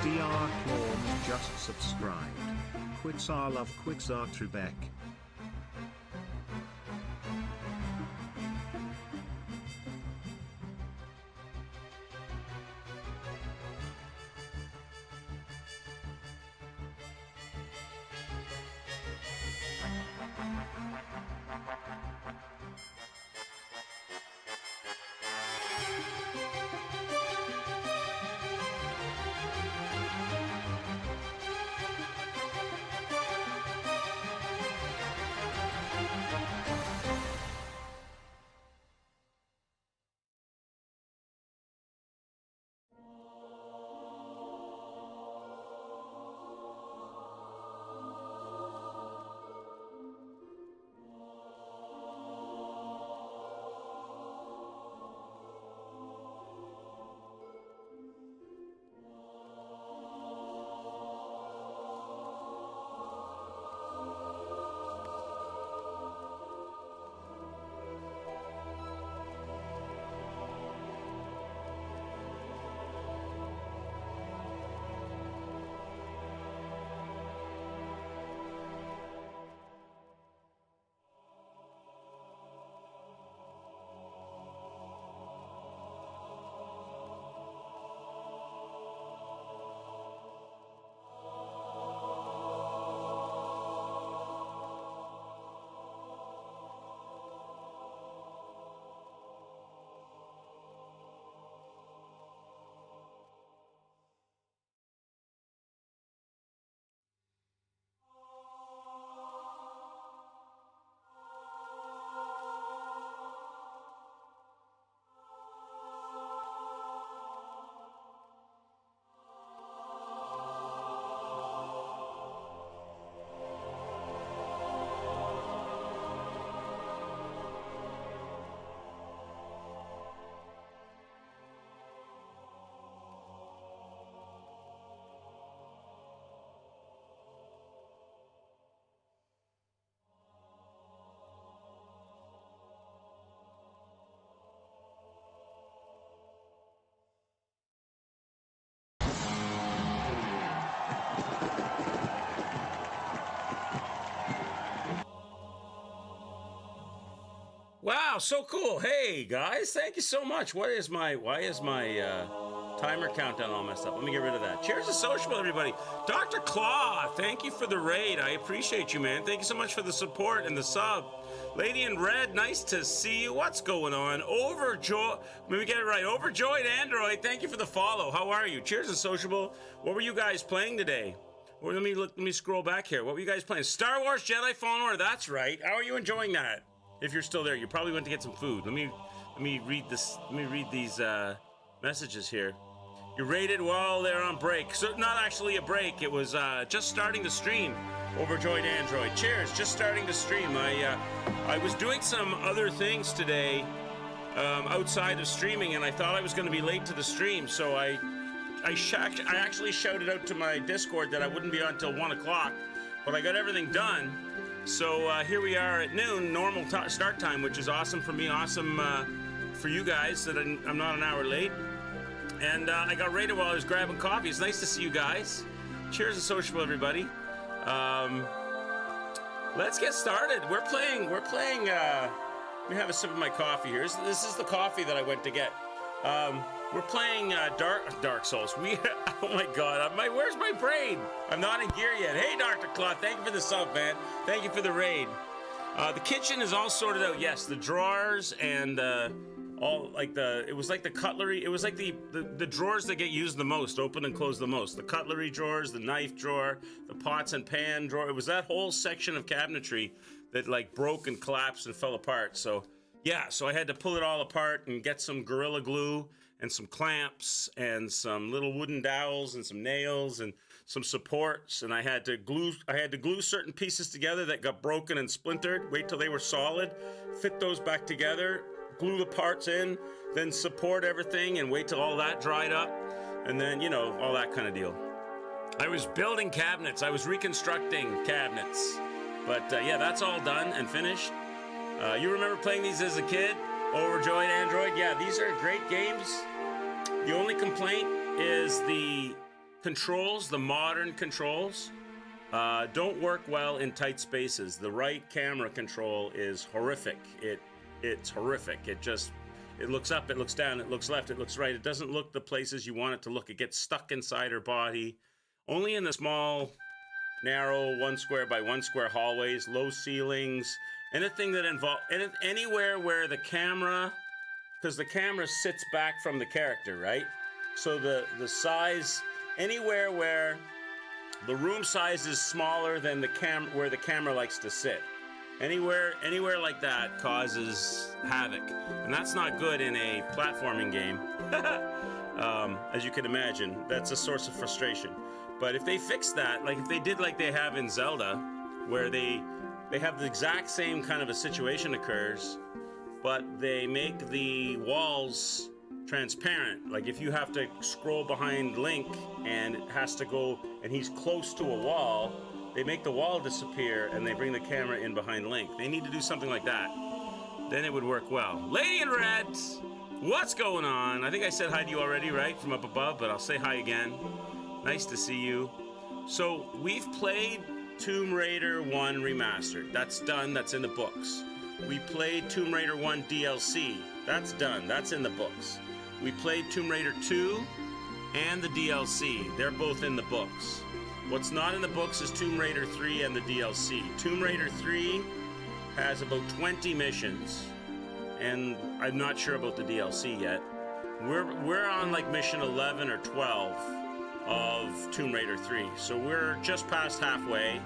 DR Clawn just subscribed. Quixar love Quixar Trebek. Wow, so cool. Hey guys, thank you so much. Why is my timer countdown all messed up? Let me get rid of that. Cheers to sociable, everybody. Dr. Claw, thank you for the raid. I appreciate you, man. Thank you so much for the support and the sub. Lady in Red, nice to see you. What's going on? Overjoyed, let me get it right. Overjoyed Android, thank you for the follow. How are you? Cheers to sociable. What were you guys playing today? Or let me scroll back here. What were you guys playing? Star Wars Jedi Fallen Order. That's right. How are you enjoying that? If you're still there, you probably went to get some food. Let me read this. Let me read these messages here. You're rated while they're on break. So not actually a break. It was just starting to stream. Overjoyed Android. Cheers. Just starting to stream. I was doing some other things today outside of streaming, and I thought I was going to be late to the stream. So I actually shouted out to my Discord that I wouldn't be on until 1 o'clock, but I got everything done. So here we are at noon, normal start time, which is awesome for me, awesome for you guys that I'm not an hour late. And I got rated while I was grabbing coffee. It's nice to see you guys. Cheers to sociable, everybody. Let's get started. We're playing. Let me have a sip of my coffee here. This is the coffee that I went to get. We're playing Dark Souls. Oh my God, where's my brain? I'm not in gear yet. Hey, Dr. Claw, thank you for the sub, man. Thank you for the raid. The kitchen is all sorted out. Yes, the drawers and all it was like the cutlery. It was like the drawers that get used the most, open and close the most. The cutlery drawers, the knife drawer, the pots and pan drawer. It was that whole section of cabinetry that like broke and collapsed and fell apart. So Yeah, so I had to pull it all apart and get some Gorilla Glue and some clamps and some little wooden dowels and some nails and some supports, and I had to glue certain pieces together that got broken and splintered, wait till they were solid, fit those back together, glue the parts in, then support everything and wait till all that dried up, and then, you know, all that kind of deal. I was building cabinets. I was reconstructing cabinets. But yeah, that's all done and finished. You remember playing these as a kid? Overjoyed Android? Yeah, these are great games. The only complaint is the controls, the modern controls, don't work well in tight spaces. The right camera control is horrific. It's horrific. It looks up, it looks down, it looks left, it looks right. It doesn't look the places you want it to look. It gets stuck inside her body. Only in the small, narrow, 1 square by 1 square hallways, low ceilings, anything that anywhere where the camera, because the camera sits back from the character, right? So the size, anywhere where the room size is smaller than where the camera likes to sit. Anywhere like that causes havoc, and that's not good in a platforming game. As you can imagine, that's a source of frustration. But if they fix that, like if they did like they have in Zelda, where they have the exact same kind of a situation occurs, but they make the walls transparent. Like if you have to scroll behind Link and it has to go, and he's close to a wall, they make the wall disappear and they bring the camera in behind Link. They need to do something like that. Then it would work well. Lady in Red, what's going on? I think I said hi to you already, right? From up above, but I'll say hi again. Nice to see you. So we've played Tomb Raider 1 Remastered. That's done, that's in the books. We played Tomb Raider 1 DLC. That's done, that's in the books. We played Tomb Raider 2 and the DLC. They're both in the books. What's not in the books is Tomb Raider 3 and the DLC. Tomb Raider 3 has about 20 missions, and I'm not sure about the DLC yet. We're on like mission 11 or 12 of Tomb Raider 3, so we're just past halfway,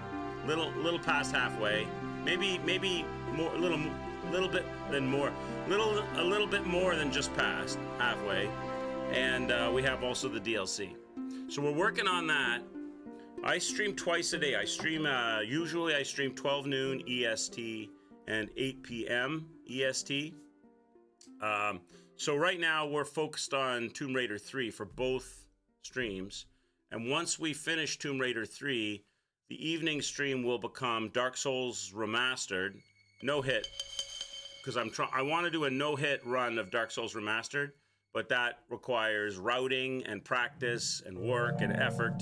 little past halfway, maybe more, a little bit more than just past halfway, and we have also the DLC. So we're working on that. I stream twice a day. I stream usually I stream 12 noon EST and 8 p.m. EST. So right now we're focused on Tomb Raider 3 for both streams. And once we finish Tomb Raider 3, the evening stream will become Dark Souls Remastered, no hit, because I want to do a no hit run of Dark Souls Remastered, but that requires routing and practice and work and effort.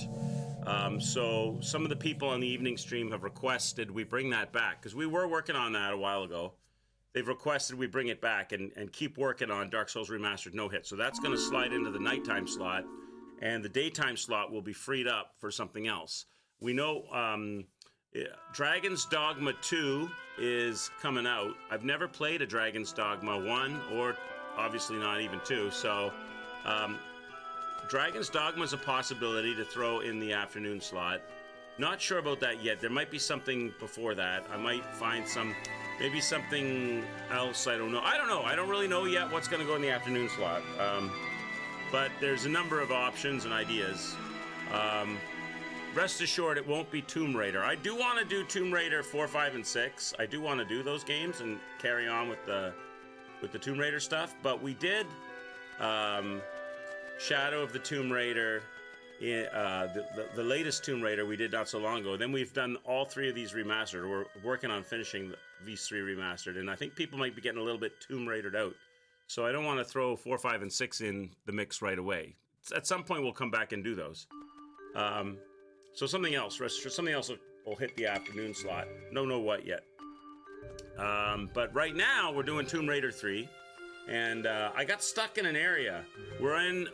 So some of the people on the evening stream have requested we bring that back, because we were working on that a while ago. They've requested we bring it back and keep working on Dark Souls Remastered no hit. So that's going to slide into the nighttime slot, and the daytime slot will be freed up for something else. We know Dragon's Dogma 2 is coming out. I've never played a Dragon's Dogma 1, or obviously not even 2, so Dragon's Dogma is a possibility to throw in the afternoon slot. Not sure about that yet. There might be something before that. I might find maybe something else. I don't know. I don't really know yet what's going to go in the afternoon slot. But there's a number of options and ideas. Rest assured, it won't be Tomb Raider. I do want to do Tomb Raider 4, 5, and 6. I do want to do those games and carry on with the Tomb Raider stuff. But we did Shadow of the Tomb Raider, the latest Tomb Raider we did not so long ago. Then we've done all 3 of these remastered. We're working on finishing these 3 remastered, and I think people might be getting a little bit Tomb Raidered out. So I don't want to throw 4, 5, and 6 in the mix right away. At some point, we'll come back and do those. So something else will hit the afternoon slot. Don't know what yet. But right now, we're doing Tomb Raider 3. And I got stuck in an area.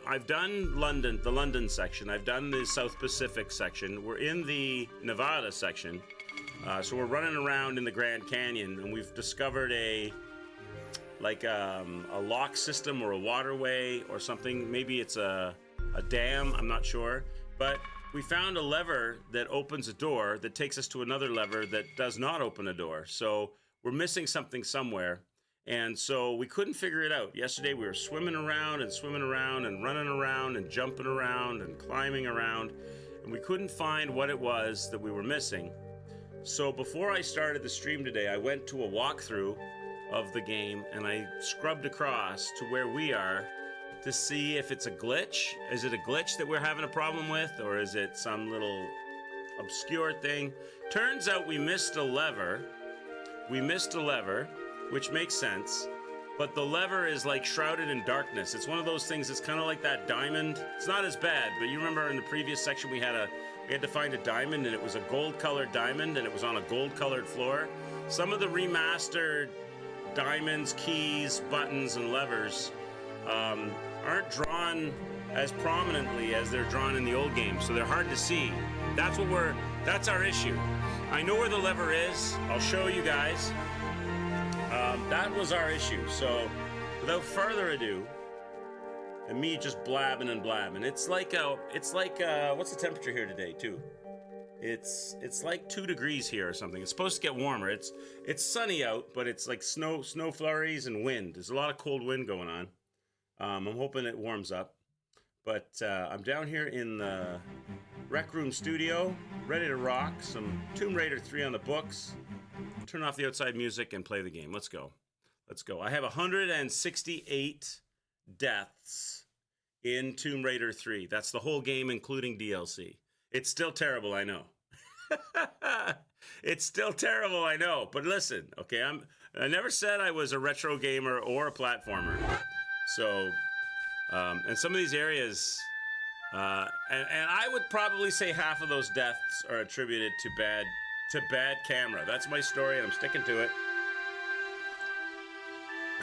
I've done London, the London section. I've done the South Pacific section. We're in the Nevada section. So we're running around in the Grand Canyon, and we've discovered a lock system or a waterway or something. Maybe it's a dam, I'm not sure. But we found a lever that opens a door that takes us to another lever that does not open a door. So we're missing something somewhere. And so we couldn't figure it out. Yesterday we were swimming around and running around and jumping around and climbing around, and we couldn't find what it was that we were missing. So before I started the stream today, I went to a walkthrough of the game and I scrubbed across to where we are to see if it's a glitch. Is it a glitch that we're having a problem with, or is it some little obscure thing? Turns out we missed a lever. We missed a lever, which makes sense, but the lever is like shrouded in darkness. It's one of those things that's kind of like that diamond. It's not as bad, but you remember in the previous section we had to find a diamond, and it was a gold-colored diamond, and it was on a gold-colored floor. Some of the remastered diamonds, keys, buttons, and levers aren't drawn as prominently as they're drawn in the old game, so they're hard to see. That's our issue. I know where the lever is. I'll show you guys. That was our issue. So, without further ado, and me just blabbing and blabbing. It's like what's the temperature here today too? It's like 2 degrees here or something. It's supposed to get warmer. It's sunny out, but it's like snow flurries and wind. There's a lot of cold wind going on. I'm hoping it warms up. But I'm down here in the Rec Room studio, ready to rock. Some Tomb Raider 3 on the books. Turn off the outside music and play the game. Let's go. I have 168 deaths in Tomb Raider 3. That's the whole game, including DLC. It's still terrible, I know. It's still terrible, I know. But listen, okay, I never said I was a retro gamer or a platformer. So, and some of these areas, and I would probably say half of those deaths are attributed to bad camera. That's my story, and I'm sticking to it.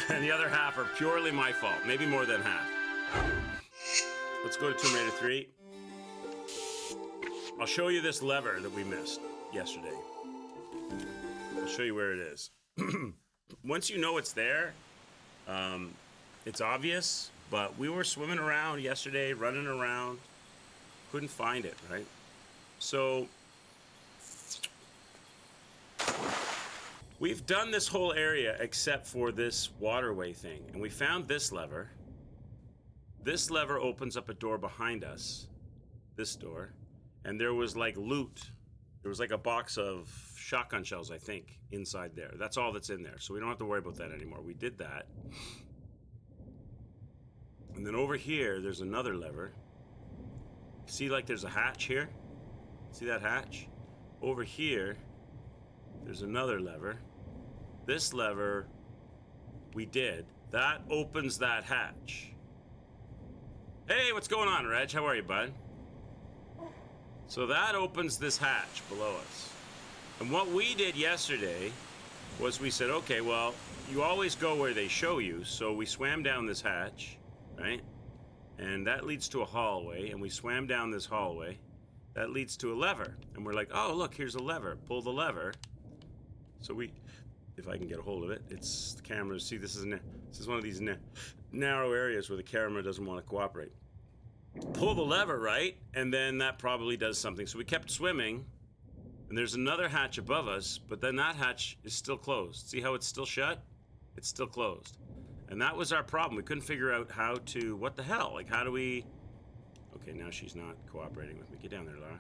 And the other half are purely my fault. Maybe more than half. Let's go to Tomb Raider 3. I'll show you this lever that we missed yesterday. I'll show you where it is. Once you know it's there, it's obvious, but we were swimming around yesterday, running around, couldn't find it, right? So we've done this whole area except for this waterway thing, and we found this lever. This lever opens up a door behind us, this door, and there was like loot. There was like a box of shotgun shells, I think, inside there. That's all that's in there, so we don't have to worry about that anymore. We did that. And then over here, there's another lever. See, like there's a hatch here? See that hatch? Over here, there's another lever. This lever, we did. That opens that hatch. Hey, what's going on, Reg? How are you, bud? So that opens this hatch below us. And what we did yesterday was we said, okay, well, you always go where they show you. So we swam down this hatch, right? And that leads to a hallway, and we swam down this hallway. That leads to a lever. And we're like, oh, look, here's a lever. Pull the lever. So we, if I can get a hold of it, it's the camera. See, this is one of these narrow areas where the camera doesn't want to cooperate. Pull the lever, right? And then that probably does something. So we kept swimming, and there's another hatch above us, but then that hatch is still closed. See how it's still shut? It's still closed. And that was our problem. We couldn't figure out how to, what the hell? Like, how do we... Okay, now she's not cooperating with me. Get down there, Laura.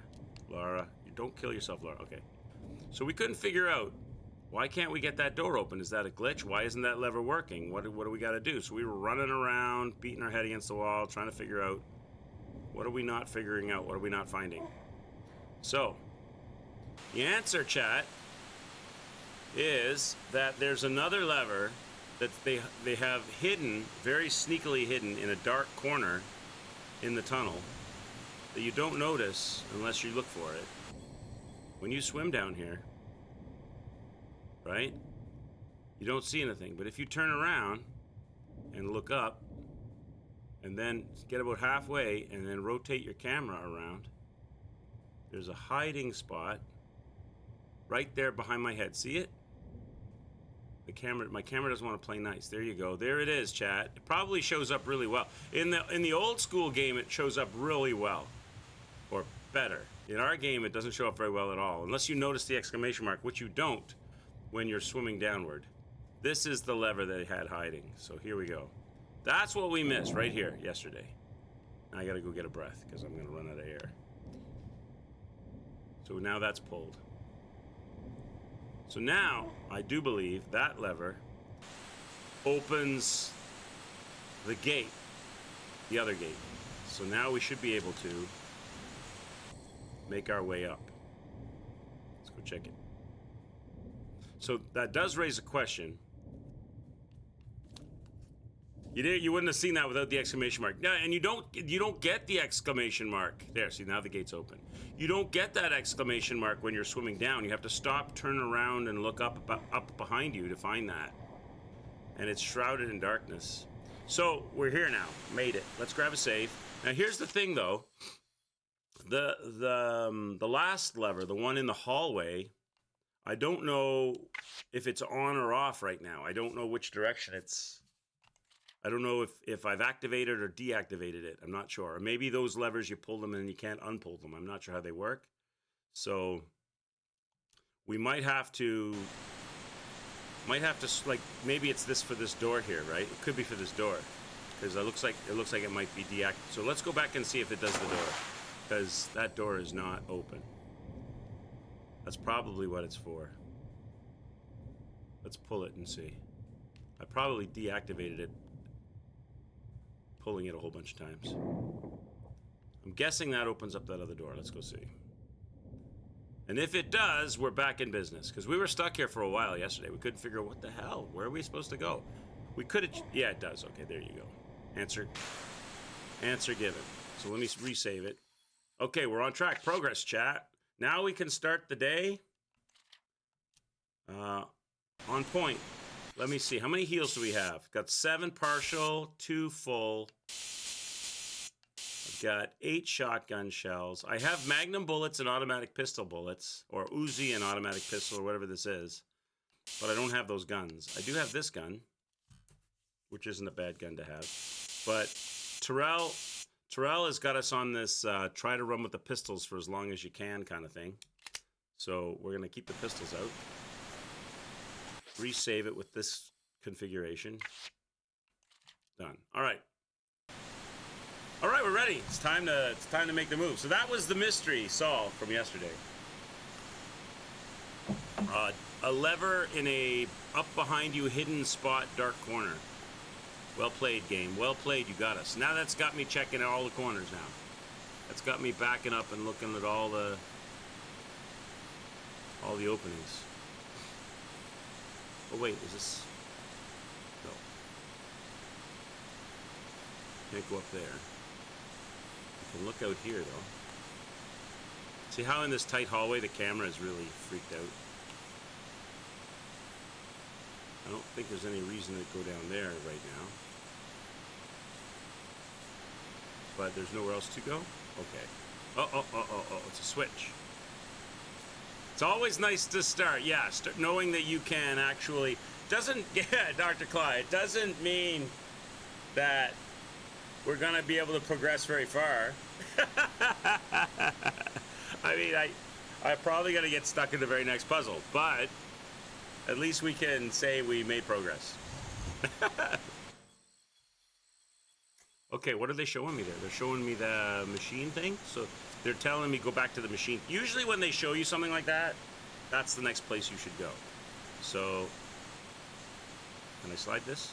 Laura, don't kill yourself, Laura. Okay. So we couldn't figure out, why can't we get that door open? Is that a glitch? Why isn't that lever working? What do we got to do? So we were running around, beating our head against the wall, trying to figure out, what are we not figuring out? What are we not finding? So, the answer, chat, is that there's another lever that they have hidden, very sneakily hidden, in a dark corner in the tunnel that you don't notice unless you look for it. When you swim down here, right, you don't see anything. But if you turn around and look up, and then get about halfway, and then rotate your camera around, there's a hiding spot right there behind my head. See it? My camera doesn't want to play nice. There you go. There it is, chat. It probably shows up really well. In the old school game, it shows up really well, or better. In our game, it doesn't show up very well at all, unless you notice the exclamation mark, which you don't when you're swimming downward. This is the lever they had hiding. So here we go. That's what we missed right here yesterday. Now I gotta go get a breath because I'm gonna run out of air. So now that's pulled. So now I do believe that lever opens the gate, the other gate. So now we should be able to make our way up. Let's go check it. So that does raise a question. You wouldn't have seen that without the exclamation mark. No, and you don't get the exclamation mark. There, see, now the gate's open. You don't get that exclamation mark when you're swimming down. You have to stop, turn around, and look up behind you to find that. And it's shrouded in darkness. So we're here now. Made it. Let's grab a save. Now here's the thing, though. The last lever, the one in the hallway, I don't know if it's on or off right now. I don't know which direction it's. I don't know if I've activated or deactivated it. I'm not sure. Or maybe those levers, you pull them and you can't unpull them. I'm not sure how they work. So we might have to, like, maybe it's this for this door here, right? It could be for this door because it looks like it might be deactivated. So let's go back and see if it does the door, because that door is not open. That's probably what it's for. Let's pull it and see. I probably deactivated it, pulling it a whole bunch of times. I'm guessing that opens up that other door. Let's go see. And if it does, we're back in business, because we were stuck here for a while yesterday. We couldn't figure out what the hell. Where are we supposed to go? We could have... Yeah, it does. Okay, there you go. Answer given. So let me resave it. Okay, we're on track. Progress, chat. Now we can start the day. On point. Let me see. How many heals do we have? Got 7 partial, 2 full. I've got 8 shotgun shells. I have magnum bullets and automatic pistol bullets, or Uzi and automatic pistol, or whatever this is. But I don't have those guns. I do have this gun, which isn't a bad gun to have. But Terrell has got us on this try to run with the pistols for as long as you can kind of thing. So we're going to keep the pistols out. Resave it with this configuration. Done. All right, we're ready. It's time to make the move. So that was the mystery solved from yesterday. A lever in a up behind you hidden spot, dark corner. Well played, game. Well played. You got us. Now that's got me checking at all the corners now. That's got me backing up and looking at all the openings. Oh wait, is this... No. Can't go up there. You can look out here though. See how in this tight hallway the camera is really freaked out? I don't think there's any reason to go down there right now. But there's nowhere else to go? Okay. Oh, it's a switch. It's always nice to start, yeah, knowing that you can actually, doesn't, yeah, Dr. Clyde, it doesn't mean that we're going to be able to progress very far. I mean, I probably got to get stuck in the very next puzzle, but at least we can say we made progress. Okay, what are they showing me there? They're showing me the machine thing, so... They're telling me go back to the machine. Usually when they show you something like that, that's the next place you should go. So, can I slide this?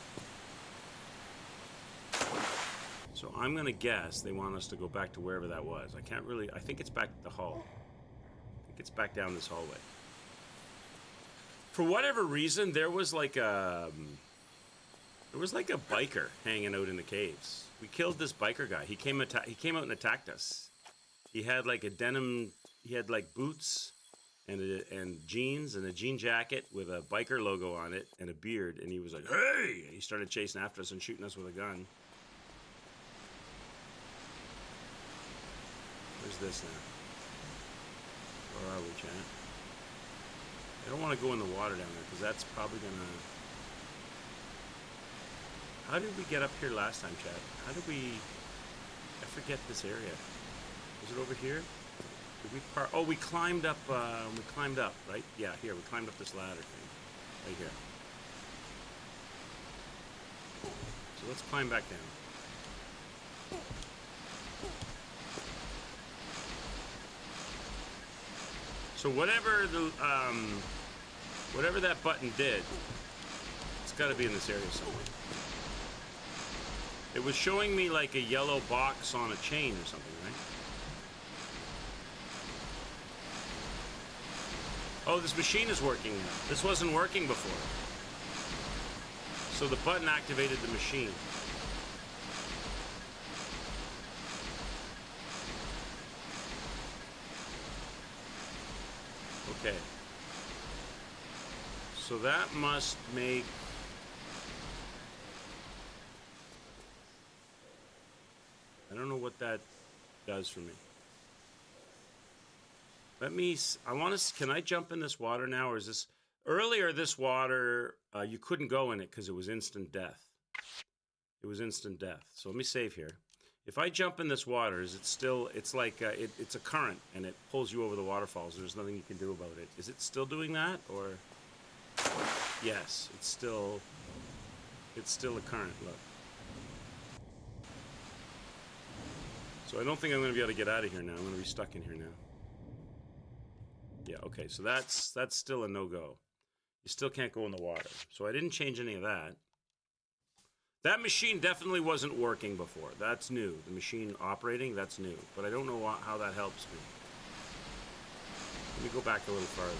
So I'm going to guess they want us to go back to wherever that was. I can't really... I think it's back to the hall. I think it's back down this hallway. For whatever reason, there was like a biker hanging out in the caves. We killed this biker guy. He came out and attacked us. He had like a denim, he had like boots and jeans and a jean jacket with a biker logo on it and a beard. And he was like, hey! And he started chasing after us and shooting us with a gun. Where's this now? Where are we, chat? I don't want to go in the water down there because that's probably going to... How did we get up here last time, chat? How did we... I forget this area. Was it over here? Did we park? Oh, we climbed up, right? Yeah, here, we climbed up this ladder thing. Right here. let's climb back down. So whatever that button did, it's got to be in this area somewhere. It was showing me like a yellow box on a chain or something, right? Oh, this machine is working now. This wasn't working before. So the button activated the machine. Okay. So that must make... I don't know what that does for me. Let me... I want to... Can I jump in this water now, or is this... Earlier, this water, you couldn't go in it because it was instant death. It was instant death. So let me save here. If I jump in this water, is it still... It's like... it's a current, and it pulls you over the waterfalls. There's nothing you can do about it. Is it still doing that, or... Yes, it's still a current, look. So I don't think I'm going to be able to get out of here now. I'm going to be stuck in here now. Yeah, okay, so that's still a no-go. You still can't go in the water. So I didn't change any of that. That machine definitely wasn't working before. That's new. The machine operating, that's new. But I don't know how that helps me. Let me go back a little farther.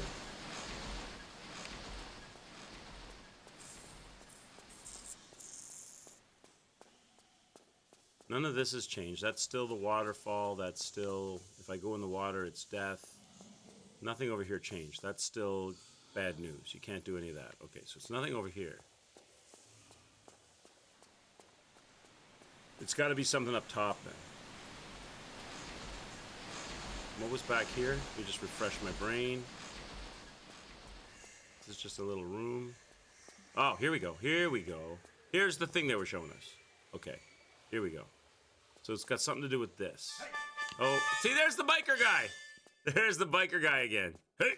None of this has changed. That's still the waterfall. That's still, if I go in the water, it's death. Nothing over here changed. That's still bad news. You can't do any of that. Okay, so it's nothing over here. It's got to be something up top then. What was back here? Let me just refresh my brain. This is just a little room. Oh, here we go. Here we go. Here's the thing they were showing us. Okay, here we go. So it's got something to do with this. Oh, see, there's the biker guy. There's the biker guy again. Hey.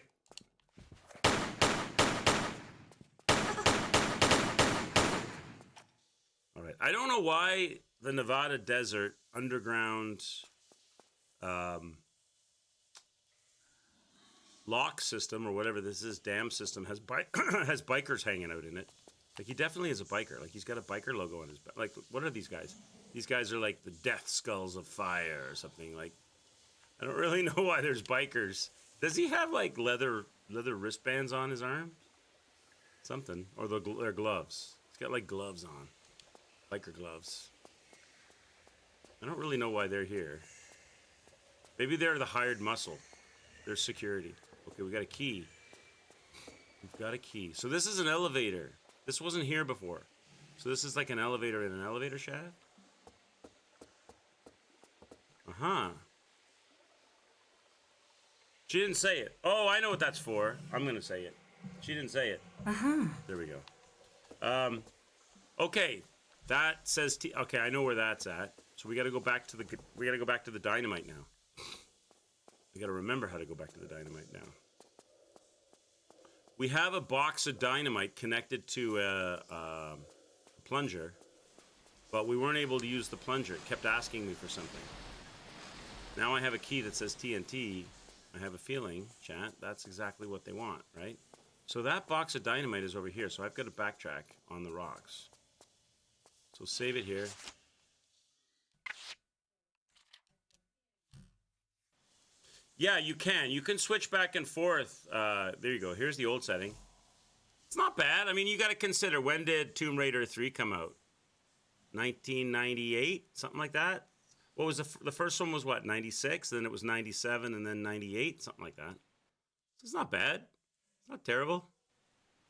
All right. I don't know why the Nevada desert underground lock system, or whatever this is, dam system, has has bikers hanging out in it. Like, he definitely is a biker. Like, he's got a biker logo on his back. Like, what are these guys? These guys are like the death skulls of fire or something. Like, I don't really know why there's bikers. Does he have like leather wristbands on his arms? Something. Or their gloves. He's got like gloves on. Biker gloves. I don't really know why they're here. Maybe they're the hired muscle. They're security. Okay, we got a key. We've got a key. So this is an elevator. This wasn't here before. So this is like an elevator in an elevator shaft? Uh-huh. She didn't say it. Oh, I know what that's for. I'm going to say it. She didn't say it. Uh-huh. There we go. Okay. That says okay, I know where that's at. So we got to go back to the dynamite now. We got to remember how to go back to the dynamite now. We have a box of dynamite connected to a plunger, but we weren't able to use the plunger. It kept asking me for something. Now I have a key that says TNT. I have a feeling, chat, that's exactly what they want, right? So that box of dynamite is over here, so I've got to backtrack on the rocks. So save it here. Yeah, you can. You can switch back and forth. There you go. Here's the old setting. It's not bad. I mean, you got to consider, when did Tomb Raider 3 come out? 1998? Something like that? What was the first one was what, 96? Then it was 97 and then 98? Something like that. So it's not bad. It's not terrible.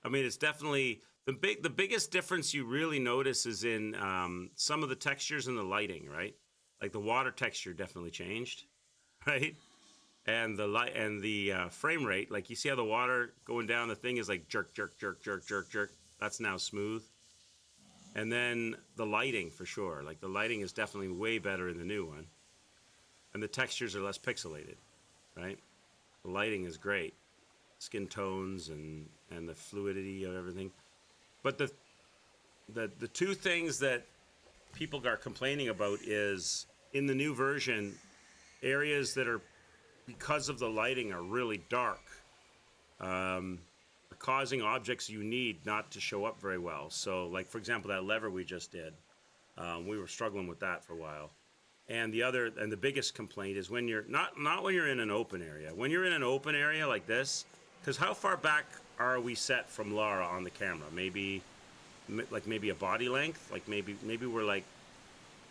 I mean, it's definitely... The biggest difference you really notice is in some of the textures and the lighting, right? Like the water texture definitely changed, right? And the light and the frame rate, like you see how the water going down the thing is like jerk, jerk, jerk, jerk, jerk, jerk. That's now smooth. And then the lighting, for sure. Like the lighting is definitely way better in the new one. And the textures are less pixelated, right? The lighting is great. Skin tones and the fluidity of everything. But the two things that people are complaining about is in the new version, areas that are, because of the lighting, are really dark, are causing objects you need not to show up very well. So, like for example, that lever we just did, we were struggling with that for a while. And the biggest complaint is when you're not when you're in an open area. When you're in an open area like this, because how far back are we set from Lara on the camera? Maybe a body length. Like maybe we're like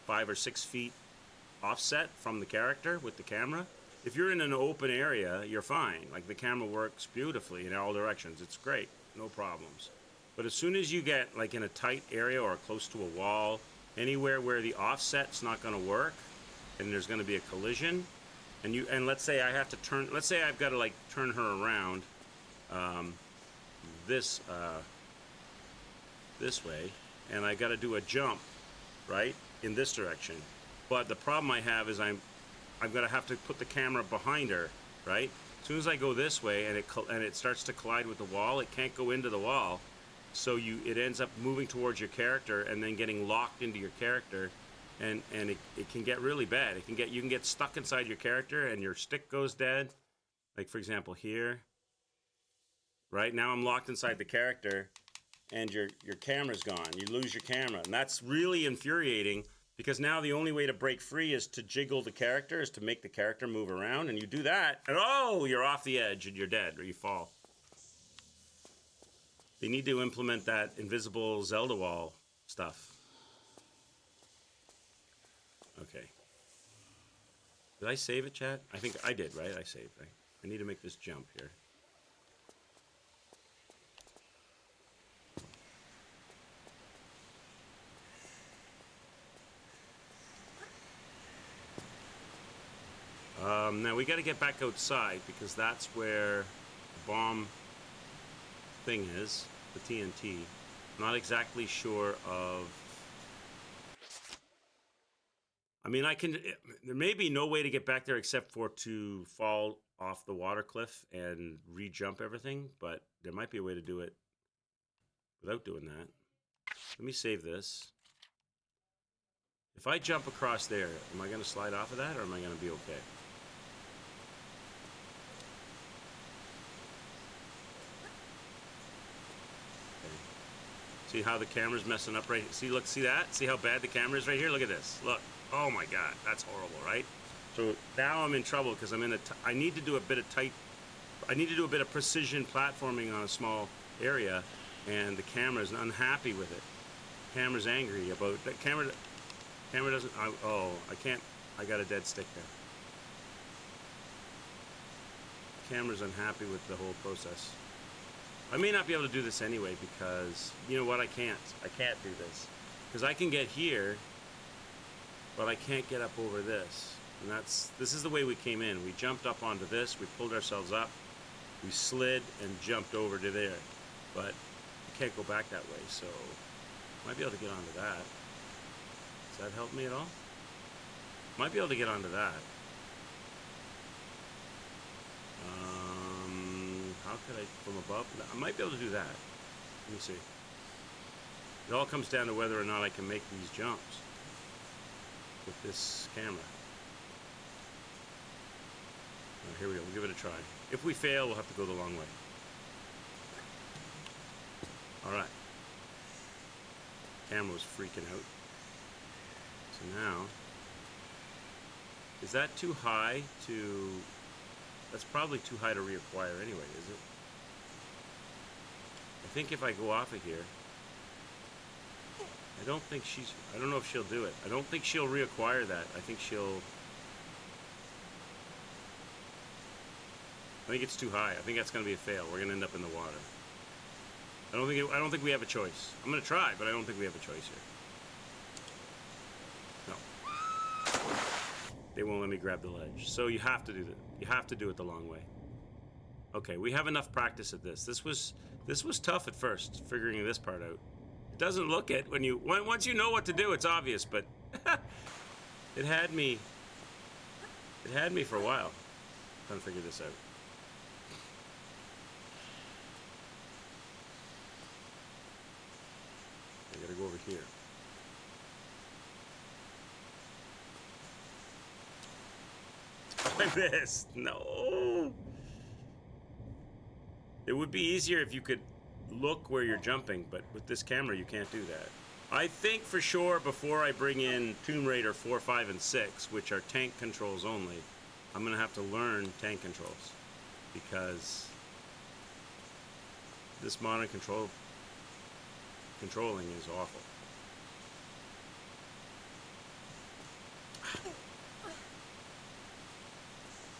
5 or 6 feet offset from the character with the camera. If you're in an open area, you're fine. Like the camera works beautifully in all directions. It's great, no problems. But as soon as you get like in a tight area or close to a wall, anywhere where the offset's not going to work, and there's going to be a collision, and let's say I have to turn. Let's say I've got to like turn her around this way, and I got to do a jump, right, in this direction. But the problem I have is I'm going to have to put the camera behind her, right? As soon as I go this way and it starts to collide with the wall, it can't go into the wall. So it ends up moving towards your character and then getting locked into your character, and it can get really bad. You can get stuck inside your character and your stick goes dead. Like for example here, right now I'm locked inside the character and your camera's gone. You lose your camera, and that's really infuriating. Because now the only way to break free is to jiggle the character, is to make the character move around, and you do that, and oh, you're off the edge and you're dead, or you fall. They need to implement that invisible Zelda wall stuff. Okay. Did I save it, chat? I think I did, right? I saved, right? I need to make this jump here. Now we got to get back outside because that's where the bomb thing is, the TNT. I'm not exactly sure of. I mean, there may be no way to get back there except for to fall off the water cliff and re-jump everything, but there might be a way to do it without doing that. Let me save this. If I jump across there, am I going to slide off of that, or am I going to be okay? See how the camera's messing up right here? See, look, see that? See how bad the camera is right here? Look at this. Look. Oh my God, that's horrible, right? So now I'm in trouble because I need to do a bit of precision platforming on a small area, and the camera's unhappy with it. Camera's angry about that. Camera doesn't. I can't. I got a dead stick there. Camera's unhappy with the whole process. I may not be able to do this anyway because, you know what, I can't do this. Because I can get here, but I can't get up over this. And this is the way we came in. We jumped up onto this, we pulled ourselves up, we slid and jumped over to there. But you can't go back that way, so I might be able to get onto that. Does that help me at all? Might be able to get onto that. How could I, from above? I might be able to do that. Let me see. It all comes down to whether or not I can make these jumps with this camera. Here we go. We'll give it a try. If we fail, we'll have to go the long way. All right. Camera was freaking out. So now, is that too high to... That's probably too high to reacquire anyway, is it? I think if I go off of here, I don't know if she'll do it. I don't think she'll reacquire that. I think it's too high. I think that's going to be a fail. We're going to end up in the water. I don't think we have a choice. I'm going to try, but I don't think we have a choice here. No. They won't let me grab the ledge. So you have to do that. You have to do it the long way. Okay, we have enough practice at this. This was tough at first, figuring this part out. It doesn't look it once you know what to do, it's obvious, but it had me for a while trying to figure this out. I gotta go over here. I missed. No. It would be easier if you could look where you're jumping, but with this camera, you can't do that. I think for sure before I bring in Tomb Raider 4, 5, and 6, which are tank controls only, I'm going to have to learn tank controls because this modern controlling is awful.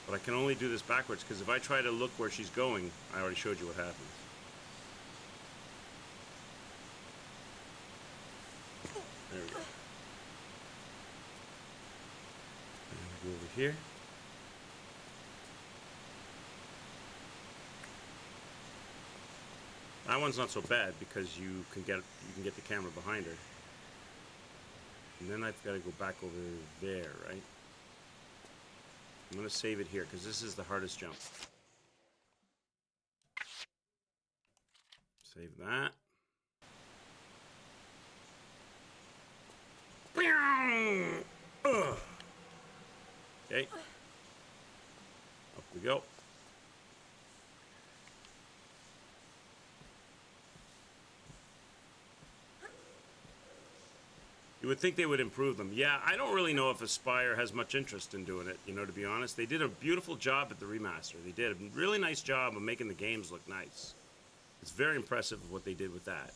But I can only do this backwards because if I try to look where she's going, I already showed you what happens. There we go. And we go over here. That one's not so bad because you can get the camera behind her. And then I've got to go back over there, right? I'm going to save it here because this is the hardest jump. Save that. Okay. Up we go. You would think they would improve them. Yeah, I don't really know if Aspire has much interest in doing it, you know, to be honest. They did a beautiful job at the remaster. They did a really nice job of making the games look nice. It's very impressive what they did with that.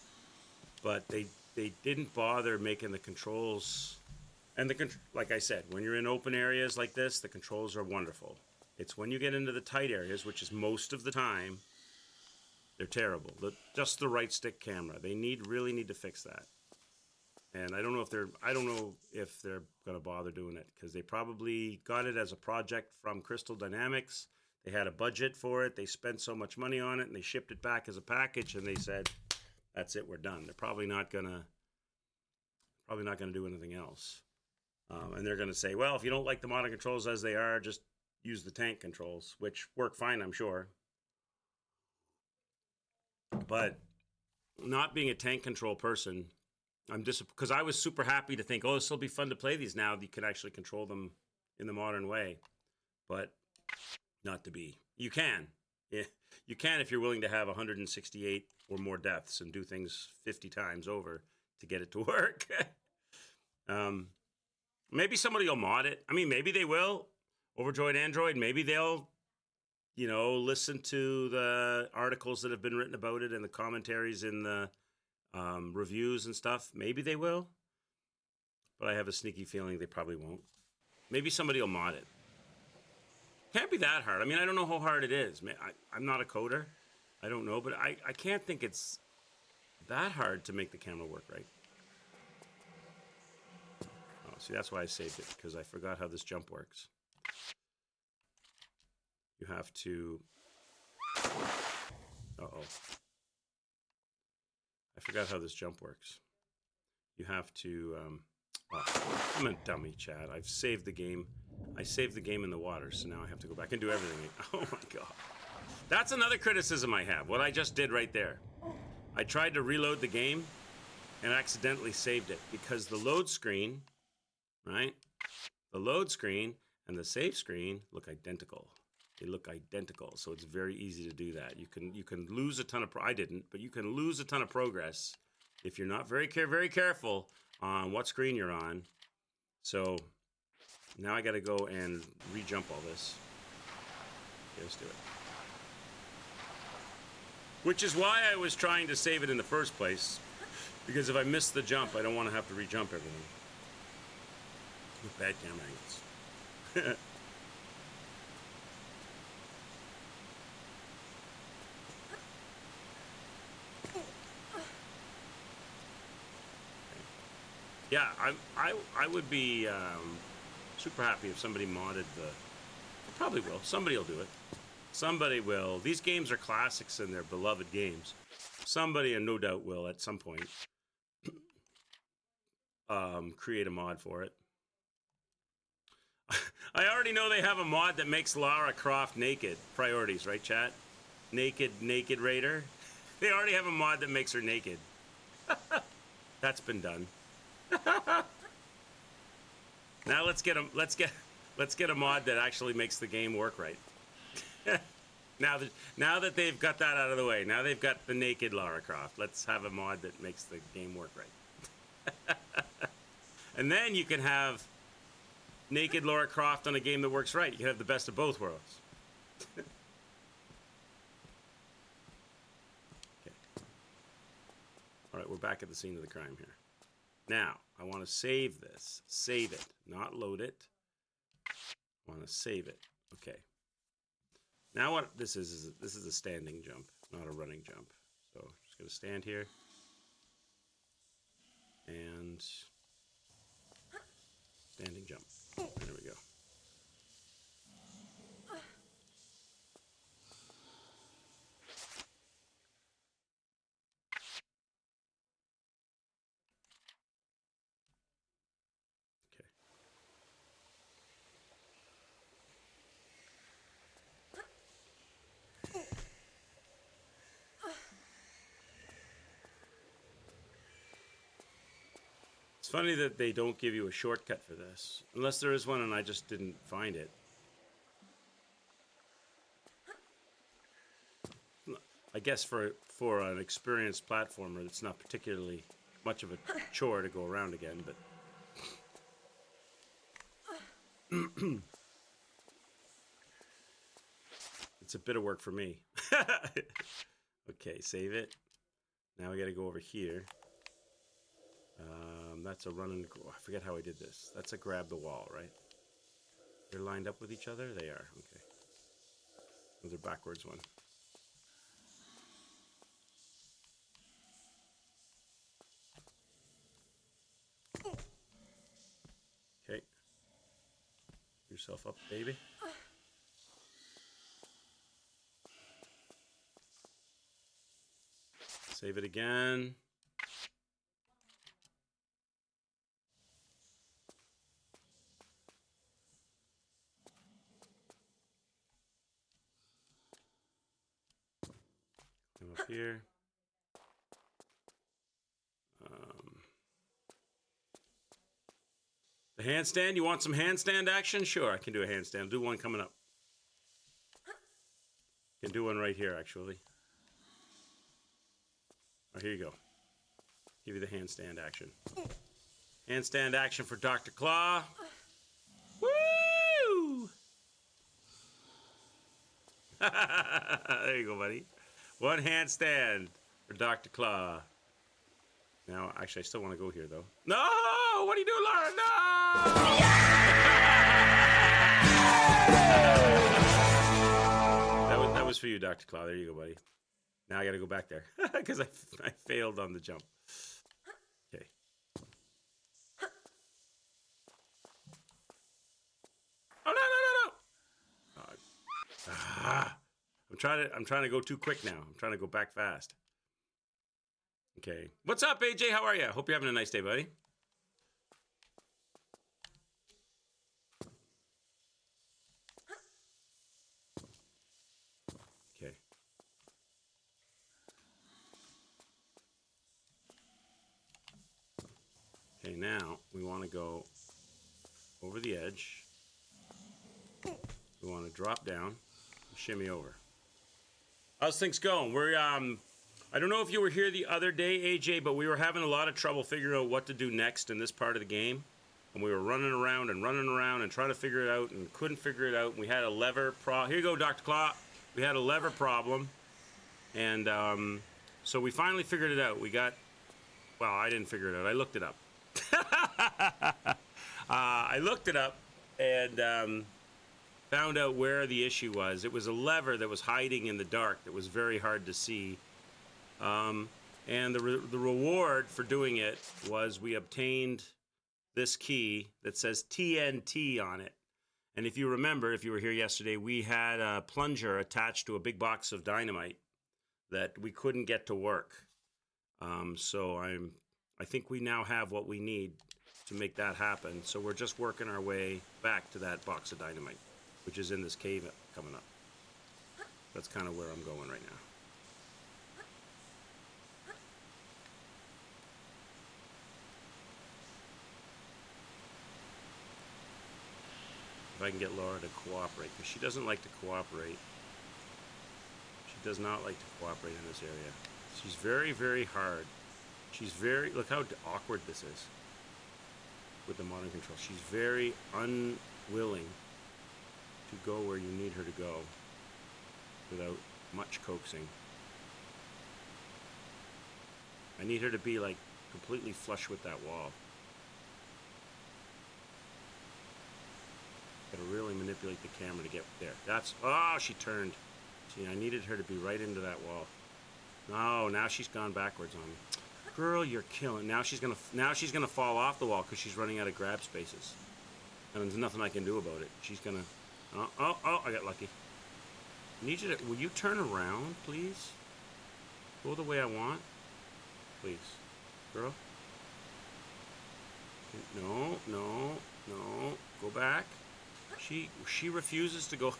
But they didn't bother making the controls. And like I said, when you're in open areas like this, the controls are wonderful. It's when you get into the tight areas, which is most of the time, they're terrible. Just the right stick camera. They really need to fix that. And I don't know if they're going to bother doing it because they probably got it as a project from Crystal Dynamics. They had a budget for it. They spent so much money on it and they shipped it back as a package and they said, that's it, we're done. They're probably not going to do anything else. And they're going to say, well, if you don't like the modern controls as they are, just use the tank controls, which work fine, I'm sure. But not being a tank control person, I'm just because I was super happy to think, oh, this will be fun to play these now. You can actually control them in the modern way, but not to be. You can, yeah, you can if you're willing to have 168 or more deaths and do things 50 times over to get it to work. Maybe somebody will mod it. I mean, maybe they will. Overjoyed Android. Maybe they'll, you know, listen to the articles that have been written about it and the commentaries in the reviews and stuff. Maybe they will, but I have a sneaky feeling they probably won't. Maybe somebody will mod it. Can't be that hard. I mean, I don't know how hard it is. I'm not a coder. I don't know, but I can't think it's that hard to make the camera work right. Oh, see, that's why I saved it, because I forgot how this jump works. You have to... Uh-oh. I forgot how this jump works. You have to, I'm a dummy, Chad. I've saved the game. I saved the game in the water, so now I have to go back and do everything. Oh my God. That's another criticism I have, what I just did right there. I tried to reload the game and accidentally saved it because the load screen, right? The load screen and the save screen look identical. They look identical, so it's very easy to do that. You can lose a ton of I didn't, but you can lose a ton of progress if you're not very careful on what screen you're on. So now I got to go and re-jump all this. Okay, let's do it. Which is why I was trying to save it in the first place, because if I miss the jump, I don't want to have to re-jump everything. With bad camera angles. Yeah, I would be super happy if somebody modded the... Probably will. Somebody will do it. Somebody will. These games are classics and they're beloved games. Somebody, and no doubt will at some point, create a mod for it. I already know they have a mod that makes Lara Croft naked. Priorities, right, chat? Naked Raider. They already have a mod that makes her naked. That's been done. Now let's get Let's get a mod that actually makes the game work right. Now that they've got that out of the way, now they've got the naked Lara Croft. Let's have a mod that makes the game work right. And then you can have naked Lara Croft on a game that works right. You can have the best of both worlds. Okay. All right, we're back at the scene of the crime here. Now, I want to save this. Save it, not load it. I want to save it. Okay. Now what this is a standing jump, not a running jump. So I'm just going to stand here. And standing jump. There we go. Okay. It's funny that they don't give you a shortcut for this. Unless there is one and I just didn't find it. I guess for an experienced platformer, it's not particularly much of a chore to go around again, but... It's a bit of work for me. Okay, save it. Now we gotta go over here. That's a run and go. I forget how I did this. That's a grab the wall, right? They're lined up with each other? They are, okay. Those are backwards one. Okay. Yourself up, baby. Save it again. Come up here. The handstand, you want some handstand action? Sure, I can do a handstand. I'll do one coming up. Can do one right here, actually. Oh, here you go. Give you the handstand action. Handstand action for Dr. Claw. Woo! There you go, buddy. One handstand for Dr. Claw. Now, actually, I still want to go here, though. No! What are you doing, Laura? No! That was for you, Dr. Claw. There you go, buddy. Now I got to go back there because I failed on the jump. Okay. Oh no! I'm trying to go too quick now. I'm trying to go back fast. Okay. What's up, AJ? How are you? Hope you're having a nice day, buddy. Okay. Okay, now we want to go over the edge. We want to drop down and shimmy over. How's things going? We're I don't know if you were here the other day, AJ, but we were having a lot of trouble figuring out what to do next in this part of the game. And we were running around and trying to figure it out and couldn't figure it out. And we had a lever problem. Here you go, Dr. Claw. We had a lever problem. And so we finally figured it out. Well, I didn't figure it out. I looked it up. I looked it up and found out where the issue was. It was a lever that was hiding in the dark that was very hard to see. And the reward for doing it was we obtained this key that says TNT on it. And if you remember, if you were here yesterday, we had a plunger attached to a big box of dynamite that we couldn't get to work. So I think we now have what we need to make that happen. So we're just working our way back to that box of dynamite, which is in this cave coming up. That's kind of where I'm going right now. If I can get Laura to cooperate, because she doesn't like to cooperate. She does not like to cooperate in this area. She's very, very hard. She's very... Look how awkward this is with the modern control. She's very unwilling to go where you need her to go without much coaxing. I need her to be, like, completely flush with that wall. Gotta really manipulate the camera to get there. That's... Oh, she turned. See, I needed her to be right into that wall. No, now she's gone backwards on me. Girl, you're killing. Now she's gonna fall off the wall because she's running out of grab spaces. And there's nothing I can do about it. She's gonna... Oh, I got lucky. I need you to... Will you turn around, please? Go the way I want. Please. Girl. No. Go back. She refuses to go...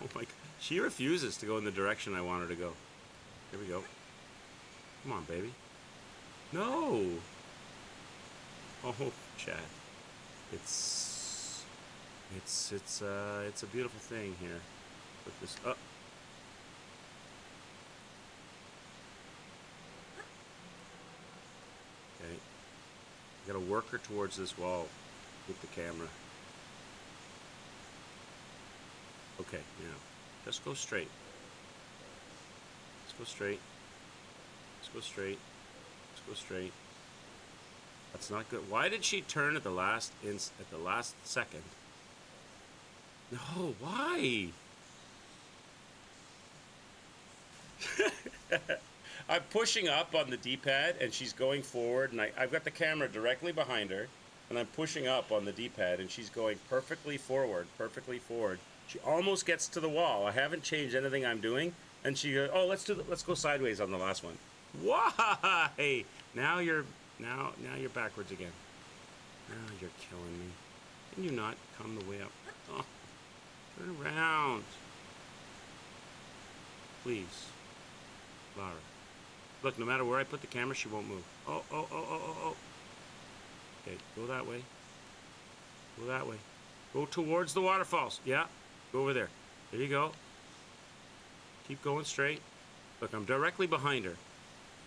Oh my God. She refuses to go in the direction I want her to go. Here we go. Come on, baby. No! Oh, Chad. It's a beautiful thing here. Put this up. Okay. I gotta work her towards this wall with the camera. Okay, now, just go straight. Let's go straight. Let's go straight. Let's go straight. That's not good. Why did she turn at the last second? No, why? I'm pushing up on the D-pad and she's going forward, and I've got the camera directly behind her, and I'm pushing up on the D-pad and she's going perfectly forward, perfectly forward. She almost gets to the wall. I haven't changed anything I'm doing, and she goes, "Oh, let's go sideways on the last one." Why? Now you're backwards again. Now you're killing me. Can you not come the way up? Oh, turn around. Please. Lara. Look, no matter where I put the camera, she won't move. Oh. Okay, go that way. Go that way. Go towards the waterfalls. Yeah, go over there. There you go. Keep going straight. Look, I'm directly behind her.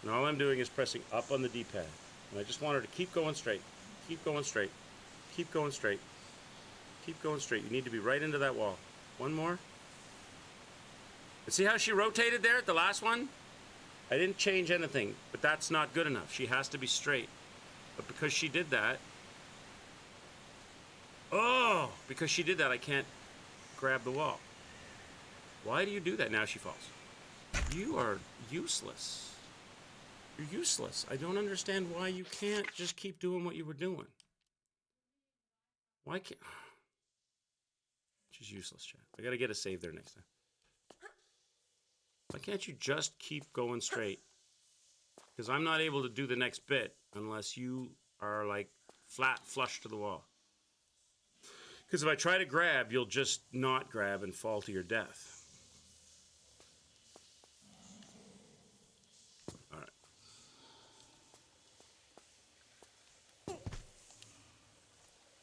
And all I'm doing is pressing up on the D-pad. And I just want her to keep going straight. Keep going straight. Keep going straight. Keep going straight. You need to be right into that wall. One more. And see how she rotated there at the last one? I didn't change anything, but that's not good enough. She has to be straight. But because she did that... Oh! Because she did that, I can't grab the wall. Why do you do that? Now she falls. You are useless. You're useless. I don't understand why you can't just keep doing what you were doing. Why can't... She's useless, Chad. I gotta get a save there next time. Why can't you just keep going straight? Because I'm not able to do the next bit unless you are, like, flat flush to the wall. Because if I try to grab, you'll just not grab and fall to your death. Alright.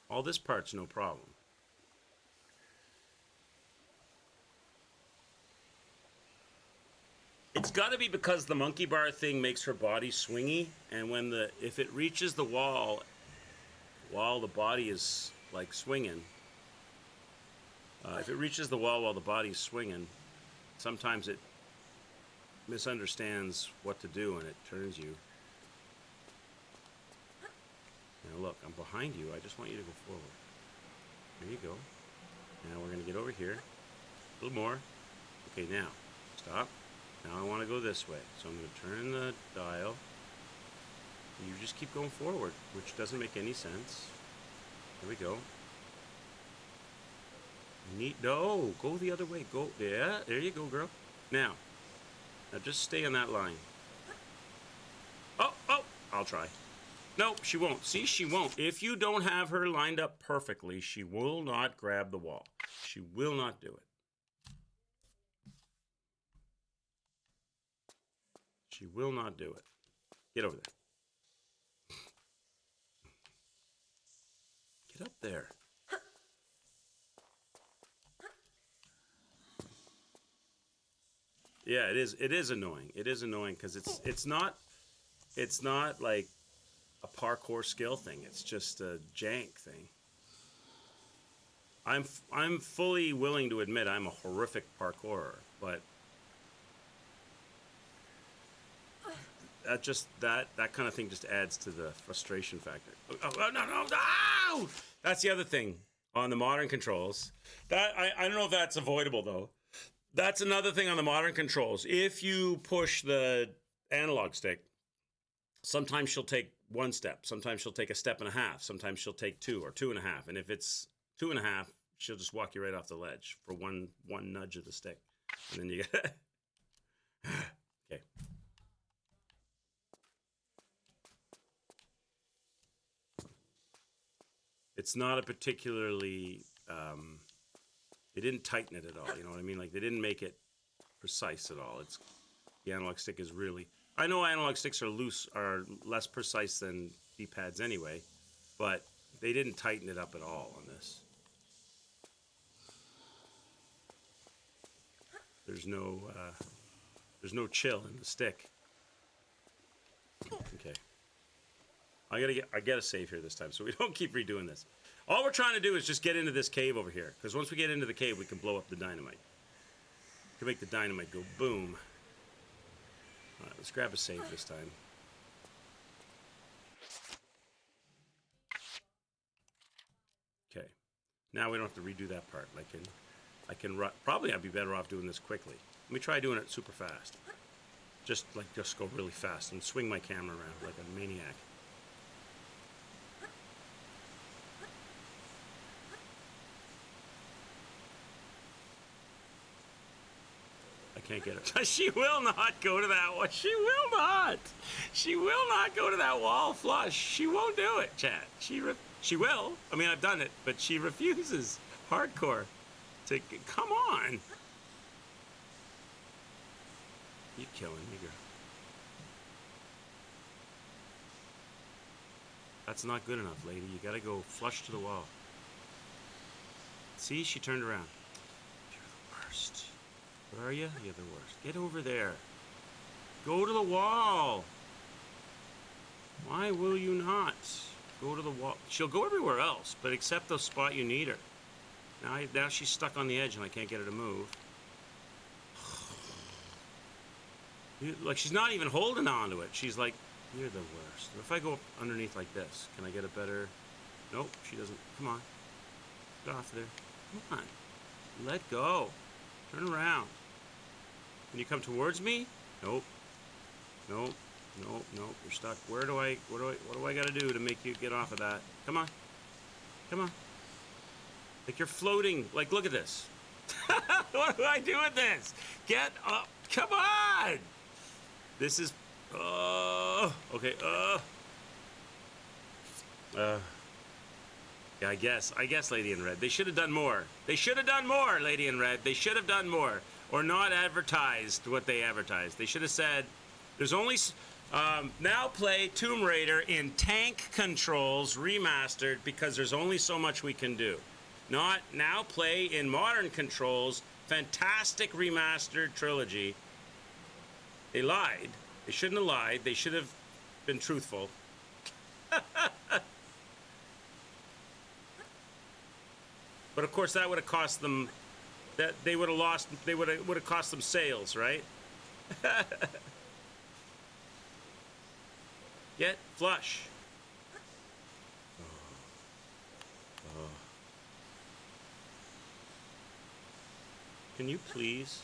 All this part's no problem. It's got to be because the monkey bar thing makes her body swingy, and if it reaches the wall while the body is like swinging, if it reaches the wall while the body is swinging, sometimes it misunderstands what to do and it turns you. Now look, I'm behind you. I just want you to go forward. There you go. Now we're going to get over here. A little more. Okay, now stop. Now I want to go this way, so I'm going to turn the dial. You just keep going forward, which doesn't make any sense. There we go. No, go the other way. Go, yeah, there you go, girl. Now just stay on that line. Oh, I'll try. No, she won't. See, she won't. If you don't have her lined up perfectly, she will not grab the wall. She will not do it. She will not do it. Get over there. Get up there. Yeah, it is. It is annoying. It is annoying because it's not like a parkour skill thing. It's just a jank thing. I'm fully willing to admit I'm a horrific parkourer, but that kind of thing just adds to the frustration factor. Oh, no! That's the other thing on the modern controls. That I don't know if that's avoidable though. That's another thing on the modern controls. If you push the analog stick, sometimes she'll take one step. Sometimes she'll take a step and a half. Sometimes she'll take two or two and a half. And if it's two and a half, she'll just walk you right off the ledge for one nudge of the stick. And then you get... Okay. It's not a particularly... they didn't tighten it at all, you know what I mean? Like, they didn't make it precise at all. It's... The analog stick is really... I know analog sticks are less precise than D-pads anyway, but they didn't tighten it up at all on this. There's no chill in the stick. Okay. I gotta save here this time so we don't keep redoing this. All we're trying to do is just get into this cave over here, because once we get into the cave, we can blow up the dynamite. We can make the dynamite go boom. All right, let's grab a save this time. Okay. Now we don't have to redo that part. Probably I'd be better off doing this quickly. Let me try doing it super fast. Just go really fast and swing my camera around like a maniac. I can't get it. She will not go to that one. She will not. She will not go to that wall flush. She won't do it, chat. She will. I mean, I've done it, but she refuses. Hardcore. Come on. You're killing me, girl. That's not good enough, lady. You gotta go flush to the wall. See, she turned around. You're the worst. Where are you? You're the worst. Get over there. Go to the wall. Why will you not? Go to the wall. She'll go everywhere else, but except the spot you need her. Now she's stuck on the edge and I can't get her to move. Like, she's not even holding on to it. She's like, you're the worst. If I go up underneath like this, can I get a better... Nope, she doesn't. Come on. Get off there. Come on. Let go. Turn around. Can you come towards me? Nope. Nope. Nope. Nope. You're stuck. What do I gotta do to make you get off of that? Come on. Come on. Like, you're floating. Like, look at this. What do I do with this? Get up. Come on. This is... okay. Yeah, I guess, Lady in Red. They should have done more. They should have done more, Lady in Red. They should have done more. Or not advertised what they advertised. They should have said, there's only... now play Tomb Raider in tank controls remastered because there's only so much we can do. Not now play in modern controls, fantastic remastered trilogy. They lied. They shouldn't have lied. They should have been truthful. But of course that would have cost them, that they would have lost, they would have cost them sales, right? Get flush. Oh. Can you please?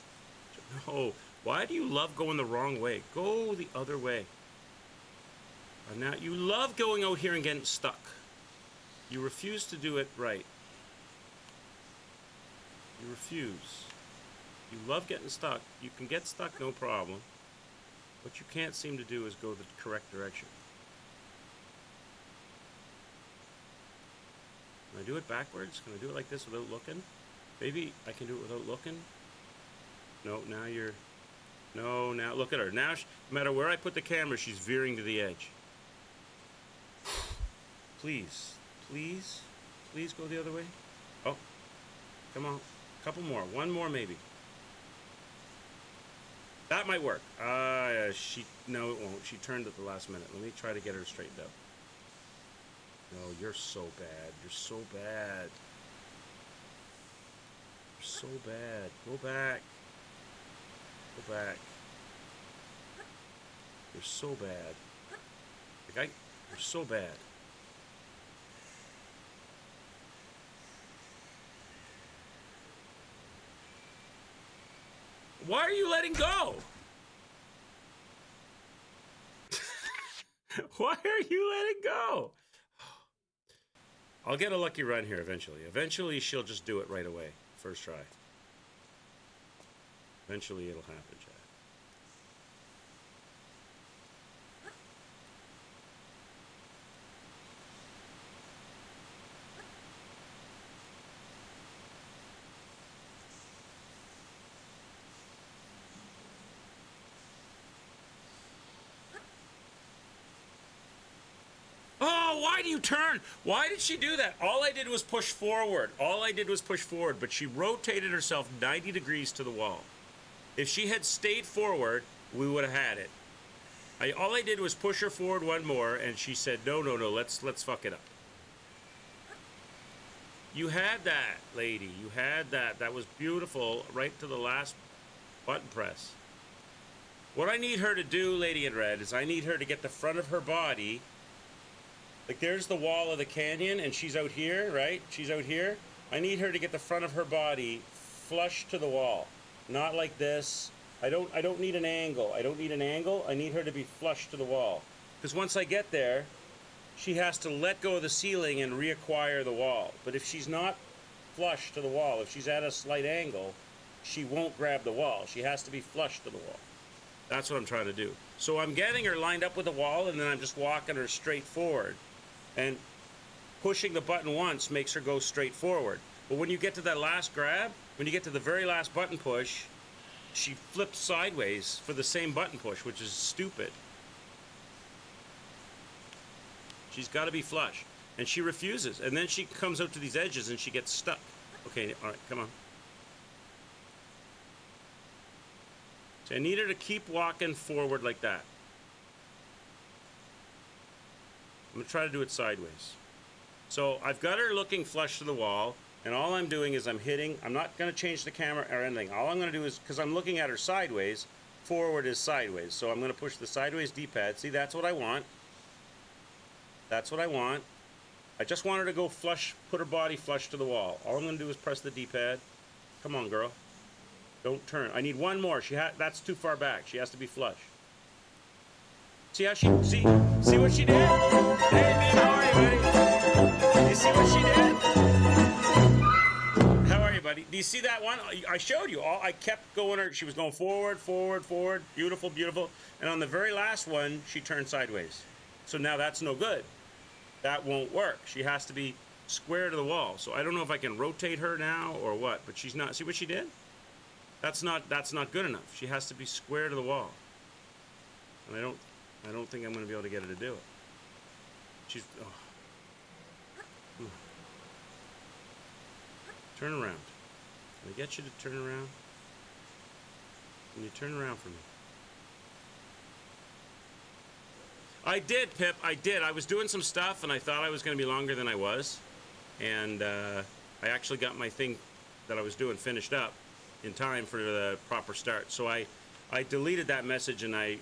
No. Why do you love going the wrong way? Go the other way. And now you love going out here and getting stuck. You refuse to do it right. You refuse. You love getting stuck. You can get stuck, no problem. What you can't seem to do is go the correct direction. Can I do it backwards? Can I do it like this without looking? Maybe I can do it without looking? No, now you're... No, now look at her. Now, no matter where I put the camera, she's veering to the edge. Please, please, please go the other way. Oh, come on. Couple more. One more, maybe. That might work. No, it won't. She turned at the last minute. Let me try to get her straightened out. No, you're so bad. You're so bad. You're so bad. Go back. Go back. You're so bad. You're so bad. Why are you letting go? Why are you letting go? I'll get a lucky run here eventually. Eventually, she'll just do it right away. First try. Eventually, it'll happen, Chad. Oh, why do you turn? Why did she do that? All I did was push forward. All I did was push forward, but she rotated herself 90 degrees to the wall. If she had stayed forward, we would have had it. All I did was push her forward one more, and she said, no, let's fuck it up. You had that, lady. You had that. That was beautiful right to the last button press. What I need her to do, Lady in Red, is I need her to get the front of her body. Like, there's the wall of the canyon, and she's out here, right? She's out here. I need her to get the front of her body flush to the wall. Not like this. I don't need an angle. I don't need an angle. I need her to be flush to the wall. Because once I get there, she has to let go of the ceiling and reacquire the wall. But if she's not flush to the wall, if she's at a slight angle, she won't grab the wall. She has to be flush to the wall. That's what I'm trying to do. So I'm getting her lined up with the wall, and then I'm just walking her straight forward. And pushing the button once makes her go straight forward. But when you get to that last grab, when you get to the very last button push, she flips sideways for the same button push, which is stupid. She's got to be flush. And she refuses. And then she comes out to these edges and she gets stuck. Okay, all right, come on. So I need her to keep walking forward like that. I'm going to try to do it sideways. So I've got her looking flush to the wall, and all I'm doing is I'm not going to change the camera or anything. All I'm going to do is, because I'm looking at her sideways, forward is sideways. So I'm going to push the sideways D-pad. See, that's what I want. That's what I want. I just want her to go flush, put her body flush to the wall. All I'm going to do is press the D-pad. Come on, girl. Don't turn. I need one more. That's too far back. She has to be flush. See how see what she did? Hey, man, how are you, buddy? You see what she did? How are you, buddy? Do you see that one? I showed you. I kept going her. She was going forward, forward, forward. Beautiful, beautiful. And on the very last one, she turned sideways. So now that's no good. That won't work. She has to be square to the wall. So I don't know if I can rotate her now or what, but she's not. See what she did? That's not good enough. She has to be square to the wall. And I don't think I'm going to be able to get her to do it. She's... Oh. Come on. Turn around. Can I get you to turn around? Can you turn around for me? I did, Pip. I did. I was doing some stuff, and I thought I was going to be longer than I was. And I actually got my thing that I was doing finished up in time for the proper start. So I deleted that message, and I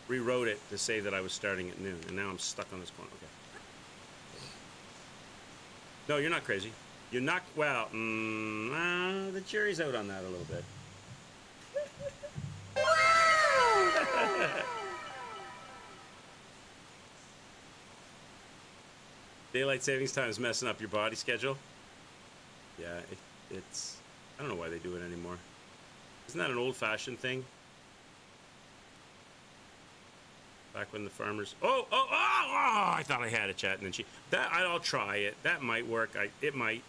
rewrote it to say that I was starting at noon, and now I'm stuck on this point. Okay. No, you're not crazy. You're not, well, the jury's out on that a little bit. Daylight savings time is messing up your body schedule. Yeah, it's, I don't know why they do it anymore. Isn't that an old-fashioned thing? Back when the farmers... Oh, I thought I had a chat, and then I'll try it. That might work. It might.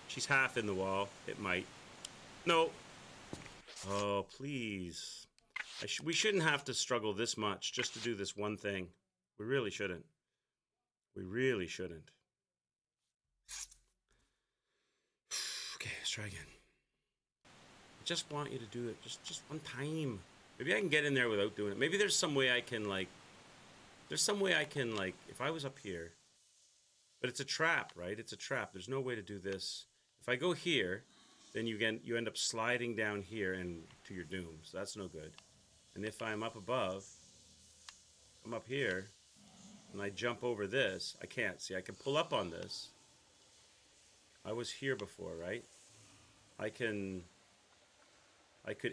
She's half in the wall. It might. No. Oh, please. We shouldn't have to struggle this much just to do this one thing. We really shouldn't. We really shouldn't. Okay, let's try again. just want you to do it just one time. Maybe I can get in there without doing it. Maybe there's some way I can like, if I was up here, but it's a trap, right? It's a trap. There's no way to do this. If I go here, then you end up sliding down here and to your doom. So that's no good. And if I'm up above, I'm up here, and I jump over this, I can't. See, I can pull up on this. I was here before, right? I could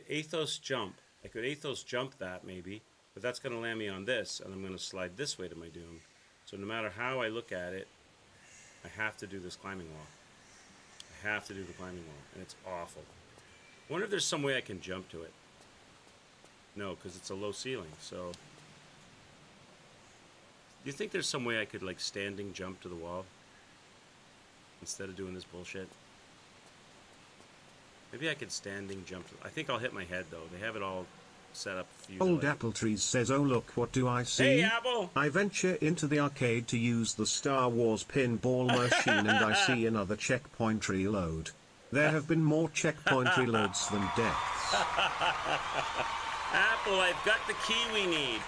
Athos jump. I could Athos jump that maybe, but that's going to land me on this, and I'm going to slide this way to my doom. So no matter how I look at it, I have to do this climbing wall. I have to do the climbing wall, and it's awful. I wonder if there's some way I can jump to it. No, because it's a low ceiling, so... Do you think there's some way I could, like, standing jump to the wall? Instead of doing this bullshit? Maybe I could standing jump to... I think I'll hit my head, though. They have it all set up for you. Old Apple Trees says, oh look, what do I see? Hey, Apple! I venture into the arcade to use the Star Wars pinball machine and I see another checkpoint reload. There have been more checkpoint reloads than deaths. Apple, I've got the key we need.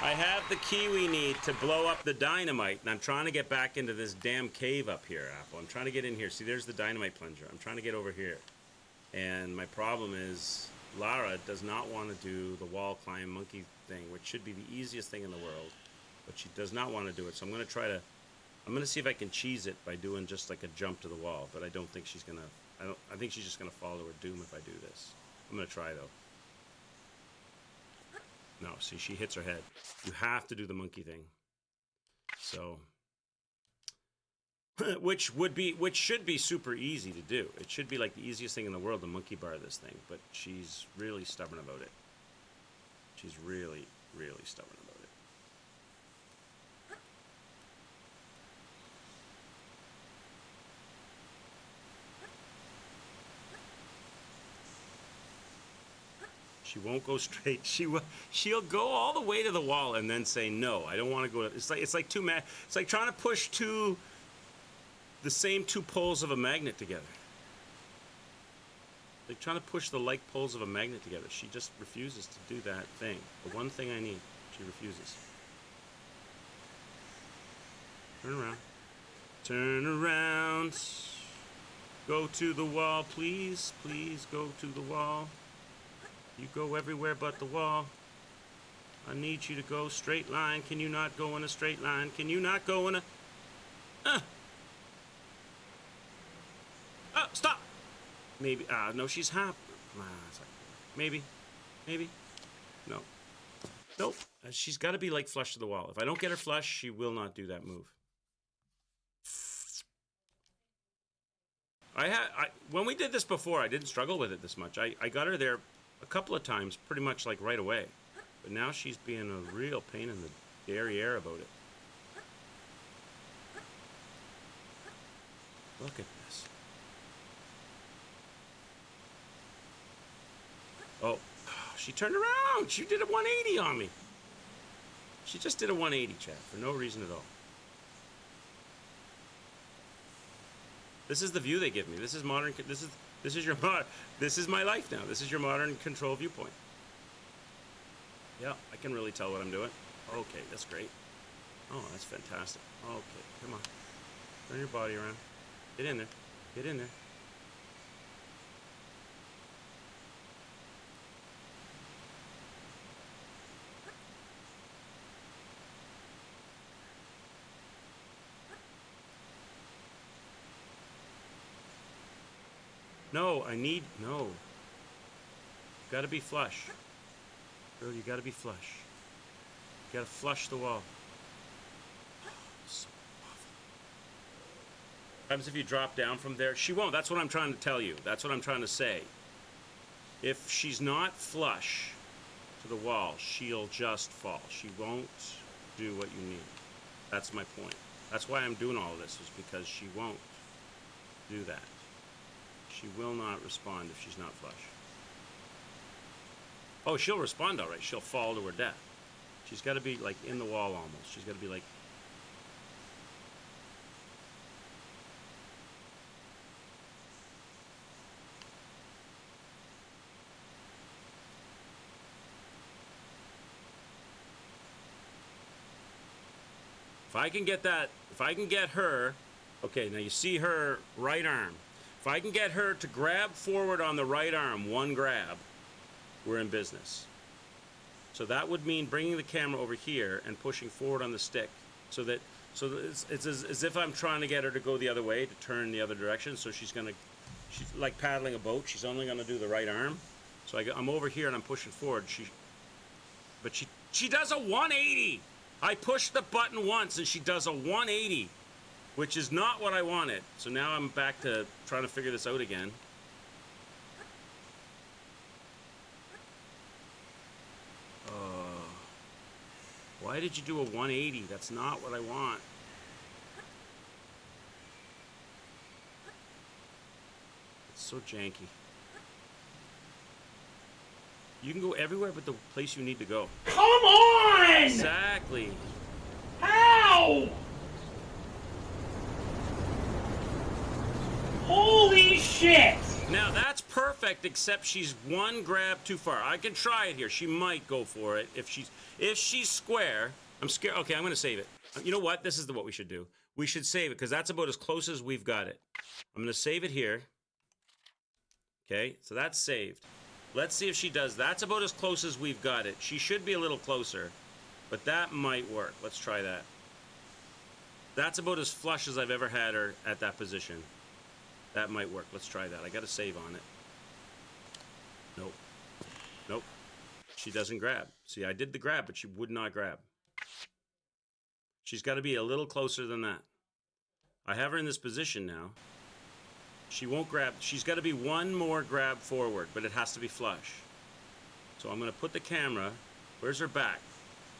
I have the key we need to blow up the dynamite, and I'm trying to get back into this damn cave up here, Apple. I'm trying to get in here. See, there's the dynamite plunger. I'm trying to get over here. And my problem is Lara does not want to do the wall climb monkey thing, which should be the easiest thing in the world. But she does not want to do it. So I'm going to see if I can cheese it by doing just like a jump to the wall. But I don't think she's going to, I think she's just going to fall to her doom if I do this. I'm going to try, though. No, see, she hits her head. You have to do the monkey thing. So, which should be super easy to do. It should be like the easiest thing in the world to monkey bar this thing, but she's really stubborn about it. She's really, really stubborn about it. She won't go straight. She'll go all the way to the wall and then say no. I don't want to go. It's like it's like trying to push the same two poles of a magnet together. Like trying to push the like poles of a magnet together. She just refuses to do that thing. The one thing I need, she refuses. Turn around. Turn around. Go to the wall, please. Please go to the wall. You go everywhere but the wall. I need you to go straight line. Can you not go in a straight line? Can you not go in a... Stop! Maybe... no, she's half... Maybe. Maybe. No. Nope. She's got to be, like, flush to the wall. If I don't get her flush, she will not do that move. When we did this before, I didn't struggle with it this much. I got her there a couple of times, pretty much like right away. But now she's being a real pain in the derriere about it. Look at this. Oh, she turned around. She did a 180 on me. She just did a 180, chat, for no reason at all. This is the view they give me. This is modern. This is my life now. This is your modern control viewpoint. Yeah, I can really tell what I'm doing. Okay, that's great. Oh, that's fantastic. Okay, come on. Turn your body around. Get in there. Get in there. No, no. You gotta be flush. Girl, you gotta be flush. You gotta flush the wall. Oh, so awful. What happens if you drop down from there? She won't. That's what I'm trying to tell you. That's what I'm trying to say. If she's not flush to the wall, she'll just fall. She won't do what you need. That's my point. That's why I'm doing all of this, is because she won't do that. She will not respond if she's not flush. Oh, she'll respond all right. She'll fall to her death. She's got to be like in the wall almost. She's got to be like... If I can get that, if I can get her, okay, now you see her right arm. If I can get her to grab forward on the right arm, one grab, we're in business. So that would mean bringing the camera over here and pushing forward on the stick so that it's as if I'm trying to get her to go the other way, to turn the other direction. So she's like paddling a boat. She's only going to do the right arm. So I'm over here and I'm pushing forward. But she does a 180. I pushed the button once and she does a 180, which is not what I wanted. So now I'm back to trying to figure this out again. Why did you do a 180? That's not what I want. It's so janky. You can go everywhere but the place you need to go. Come on! Exactly. How? Holy shit! Now that's perfect, except she's one grab too far. I can try it here. She might go for it if she's square. I'm scared. Okay, I'm gonna save it. You know what? This is what we should do. We should save it because that's about as close as we've got it. I'm gonna save it here. Okay, so that's saved. Let's see if she does. That's about as close as we've got it. She should be a little closer, but that might work. Let's try that. That's about as flush as I've ever had her at that position. That might work. Let's try that. I got to save on it. Nope. Nope. She doesn't grab. See, I did the grab, but she would not grab. She's got to be a little closer than that. I have her in this position now. She won't grab. She's got to be one more grab forward, but it has to be flush. So I'm going to put the camera. Where's her back?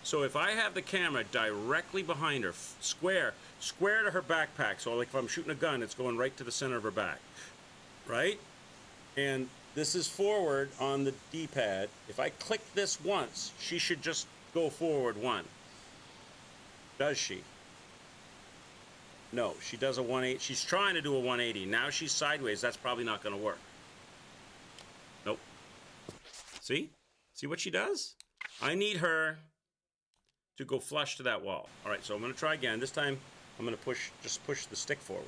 So if I have the camera directly behind her, square to her backpack, so like if I'm shooting a gun, it's going right to the center of her back, right? And this is forward on the D-pad. If I click this once, she should just go forward one. Does she? No, she does a 180. She's trying to do a 180. Now she's sideways. That's probably not going to work. Nope. See? See what she does? I need her to go flush to that wall. All right, so I'm going to try again. This time, I'm going to just push the stick forward.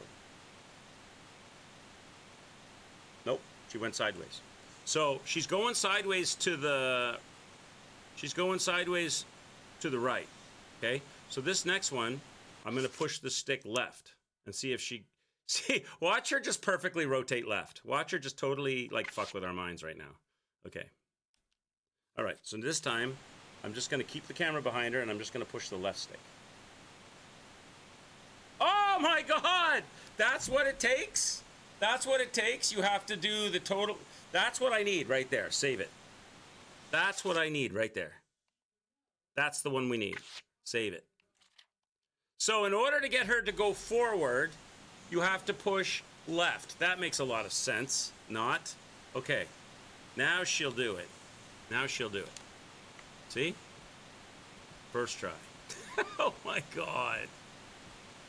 Nope, she went sideways. So she's going sideways to the right, okay? So this next one, I'm going to push the stick left and see if she, watch her just perfectly rotate left. Watch her just totally, like, fuck with our minds right now. Okay. All right, so this time, I'm just going to keep the camera behind her, and I'm just going to push the left stick. Oh, my God! That's what it takes? That's what it takes? You have to do the total... That's what I need right there. Save it. That's what I need right there. That's the one we need. Save it. So in order to get her to go forward, you have to push left. That makes a lot of sense. Not? Okay. Now she'll do it. Now she'll do it. See? First try. Oh my God.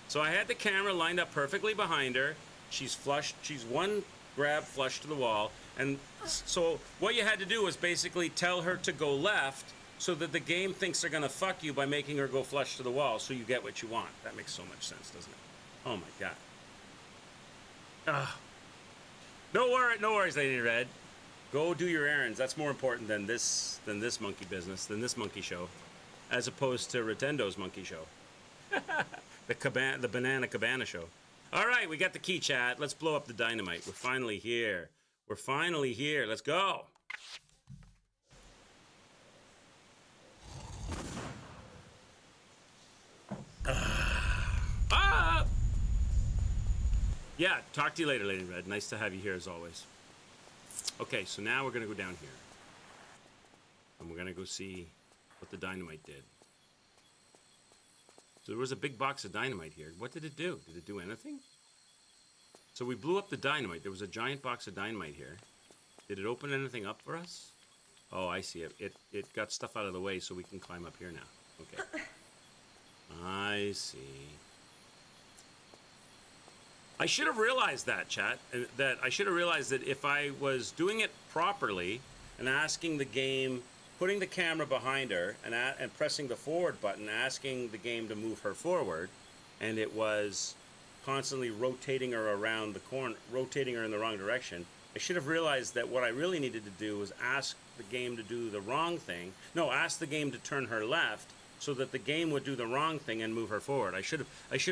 So I had the camera lined up perfectly behind her. She's flushed. She's one grab flush to the wall. And so what you had to do was basically tell her to go left so that the game thinks they're going to fuck you by making her go flush to the wall so you get what you want. That makes so much sense, doesn't it? Oh my God. No worries, Lady Red. Go do your errands. That's more important than this monkey business, than this monkey show, as opposed to Rotendo's monkey show. the banana cabana show. All right, we got the key, chat. Let's blow up the dynamite. We're finally here. We're finally here. Let's go. Yeah, talk to you later, Lady Red. Nice to have you here as always. Okay, so now we're going to go down here. And we're going to go see what the dynamite did. So there was a big box of dynamite here. What did it do? Did it do anything? So we blew up the dynamite. There was a giant box of dynamite here. Did it open anything up for us? Oh, I see it. It got stuff out of the way so we can climb up here now. Okay. I see. I should have realized that, chat. That I should have realized that if I was doing it properly and asking the game putting the camera behind her and pressing the forward button, asking the game to move her forward, and it was constantly rotating her around the corner, rotating her in the wrong direction. I should have realized that what I really needed to do was ask the game to do the wrong thing. No, ask the game to turn her left so that the game would do the wrong thing and move her forward. I should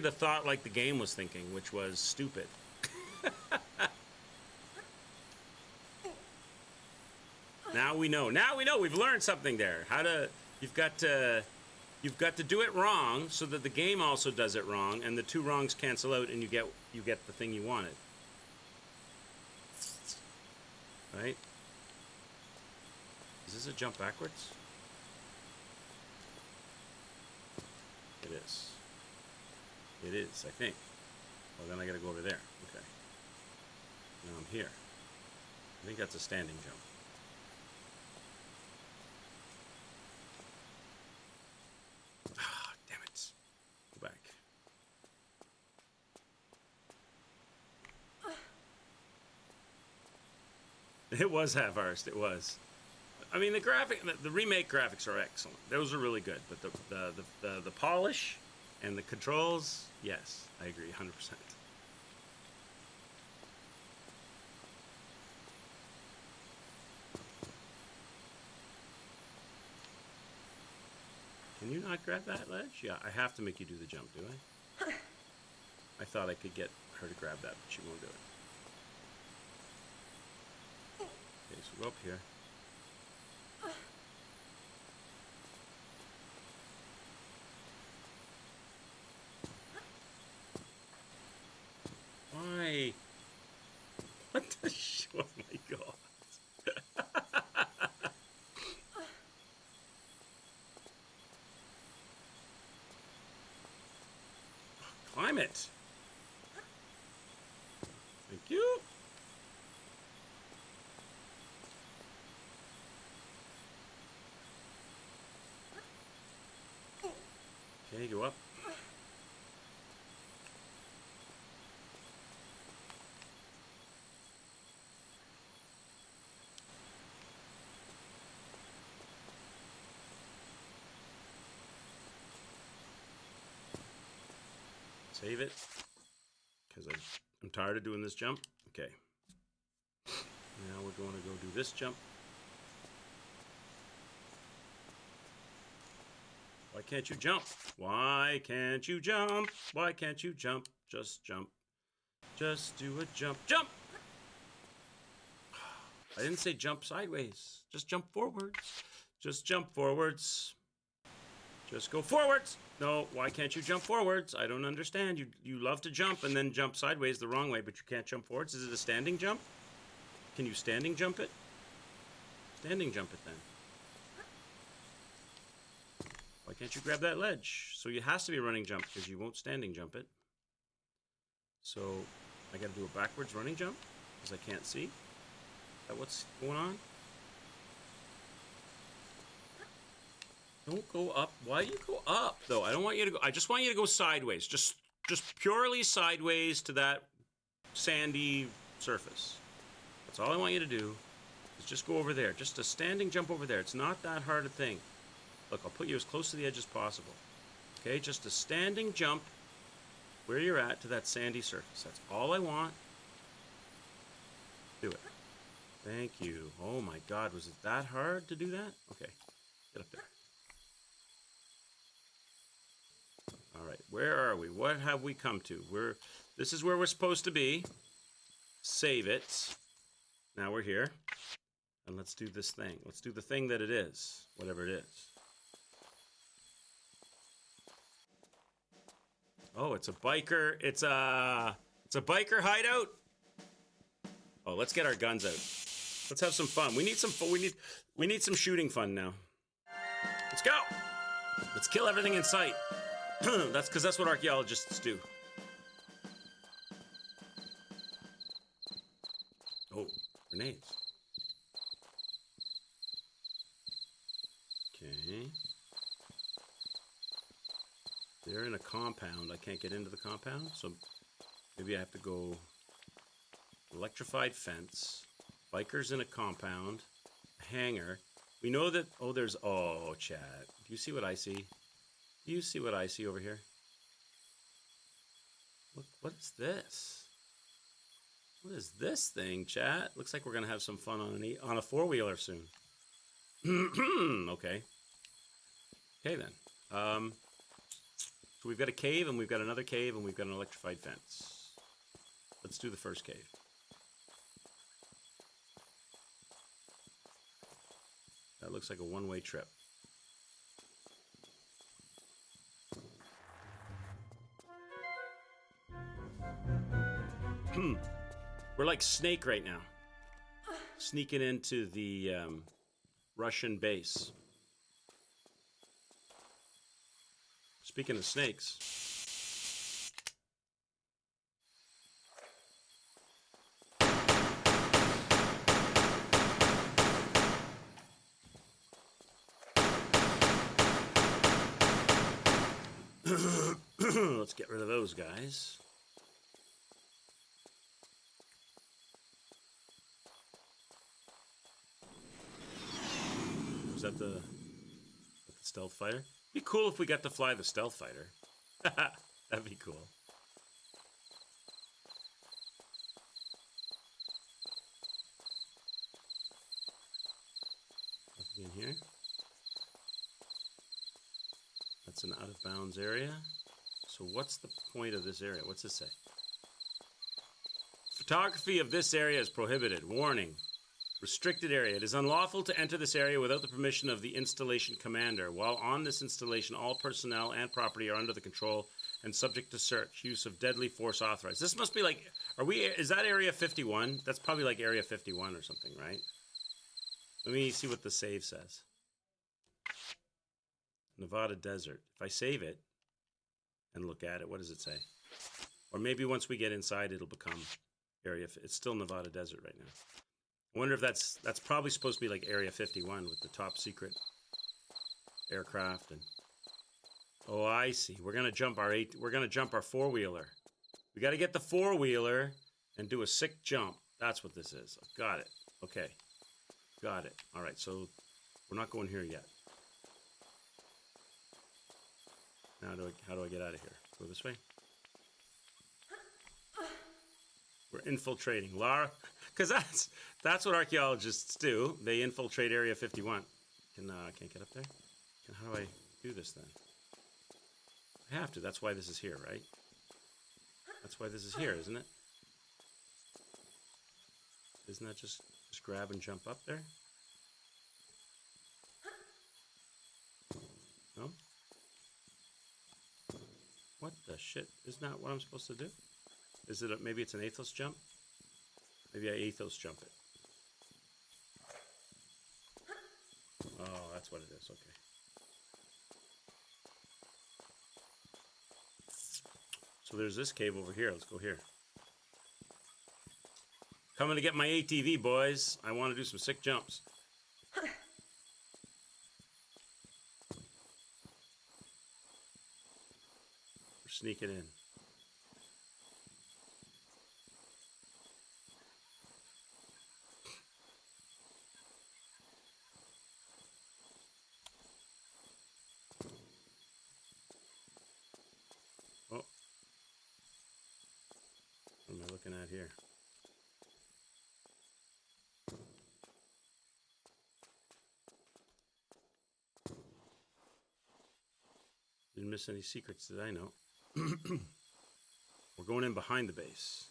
have thought like the game was thinking, which was stupid. Now we know. Now we know. We've learned something there. You've got to do it wrong so that the game also does it wrong, and the two wrongs cancel out, and you get the thing you wanted. Right? Is this a jump backwards? It is. It is, I think. Well, then I gotta go over there. Okay. Now I'm here. I think that's a standing jump. Ah, damn it. Go back. It was half-arsed, it was. I mean, the remake graphics are excellent. Those are really good, but the polish and the controls, yes, I agree, 100%. Can you not grab that ledge? Yeah, I have to make you do the jump, do I? I thought I could get her to grab that, but she won't do it. Okay, so go up here. Why? What the oh my god. Climb it. Thank you. Okay, go up. Save it, because I'm tired of doing this jump. Okay. Now we're going to go do this jump. Why can't you jump? Why can't you jump? Why can't you jump? Just jump. Just do a jump. Jump! I didn't say jump sideways. Just jump forwards. Just jump forwards. Just go forwards. No, why can't you jump forwards? I don't understand. You love to jump and then jump sideways the wrong way, but you can't jump forwards. Is it a standing jump? Can you standing jump it? Standing jump it then. Why can't you grab that ledge? So it has to be a running jump because you won't standing jump it. So I got to do a backwards running jump because I can't see. Is that what's going on? Don't go up. Why do you go up, though? I don't want you to go. I just want you to go sideways. Just purely sideways to that sandy surface. That's all I want you to do. Is just go over there. Just a standing jump over there. It's not that hard a thing. Look, I'll put you as close to the edge as possible. Okay, just a standing jump where you're at to that sandy surface. That's all I want. Do it. Thank you. Oh my God, was it that hard to do that? Okay, get up there. All right, where are we? What have we come to? This is where we're supposed to be. Save it. Now we're here. And let's do this thing. Let's do the thing that it is, whatever it is. Oh, it's a biker. It's a biker hideout. Oh, let's get our guns out. Let's have some fun. We need some we need some shooting fun now. Let's go. Let's kill everything in sight. That's what archaeologists do. Oh, grenades. Okay. They're in a compound. I can't get into the compound, so maybe I have to go electrified fence, bikers in a compound, hangar, We know that... Oh, there's... Oh, chat. Do you see what I see? Do you see what I see over here? Look, what is this? What is this thing, chat? Looks like we're going to have some fun on a four-wheeler soon. Okay. Okay, then. So we've got a cave, and we've got another cave, and we've got an electrified fence. Let's do the first cave. That looks like a one-way trip. We're like Snake right now. Sneaking into the Russian base. Speaking of snakes. Let's get rid of those guys. Is that the stealth fighter? Be cool if we got to fly the stealth fighter. That'd be cool. Nothing in here. That's an out of bounds area. So what's the point of this area? What's this say? Photography of this area is prohibited. Warning. Restricted area. It is unlawful to enter this area without the permission of the installation commander. While on this installation, all personnel and property are under the control and subject to search. Use of deadly force authorized. This must be like, is that Area 51? That's probably like Area 51 or something, right? Let me see what the save says. Nevada Desert. If I save it and look at it, what does it say? Or maybe once we get inside, it'll become it's still Nevada Desert right now. I wonder if that's probably supposed to be like Area 51 with the top secret aircraft and... Oh, I see. We're gonna jump our four-wheeler. We got to get the four-wheeler and do a sick jump. That's what this is. Got it. Okay. Got it. All right. So we're not going here yet. Now, how do I get out of here? Go this way. We're infiltrating, Lara, because that's what archaeologists do. They infiltrate Area 51. Can't get up there. How do I do this then? I have to. That's why this is here, right? That's why this is here, isn't it? Isn't that just grab and jump up there? No? What the shit? Isn't that what I'm supposed to do? Is it maybe it's an Athos jump? Maybe I Athos jump it. Oh, that's what it is. Okay. So there's this cave over here. Let's go here. Coming to get my ATV, boys. I want to do some sick jumps. We're sneaking in. Oh. What am I looking at here? Didn't miss any secrets, did I know? We're going in behind the base.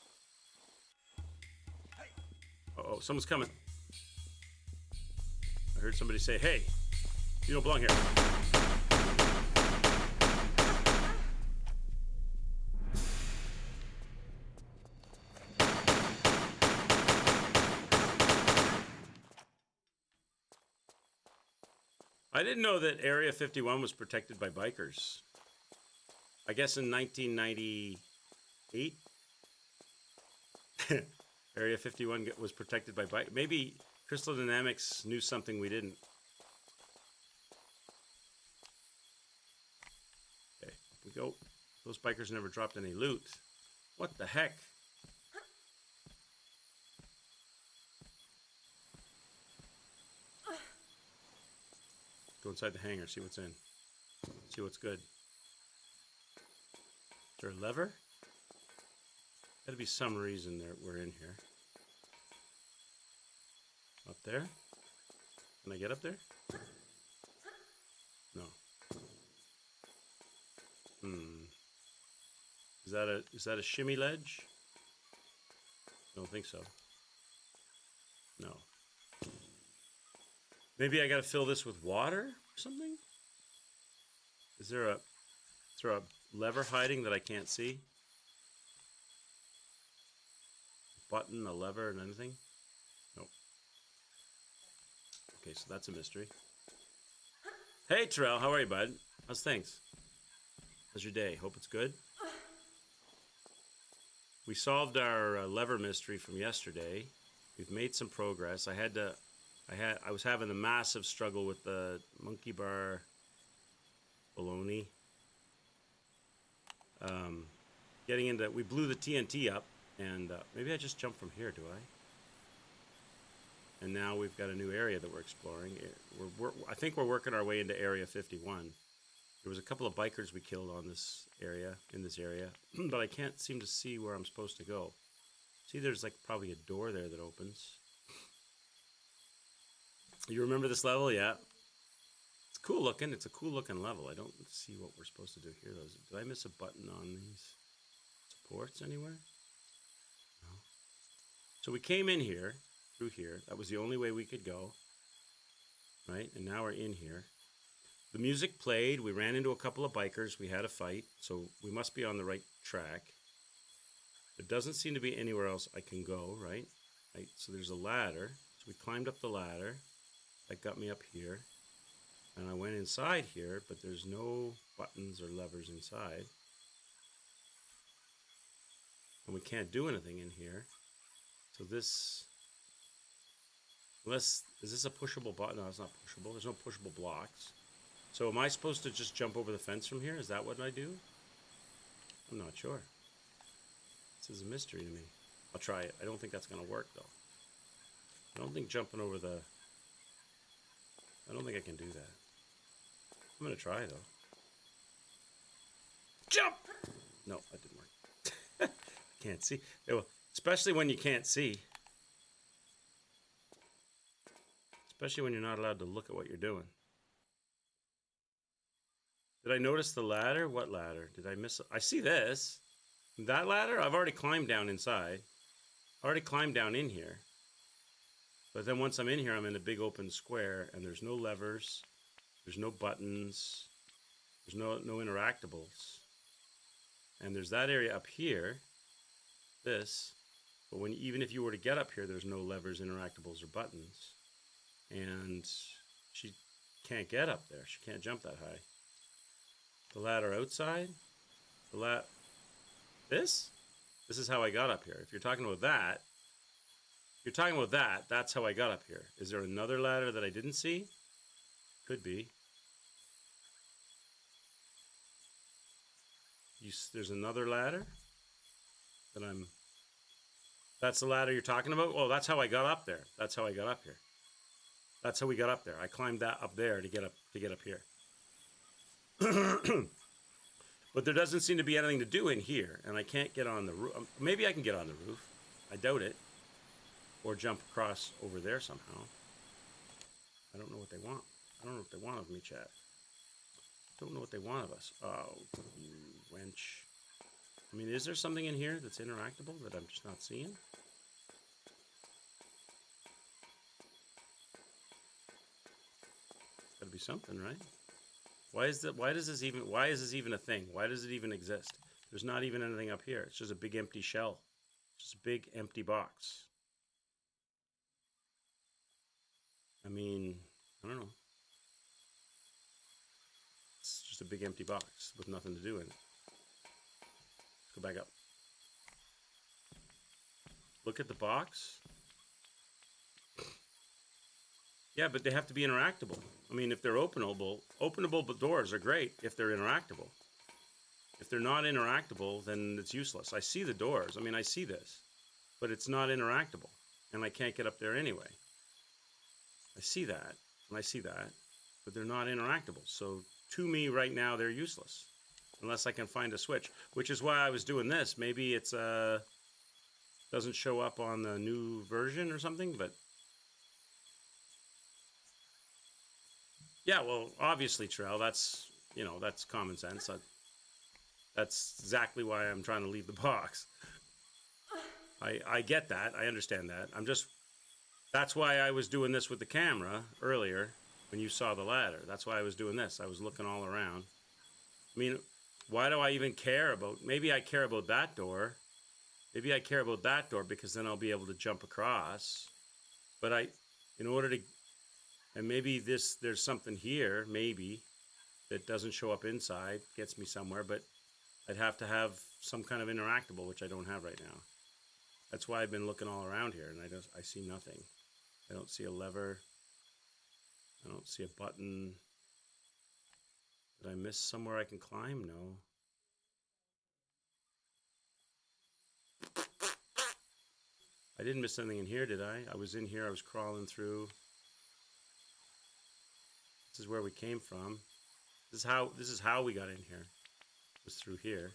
Uh-oh, someone's coming. I heard somebody say, hey, you don't belong here. I didn't know that Area 51 was protected by bikers. I guess in 1998, Area 51 was protected by bikers. Maybe Crystal Dynamics knew something we didn't. Okay, up we go. Those bikers never dropped any loot. What the heck? Go inside the hangar, see what's in. See what's good. Is there a lever? Gotta be some reason that we're in here. Up there? Can I get up there? No. Is that a shimmy ledge? I don't think so. No. Maybe I gotta fill this with water or something? Is there a lever hiding that I can't see? Button, a lever, and anything? Nope. Okay, so that's a mystery. Hey, Terrell, how are you, bud? How's things? How's your day? Hope it's good. We solved our lever mystery from yesterday. We've made some progress. I was having a massive struggle with the monkey bar baloney. We blew the TNT up, and maybe I just jumped from here, do I? And now we've got a new area that we're exploring. I think we're working our way into Area 51. There was a couple of bikers we killed in this area, but I can't seem to see where I'm supposed to go. See, there's like probably a door there that opens. You remember this level? Yeah. It's cool looking. It's a cool looking level. I don't see what we're supposed to do here, though. Did I miss a button on these supports anywhere? No. So we came in here, through here. That was the only way we could go. Right? And now we're in here. The music played. We ran into a couple of bikers. We had a fight. So we must be on the right track. There doesn't seem to be anywhere else I can go, right? So there's a ladder. So we climbed up the ladder. That got me up here. And I went inside here, but there's no buttons or levers inside. And we can't do anything in here. So this... is this a pushable button? No, it's not pushable. There's no pushable blocks. So am I supposed to just jump over the fence from here? Is that what I do? I'm not sure. This is a mystery to me. I'll try it. I don't think that's going to work, though. I don't think jumping over the... I don't think I can do that. I'm going to try, though. Jump! No, that didn't work. Can't see. Especially when you can't see. Especially when you're not allowed to look at what you're doing. Did I notice the ladder? What ladder? Did I miss it? I see this. That ladder? I've already climbed down inside. I already climbed down in here. But then once I'm in here, I'm in a big open square, and there's no levers. There's no buttons. There's no interactables. And there's that area up here. This. But even if you were to get up here, there's no levers, interactables, or buttons. And she can't get up there. She can't jump that high. The ladder outside? This? This is how I got up here. If you're talking about that, that's how I got up here. Is there another ladder that I didn't see? Could be. There's another ladder that that's the ladder you're talking about? Oh, that's how I got up there. That's how I got up here. That's how we got up there. I climbed that up there to get up here. But there doesn't seem to be anything to do in here, and I can't get on the roof. Maybe I can get on the roof. I doubt it. Or jump across over there somehow. I don't know what they want. I don't know what they want of me, chat. Don't know what they want of us. Oh, you wench. I mean, is there something in here that's interactable that I'm just not seeing? Gotta be something, right? Why is this even a thing? Why does it even exist? There's not even anything up here. It's just a big empty shell. Just a big empty box. I mean, I don't know. It's just a big empty box with nothing to do in it. Let's go back up. Look at the box. Yeah, but they have to be interactable. I mean, if they're openable doors are great if they're interactable. If they're not interactable, then it's useless. I see the doors. I mean, I see this. But it's not interactable. And I can't get up there anyway. I see that. And I see that. but they're not interactable. So to me right now, they're useless unless I can find a switch, which is why I was doing this. Maybe it's doesn't show up on the new version or something, but yeah, well, obviously, Terrell, that's, you know, that's common sense. That's exactly why I'm trying to leave the box. I get that. I understand that. That's why I was doing this with the camera earlier when you saw the ladder. That's why I was doing this. I was looking all around. I mean, why do I even care about, maybe I care about that door. Maybe I care about that door because then I'll be able to jump across. But in order to, and maybe there's something here, maybe, that doesn't show up inside, gets me somewhere, but I'd have to have some kind of interactable, which I don't have right now. That's why I've been looking all around here, and I see nothing. I don't see a lever. I don't see a button. Did I miss somewhere I can climb? No. I didn't miss anything in here, did I? I was in here, I was crawling through. This is where we came from. This is how we got in here. It was through here.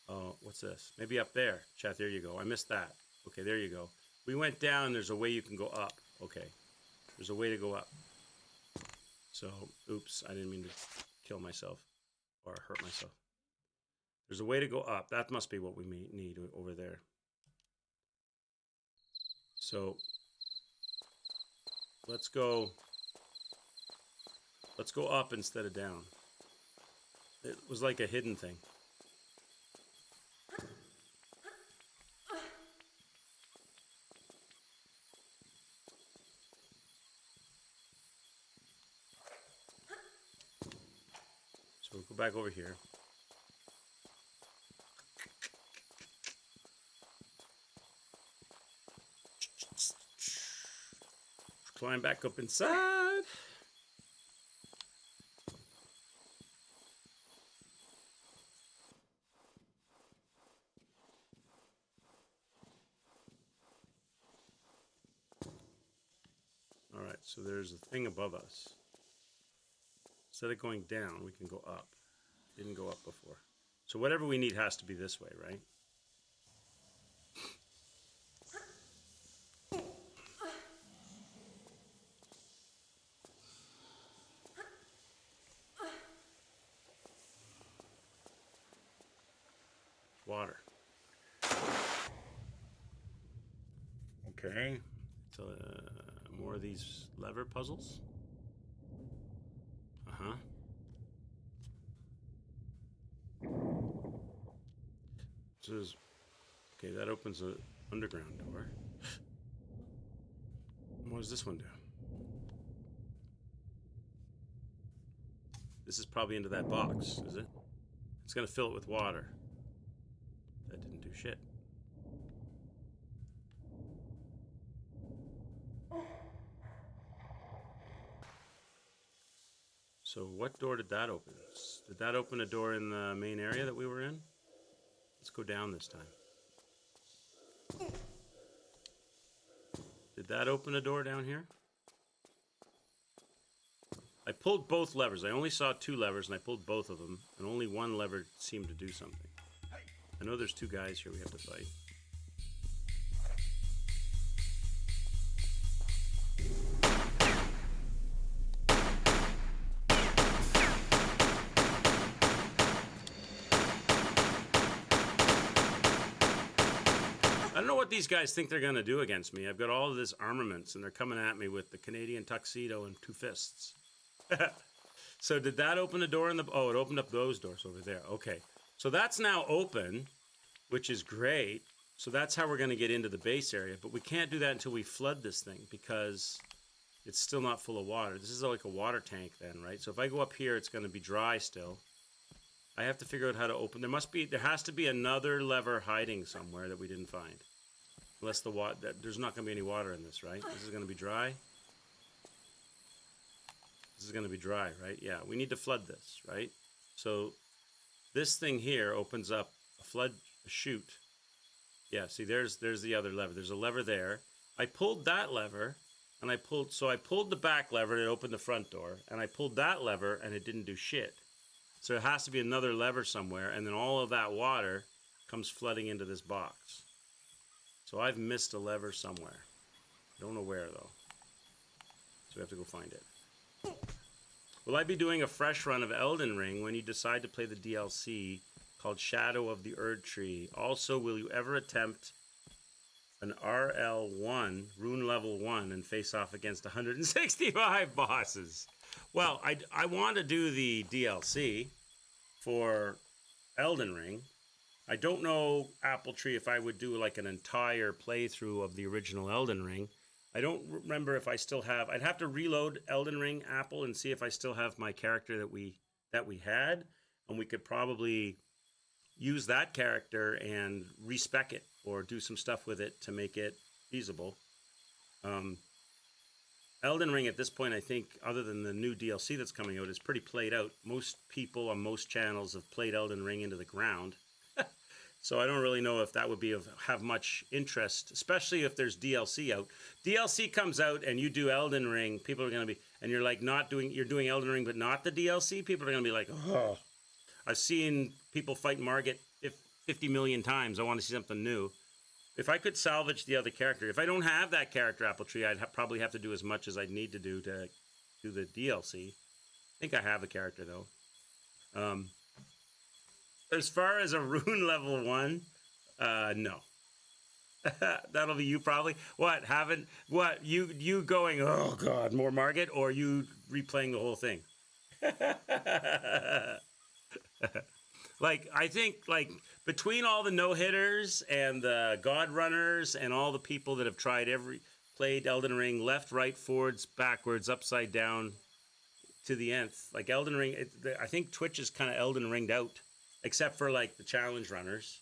Oh, what's this? Maybe up there. Chat, there you go. I missed that. Okay, there you go. We went down, there's a way you can go up. Okay. There's a way to go up. So, oops, I didn't mean to kill myself or hurt myself. There's a way to go up. That must be what we need over there. So, let's go up instead of down. It was like a hidden thing. So we'll go back over here. Climb back up inside. All right, so there's a thing above us. Instead of going down, we can go up. Didn't go up before. So whatever we need has to be this way, right? Water. Okay. So more of these lever puzzles. Uh-huh. So okay, that opens an underground door. What does this one do? This is probably into that box, is it? It's gonna fill it with water. That didn't do shit. So what door did that open? Did that open a door in the main area that we were in? Let's go down this time. Did that open a door down here? I pulled both levers. I only saw two levers and I pulled both of them, and only one lever seemed to do something. I know there's two guys here we have to fight. I don't know what these guys think they're going to do against me. I've got all of this armaments, and they're coming at me with the Canadian tuxedo and two fists. So did that open a door in the... Oh, it opened up those doors over there. Okay. So that's now open, which is great. So that's how we're going to get into the base area. But we can't do that until we flood this thing because it's still not full of water. This is like a water tank then, right? So if I go up here, it's going to be dry still. I have to figure out how to open... There has to be another lever hiding somewhere that we didn't find. Unless the water... There's not going to be any water in this, right? This is going to be dry. This is going to be dry, right? Yeah, we need to flood this, right? So this thing here opens up a chute. Yeah, see, there's the other lever. There's a lever there. I pulled that lever, and I pulled the back lever and it opened the front door, and I pulled that lever and it didn't do shit. So it has to be another lever somewhere, and then all of that water comes flooding into this box. So I've missed a lever somewhere. Don't know where though. So we have to go find it. Will I be doing a fresh run of Elden Ring when you decide to play the DLC called Shadow of the Erd Tree? Also, will you ever attempt an RL1, Rune Level 1, and face off against 165 bosses? Well, I want to do the DLC for Elden Ring. I don't know, Apple Tree, if I would do like an entire playthrough of the original Elden Ring. I don't remember if I still have. I'd have to reload Elden Ring, Apple, and see if I still have my character that we had, and we could probably use that character and respec it or do some stuff with it to make it feasible. Elden Ring at this point, I think, other than the new DLC that's coming out, is pretty played out. Most people on most channels have played Elden Ring into the ground. So I don't really know if that would have much interest, especially if there's DLC out. DLC comes out and you do Elden Ring, people are going to be, and you're like you're doing Elden Ring but not the DLC, people are going to be like, oh. I've seen people fight Margit 50 million times. I want to see something new. If I could salvage the other character, if I don't have that character, Apple Tree, I'd probably have to do as much as I'd need to do the DLC. I think I have the character though. As far as a Rune Level 1, no. That'll be you probably. You going, oh God, more Margit, or you replaying the whole thing? Like, I think, like, between all the no-hitters and the God Runners and all the people that have played Elden Ring left, right, forwards, backwards, upside down to the nth, like Elden Ring, I think Twitch is kind of Elden Ringed out, except for, like, the challenge runners.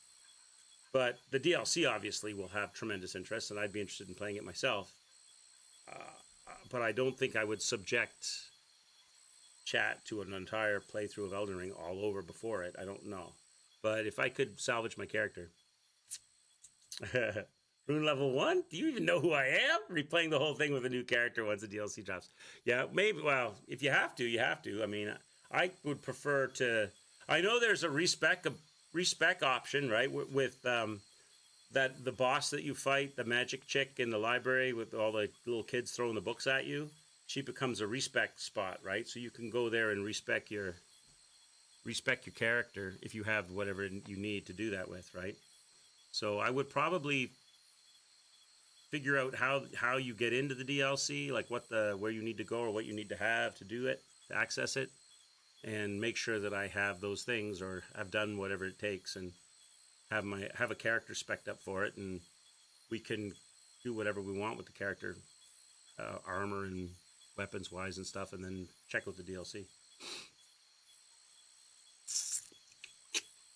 But the DLC, obviously, will have tremendous interest, and I'd be interested in playing it myself. But I don't think I would subject chat to an entire playthrough of Elden Ring all over before it. I don't know. But if I could salvage my character. Rune Level 1? Do you even know who I am? Replaying the whole thing with a new character once the DLC drops. Yeah, maybe. Well, if you have to, you have to. I mean, I would prefer to... I know there's a respec option, right? With that the boss that you fight, the magic chick in the library with all the little kids throwing the books at you. She becomes a respec spot, right? So you can go there and respec your character if you have whatever you need to do that with, right? So I would probably figure out how you get into the DLC, like where you need to go or what you need to have to do it, to access it, and make sure that I have those things or have done whatever it takes and have a character spec'd up for it, and we can do whatever we want with the character, armor and weapons wise and stuff, and then check out the DLC.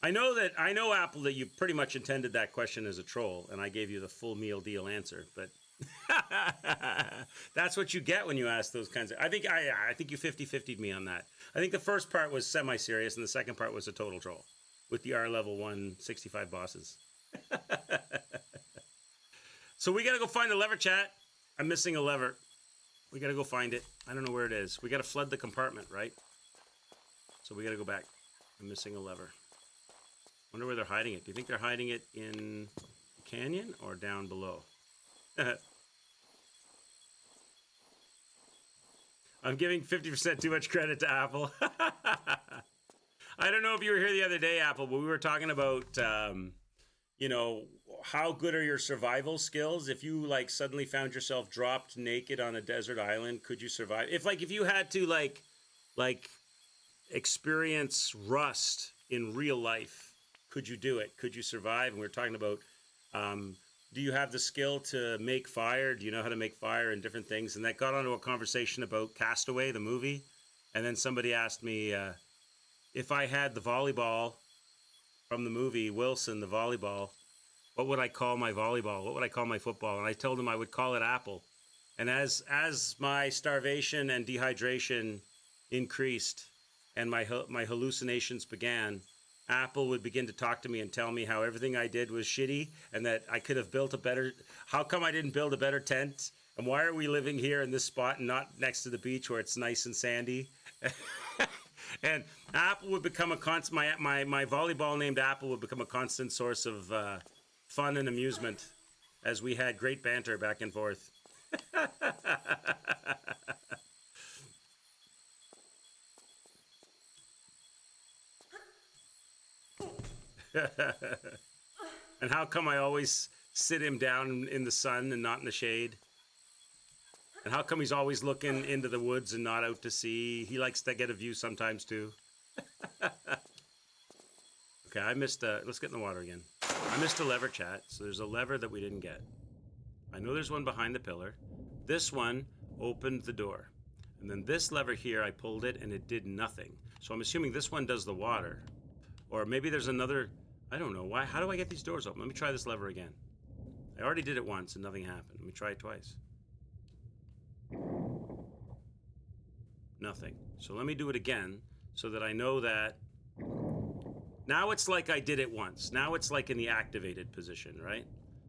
I know Apple, that you pretty much intended that question as a troll, and I gave you the full meal deal answer, but that's what you get when you ask those kinds of... I think you 50-50'd me on that. I think the first part was semi-serious, and the second part was a total troll with the R level 165 bosses. So we gotta go find a lever, chat. I'm missing a lever. We gotta go find it. I don't know where it is. We gotta flood the compartment, right? So we gotta go back. I'm missing a lever. Wonder where they're hiding it. Do you think they're hiding it in the canyon or down below? I'm giving 50% too much credit to Apple. I don't know if you were here the other day, Apple, but we were talking about, how good are your survival skills? If you like suddenly found yourself dropped naked on a desert island, could you survive? If you had to like experience rust in real life, could you do it? Could you survive? And we were talking about, do you have the skill to make fire? Do you know how to make fire and different things? And that got onto a conversation about Castaway, the movie. And then somebody asked me if I had the volleyball from the movie, Wilson, the volleyball, what would I call my volleyball? What would I call my football? And I told him I would call it Apple. And as my starvation and dehydration increased and my hallucinations began, Apple would begin to talk to me and tell me how everything I did was shitty and that I could have built how come I didn't build a better tent? And why are we living here in this spot and not next to the beach where it's nice and sandy? And Apple would become a constant. My volleyball named Apple would become a constant source of fun and amusement, as we had great banter back and forth. And how come I always sit him down in the sun and not in the shade? And how come he's always looking into the woods and not out to sea? He likes to get a view sometimes too. Okay, I missed let's get in the water again. I missed a lever, chat. So there's a lever that we didn't get. I know there's one behind the pillar. This one opened the door. And then this lever here, I pulled it and it did nothing. So I'm assuming this one does the water. Or maybe there's another, I don't know. Why? How do I get these doors open? Let me try this lever again. I already did it once and nothing happened. Let me try it twice. Nothing. So let me do it again so that I know that now it's like I did it once. Now it's like in the activated position, right?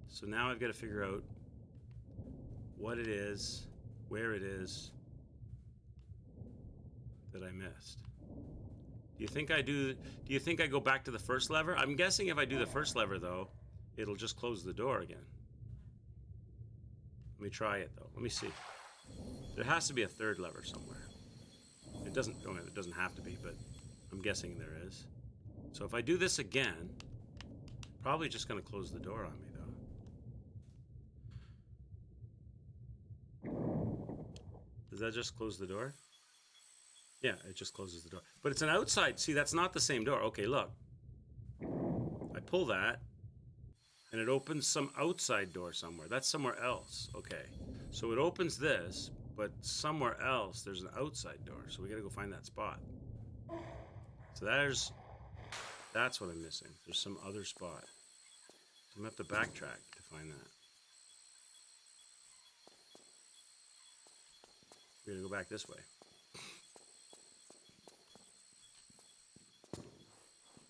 So now I've got to figure out what it is, where it is that I missed. Do you think I go back to the first lever? I'm guessing if I do the first lever though, it'll just close the door again. Let me try it though. Let me see. There has to be a third lever somewhere. It doesn't have to be, but I'm guessing there is. So if I do this again, probably just going to close the door on me though. Does that just close the door? Yeah, it just closes the door. But it's an outside. See, that's not the same door. Okay, look. I pull that, and it opens some outside door somewhere. That's somewhere else. Okay. So it opens this, but somewhere else there's an outside door. So we got to go find that spot. So that's what I'm missing. There's some other spot. I'm going to have to backtrack to find that. We're going to go back this way.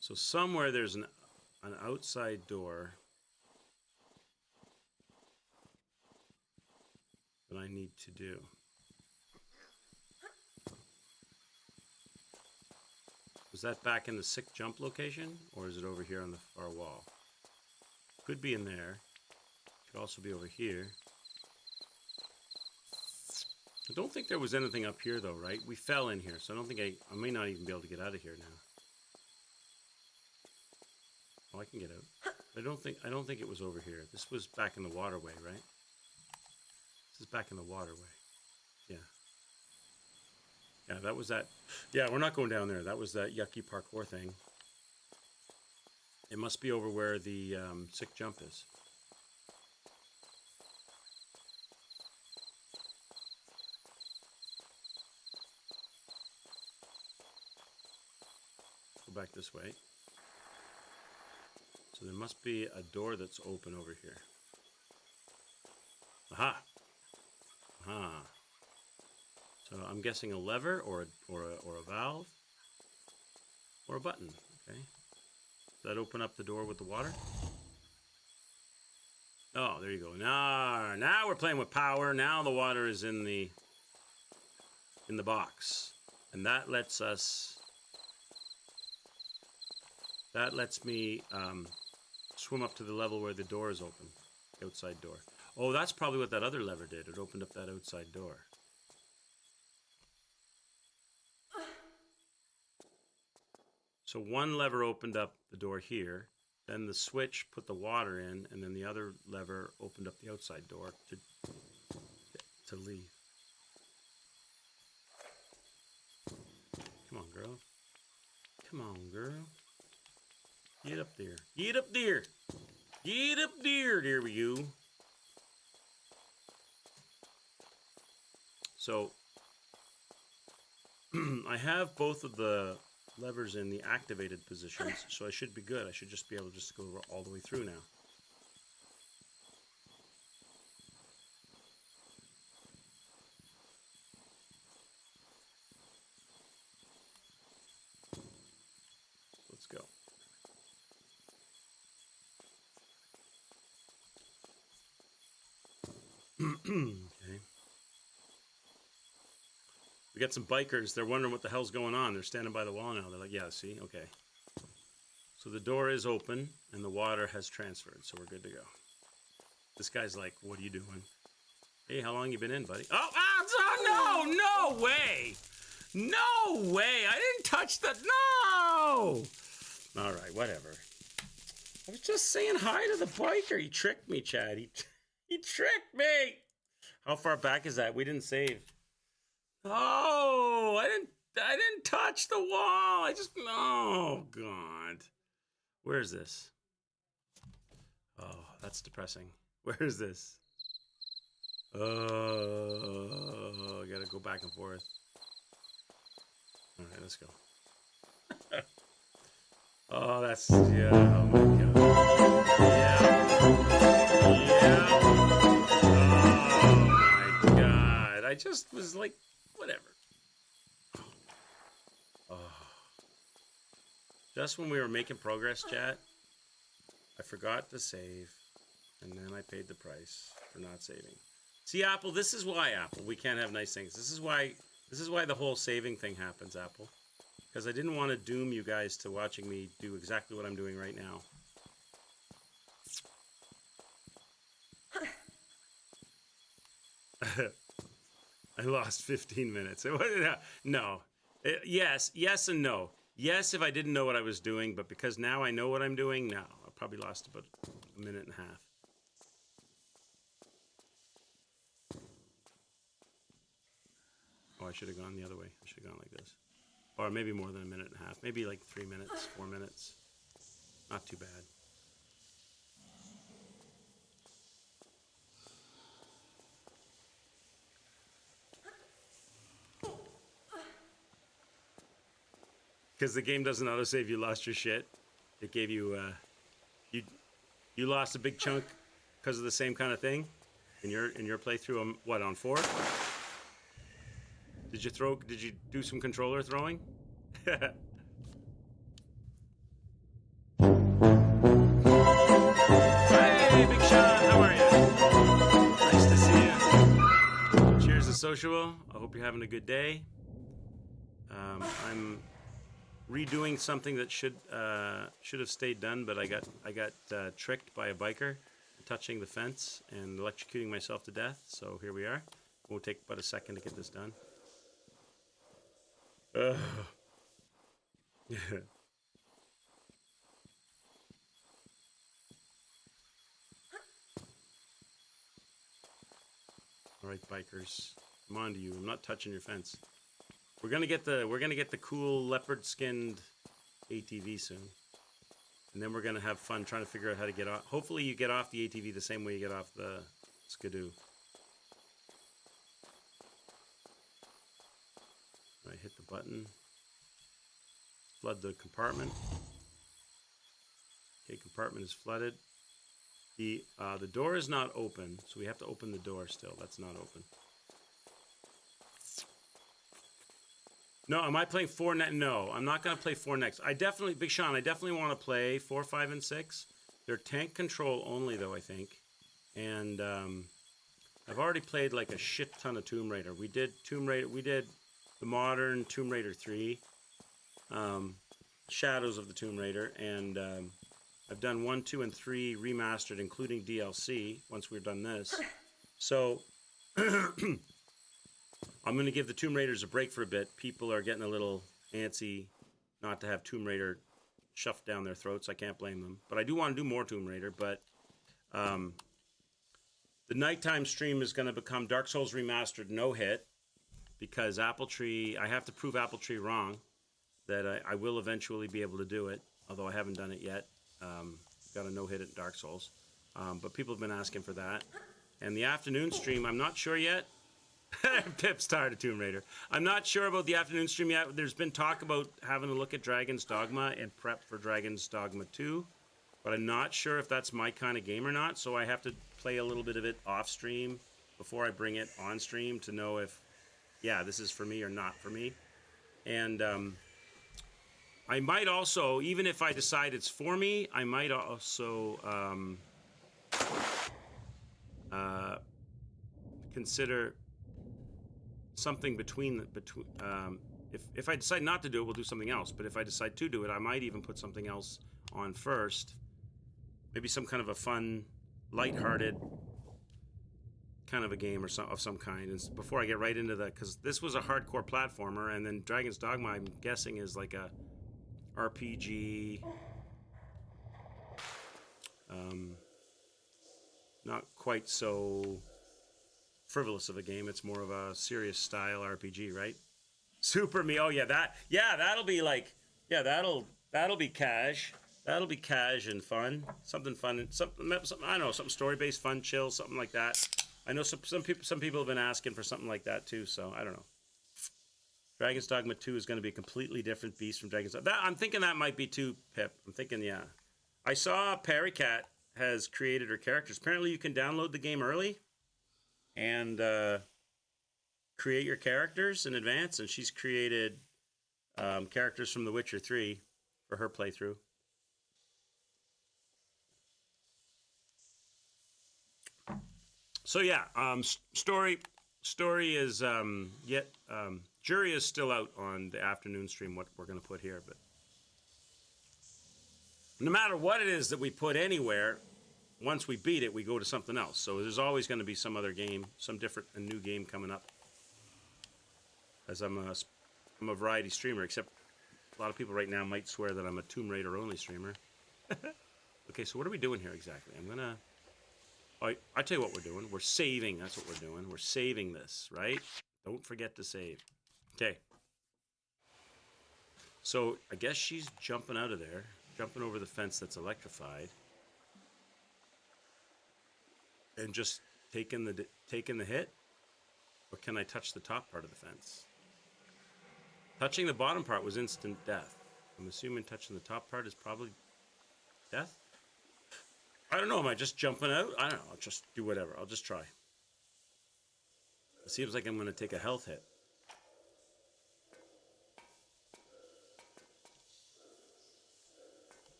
So somewhere there's an outside door that I need to do. Was that back in the sick jump location, or is it over here on the far wall? Could be in there. Could also be over here. I don't think there was anything up here though, right? We fell in here, so I don't think I may not even be able to get out of here now. Oh, I can get out. I don't think it was over here. This was back in the waterway, right? This is back in the waterway. Yeah. Yeah, that was that. Yeah, we're not going down there. That was that yucky parkour thing. It must be over where the sick jump is. Go back this way. So there must be a door that's open over here. Aha! Aha! So I'm guessing a lever or a valve or a button. Okay. Does that open up the door with the water? Oh, there you go. Now we're playing with power. Now the water is in the box, and that lets us. That lets me swim up to the level where the door is open, the outside door. Oh, that's probably what that other lever did. It opened up that outside door. So one lever opened up the door here, then the switch put the water in, and then the other lever opened up the outside door to leave. Come on, girl. Come on, girl. Get up there. Get up there. Get up there. There we go. So, I have both of the levers in the activated positions, so I should be good. I should just be able to just go all the way through now. Let's go. Okay. We got some bikers. They're wondering what the hell's going on. They're standing by the wall now. They're like, yeah, see? Okay. So the door is open, and the water has transferred, so we're good to go. This guy's like, what are you doing? Hey, how long you been in, buddy? Oh, no way! No way! I didn't touch that. No! All right, whatever. I was just saying hi to the biker. He tricked me, Chad. He tricked me. How far back is that? We didn't save. Oh, I didn't touch the wall. Oh, God. Where is this? Oh, that's depressing. Where is this? Oh, I gotta go back and forth. All right, let's go. Oh, that's, yeah, oh my God. Yeah. Oh my God. I just was like, whatever. Oh. Just when we were making progress, chat, I forgot to save, and then I paid the price for not saving. See, Apple, this is why, Apple, we can't have nice things. This is why the whole saving thing happens, Apple. Because I didn't want to doom you guys to watching me do exactly what I'm doing right now. I lost 15 minutes. No. Yes and no. Yes, if I didn't know what I was doing, but because now I know what I'm doing, no. I probably lost about a minute and a half. Oh, I should have gone the other way. I should have gone like this. Or maybe more than a minute and a half. Maybe like 3 minutes, 4 minutes. Not too bad. Because the game doesn't autosave, you lost your shit. It gave you, you lost a big chunk because of the same kind of thing in your playthrough. What, on 4? Did you do some controller throwing? Hey, Big Sean, how are you? Nice to see you. Cheers to sociable. I hope you're having a good day. I'm redoing something that should have stayed done, but I got tricked by a biker, touching the fence and electrocuting myself to death. So here we are. It won't take but a second to get this done. Ugh. All right, bikers, I'm on to you. I'm not touching your fence. We're gonna get the cool leopard skinned ATV soon, and then we're gonna have fun trying to figure out how to get off. Hopefully, you get off the ATV the same way you get off the Skidoo. All right, hit the button. Flood the compartment. Okay, compartment is flooded. The door is not open, so we have to open the door still. That's not open. No, am I playing 4 next? No, I'm not going to play 4 next. Big Sean, I definitely want to play 4, 5, and 6. They're tank control only, though, I think. And I've already played like a shit ton of Tomb Raider. We did Tomb Raider. We did the modern Tomb Raider 3. Shadows of the Tomb Raider, and I've done 1, 2, and 3 remastered, including DLC. Once we're done this, so I'm going to give the Tomb Raiders a break for a bit. People are getting a little antsy not to have Tomb Raider shoved down their throats. I can't blame them, but I do want to do more Tomb Raider. But the nighttime stream is going to become Dark Souls Remastered no hit because Apple Tree. I have to prove Apple Tree wrong. That I will eventually be able to do it, although I haven't done it yet. Got a no-hit at Dark Souls. But people have been asking for that. And the afternoon stream, I'm not sure yet. Pip's tired of Tomb Raider. I'm not sure about the afternoon stream yet. There's been talk about having a look at Dragon's Dogma and prep for Dragon's Dogma 2. But I'm not sure if that's my kind of game or not, so I have to play a little bit of it off-stream before I bring it on-stream to know if, yeah, this is for me or not for me. And I might also, even if I decide it's for me, I might also consider something between if I decide not to do it, we'll do something else. But if I decide to do it, I might even put something else on first. Maybe some kind of a fun, lighthearted kind of a game or of some kind. And before I get right into the, because this was a hardcore platformer, and then Dragon's Dogma, I'm guessing, is like a RPG. Not quite so frivolous of a game. It's more of a serious style RPG, right? Super me. Oh yeah, that'll be like, yeah, that'll be cash. That'll be cash and fun. Something fun, something I don't know, something story-based, fun, chill, something like that. I know some people have been asking for something like that too, so I don't know. Dragon's Dogma 2 is going to be a completely different beast from Dragon's Dogma. I'm thinking that might be too, Pip. I'm thinking, yeah. I saw Parrycat has created her characters. Apparently you can download the game early and create your characters in advance, and she's created characters from The Witcher 3 for her playthrough. So yeah, story is jury is still out on the afternoon stream what we're going to put here, but no matter what it is that we put anywhere, once we beat it, we go to something else. So there's always going to be some other game, some different, a new game coming up. As I'm a variety streamer, except a lot of people right now might swear that I'm a Tomb Raider only streamer. Okay, so what are we doing here exactly? I tell you what we're doing. We're saving. That's what we're doing. We're saving this, right? Don't forget to save. Okay. So I guess she's jumping out of there, jumping over the fence that's electrified, and just taking the hit. Or can I touch the top part of the fence? Touching the bottom part was instant death. I'm assuming touching the top part is probably death. I don't know. Am I just jumping out? I don't know. I'll just do whatever. I'll just try. It seems like I'm going to take a health hit.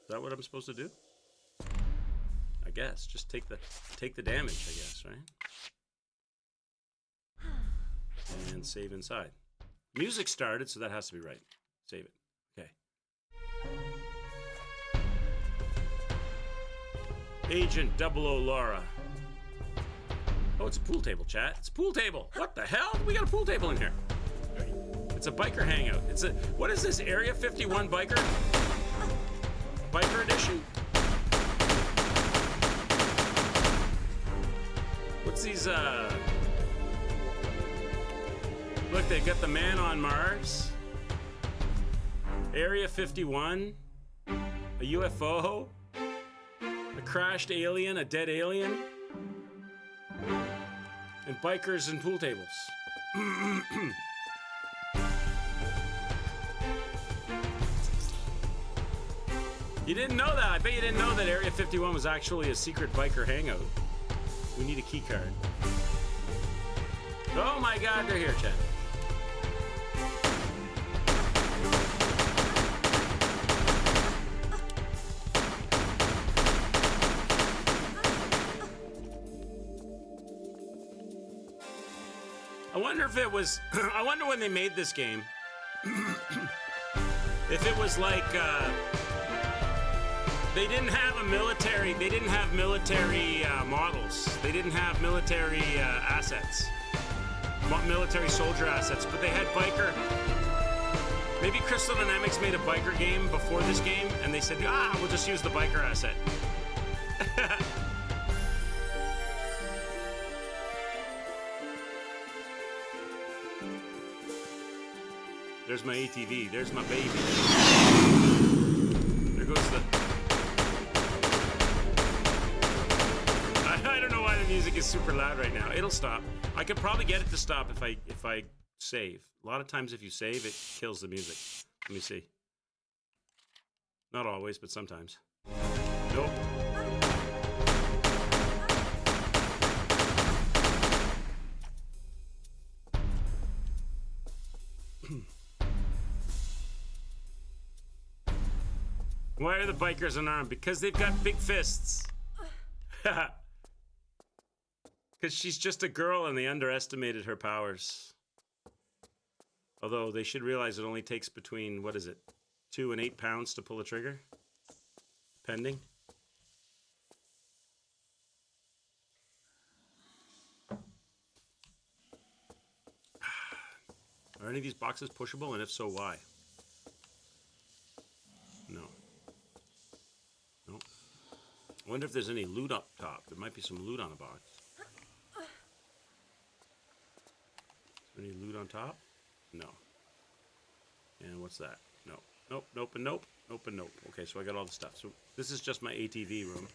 Is that what I'm supposed to do? I guess. Just take the damage, I guess, right? And save inside. Music started, so that has to be right. Save it. Okay. Agent 00 Laura. Oh, it's a pool table, chat. It's a pool table. What the hell? We got a pool table in here. It's a biker hangout. What is this, Area 51 biker? Biker edition? What's these, Look, they got the man on Mars. Area 51. A UFO. A crashed alien, a dead alien. And bikers and pool tables. You didn't know that. I bet you didn't know that Area 51 was actually a secret biker hangout. We need a key card. Oh my god, they're here, Chad. I wonder if it was, I wonder when they made this game, if it was like, they didn't have military models. They didn't have military assets, military soldier assets, but they had biker. Maybe Crystal Dynamics made a biker game before this game, and they said, we'll just use the biker asset. There's my ATV. There's my baby. There goes the... I don't know why the music is super loud right now. It'll stop. I could probably get it to stop if I save. A lot of times if you save, it kills the music. Let me see. Not always, but sometimes. Nope. Why are the bikers unarmed? Because they've got big fists. Because she's just a girl and they underestimated her powers. Although they should realize it only takes between, what is it, 2 and 8 pounds to pull a trigger? Pending. Are any of these boxes pushable? And if so, why? No. No. I wonder if there's any loot up top. There might be some loot on a box. Is there any loot on top? No. And what's that? No. Nope, nope, and nope. Nope, and nope. Okay, so I got all the stuff. So this is just my ATV room.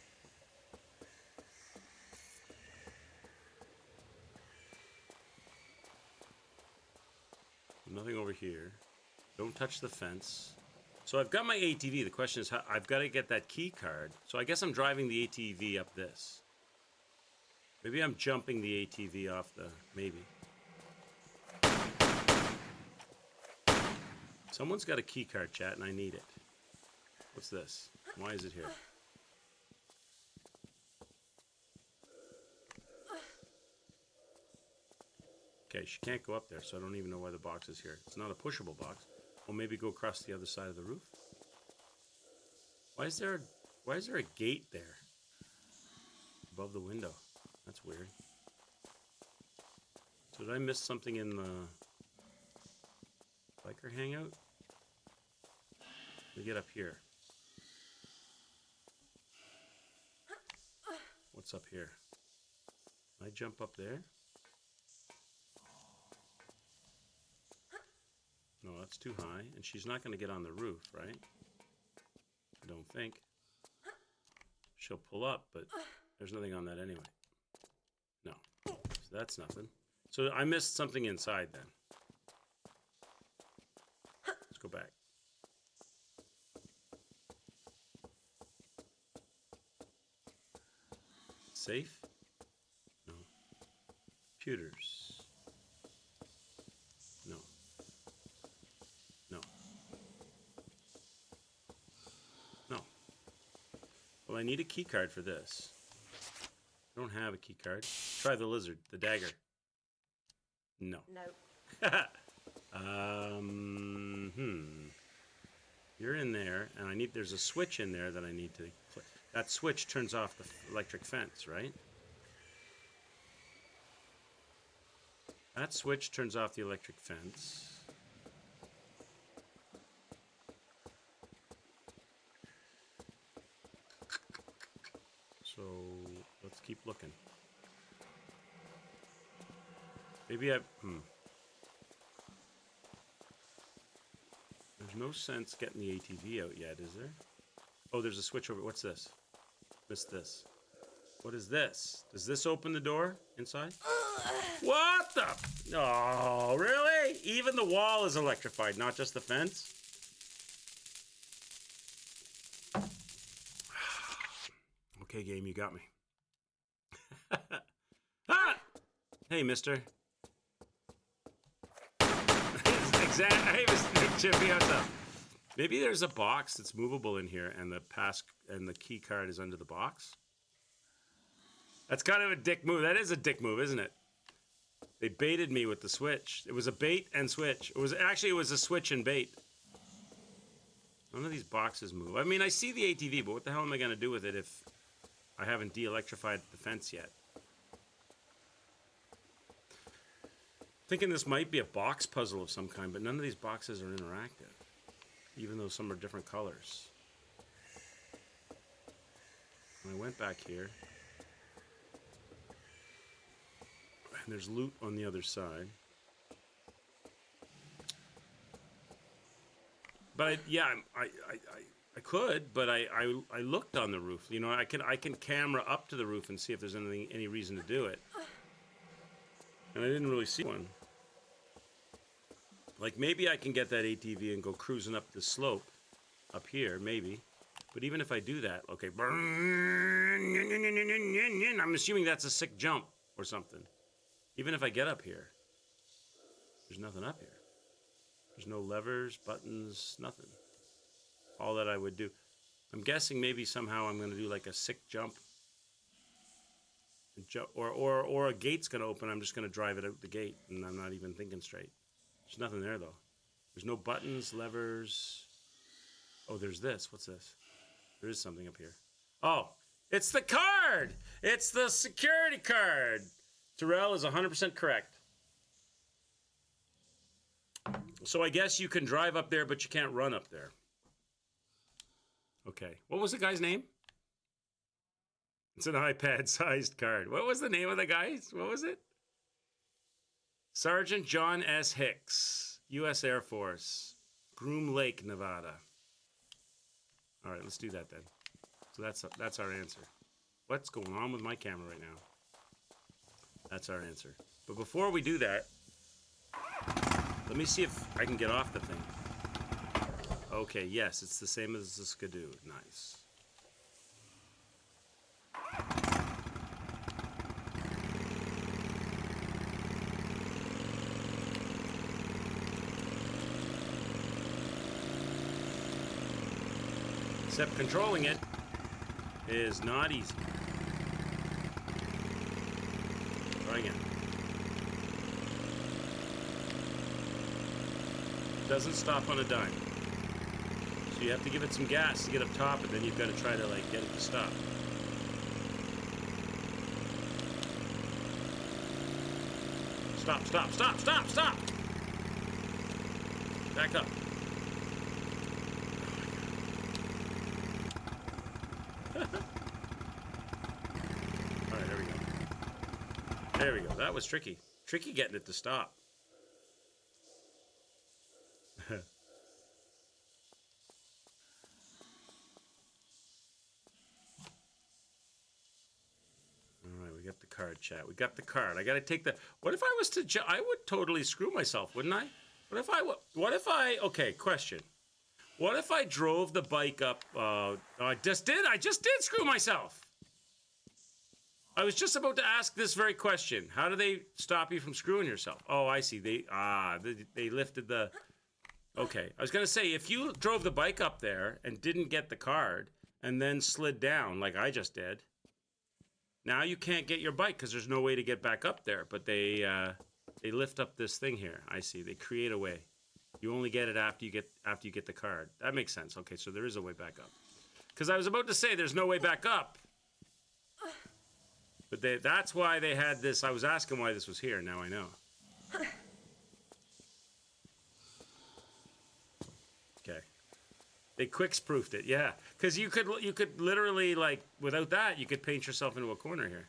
Nothing over here. Don't touch the fence. So I've got my ATV. The question is, how I've got to get that key card. So I guess I'm driving the ATV up this. Maybe I'm jumping the ATV off the... Maybe. Someone's got a key card, chat, and I need it. What's this? Why is it here? Okay, she can't go up there, so I don't even know why the box is here. It's not a pushable box. Well, maybe go across the other side of the roof. Why is there a gate there? Above the window. That's weird. So did I miss something in the biker hangout? Let me get up here. What's up here? Can I jump up there? No, that's too high. And she's not going to get on the roof, right? I don't think. She'll pull up, but there's nothing on that anyway. No. So that's nothing. So I missed something inside then. Let's go back. Safe? No. Computers. No. No. No. Well, I need a key card for this. I don't have a key card. Try the lizard, the dagger. No. No. You're in there, and there's a switch in there that I need to click. That switch turns off the electric fence, right? That switch turns off the electric fence. So let's keep looking. Maybe There's no sense getting the ATV out yet, is there? Oh, there's a switch over. What's this? Missed this. What is this? Does this open the door inside? What the? Oh, really? Even the wall is electrified, not just the fence? Okay, game, you got me. Ah! Hey, mister. Hey, Mr. Chippy, what's up? Maybe there's a box that's movable in here, and the key card is under the box. That's kind of a dick move. That is a dick move, isn't it? They baited me with the switch. It was a bait and switch. It was a switch and bait. None of these boxes move. I mean, I see the ATV, but what the hell am I going to do with it if I haven't de-electrified the fence yet? Thinking this might be a box puzzle of some kind, but none of these boxes are interactive, even though some are different colors. And I went back here, and there's loot on the other side. But I could, but I looked on the roof. You know, I can camera up to the roof and see if there's any reason to do it. And I didn't really see one. Like, maybe I can get that ATV and go cruising up the slope up here, maybe. But even if I do that, okay. I'm assuming that's a sick jump or something. Even if I get up here, there's nothing up here. There's no levers, buttons, nothing. All that I would do. I'm guessing maybe somehow I'm going to do like a sick jump Or a gate's gonna open. I'm just gonna drive it out the gate, and I'm not even thinking straight. There's nothing there though. There's no buttons, levers. Oh, there's this. What's this? There is something up here. Oh, it's the card. It's the security card. Terrell is 100% correct. So I guess you can drive up there, but you can't run up there. Okay. What was the guy's name? It's an iPad-sized card. What was the name of the guy? What was it? Sergeant John S. Hicks, U.S. Air Force, Groom Lake, Nevada. All right, let's do that then. So that's our answer. What's going on with my camera right now? That's our answer. But before we do that, let me see if I can get off the thing. Okay, yes, it's the same as the Skidoo. Nice. Except controlling it is not easy. Try again. Doesn't stop on a dime. So you have to give it some gas to get up top, and then you've got to try to like get it to stop. Stop, stop, stop, stop, stop! Back up. Alright, there we go. There we go. That was tricky. Tricky getting it to stop. Alright, we got the card, chat. We got the card. I gotta take the... What if I was to... I would totally screw myself, wouldn't I? Okay, question. What if I drove the bike up... I just did screw myself! I was just about to ask this very question. How do they stop you from screwing yourself? Oh, I see. They lifted the... Okay. I was going to say, if you drove the bike up there and didn't get the card and then slid down like I just did, now you can't get your bike because there's no way to get back up there. But they lift up this thing here. I see. They create a way. You only get it after you get the card. That makes sense. Okay, so there is a way back up. Because I was about to say there's no way back up. But that's why they had this. I was asking why this was here. Now I know. Okay. They Quicks-proofed it. Yeah. Because you could literally, like, without that, you could paint yourself into a corner here.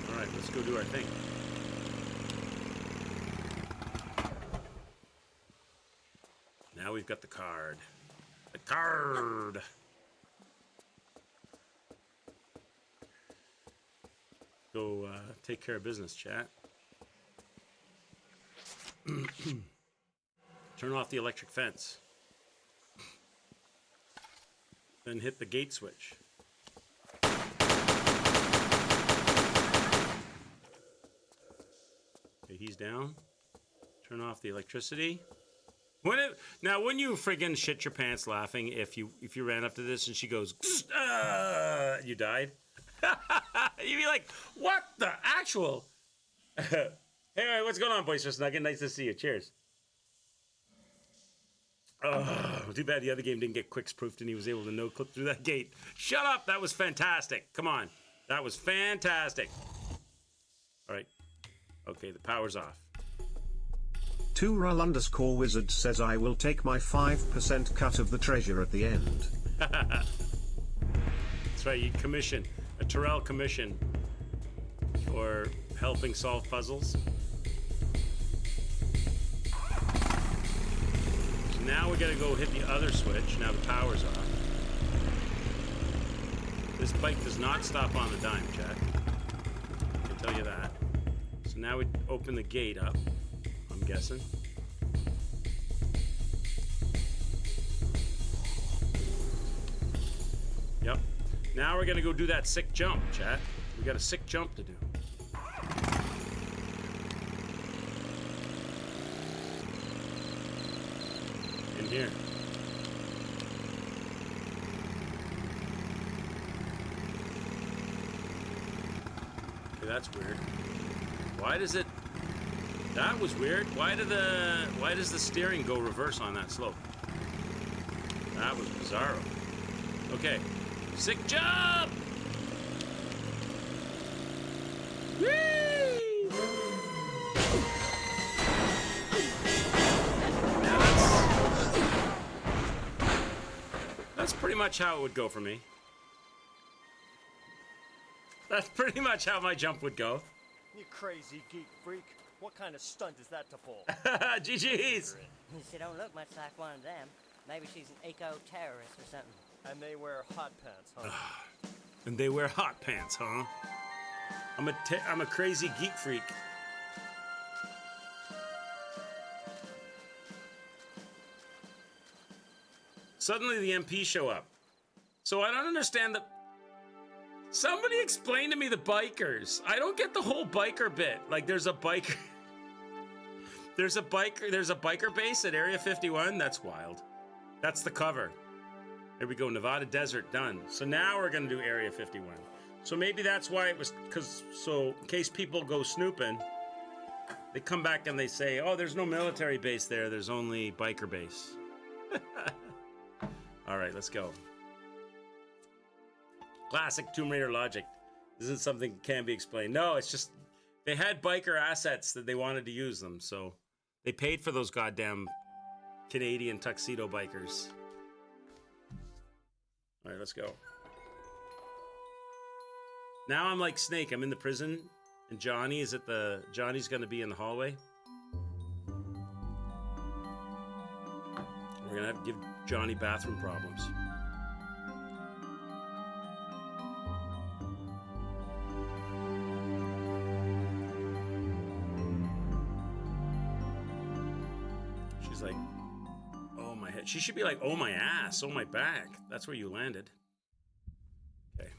All right, let's go do our thing. Now we've got the card. The card! Go take care of business, chat. Turn off the electric fence. Then hit the gate switch. Okay, he's down. Turn off the electricity. Wouldn't you friggin' shit your pants laughing if you ran up to this and she goes, you died? You'd be like, what the actual? Hey, what's going on, Boisterous Nugget? Nice to see you. Cheers. Oh, too bad the other game didn't get Quicks-proofed and he was able to no-clip through that gate. Shut up! That was fantastic. Come on. That was fantastic. All right. Okay, the power's off. 2Rull_Wizard says I will take my 5% cut of the treasure at the end. That's right, you commission. A Terrell commission for helping solve puzzles. So now we gotta go hit the other switch. Now the power's off. This bike does not stop on the dime, chat. I can tell you that. So now we open the gate up, I'm guessing. Yep. Now we're gonna go do that sick jump, chat. We got a sick jump to do. In here. Okay, that's weird. Why does it... That was weird. Why does the steering go reverse on that slope? That was bizarro. Okay. Sick job! Whee! Yeah, that's pretty much how it would go for me. That's pretty much how my jump would go. You crazy geek freak. What kind of stunt is that to pull? GG's! She don't look much like one of them. Maybe she's an eco-terrorist or something. And they wear hot pants, huh? And they wear hot pants, huh? I'm a crazy geek freak. Suddenly the MPs show up. So I don't understand the... Somebody explain to me the bikers. I don't get the whole biker bit. Like there's a biker... There's a biker base at Area 51? That's wild. That's the cover. There we go, Nevada Desert, done. So now we're gonna do Area 51. So maybe that's why it was, so in case people go snooping, they come back and they say, oh, there's no military base there, there's only biker base. All right, let's go. Classic Tomb Raider logic. This isn't something that can be explained. No, it's just, they had biker assets that they wanted to use them, so they paid for those goddamn Canadian tuxedo bikers. All right, let's go. Now I'm like Snake. I'm in the prison, and Johnny's gonna be in the hallway. We're gonna have to give Johnny bathroom problems. She's like, oh my head. She should be like, oh my ass, oh my back. That's where you landed. Okay.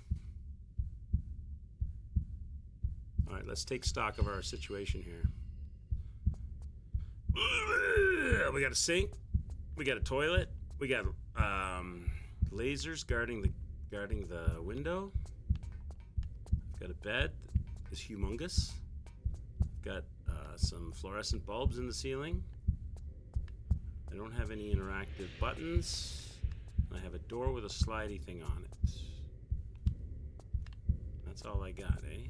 All right, let's take stock of our situation here. We got a sink. We got a toilet. We got lasers guarding the window. Got a bed. It's humongous. Got some fluorescent bulbs in the ceiling. I don't have any interactive buttons. I have a door with a slidey thing on it. That's all I got, eh?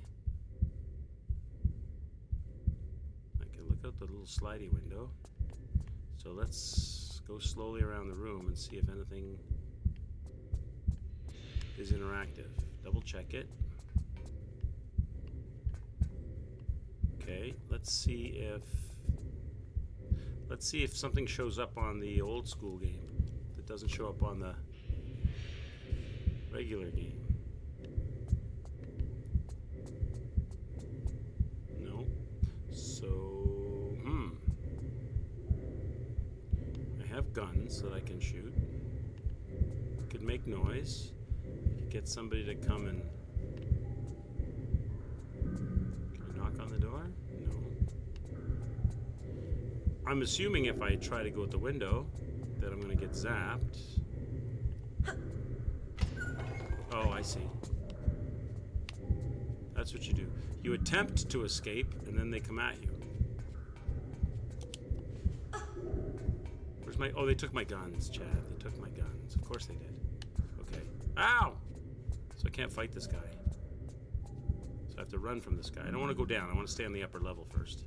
I can look out the little slidey window. So let's go slowly around the room and see if anything is interactive. Double check it. Okay, let's see if something shows up on the old school game that doesn't show up on the regular game. No. So, I have guns that I can shoot. Could make noise. Could get somebody to come and... Can you knock on the door? No. I'm assuming if I try to go out the window that I'm gonna get zapped. Oh, I see. That's what you do. You attempt to escape, and then they come at you. Where's my... Oh, they took my guns, Chad. They took my guns. Of course they did. Okay. Ow! So I can't fight this guy. So I have to run from this guy. I don't want to go down. I want to stay on the upper level first.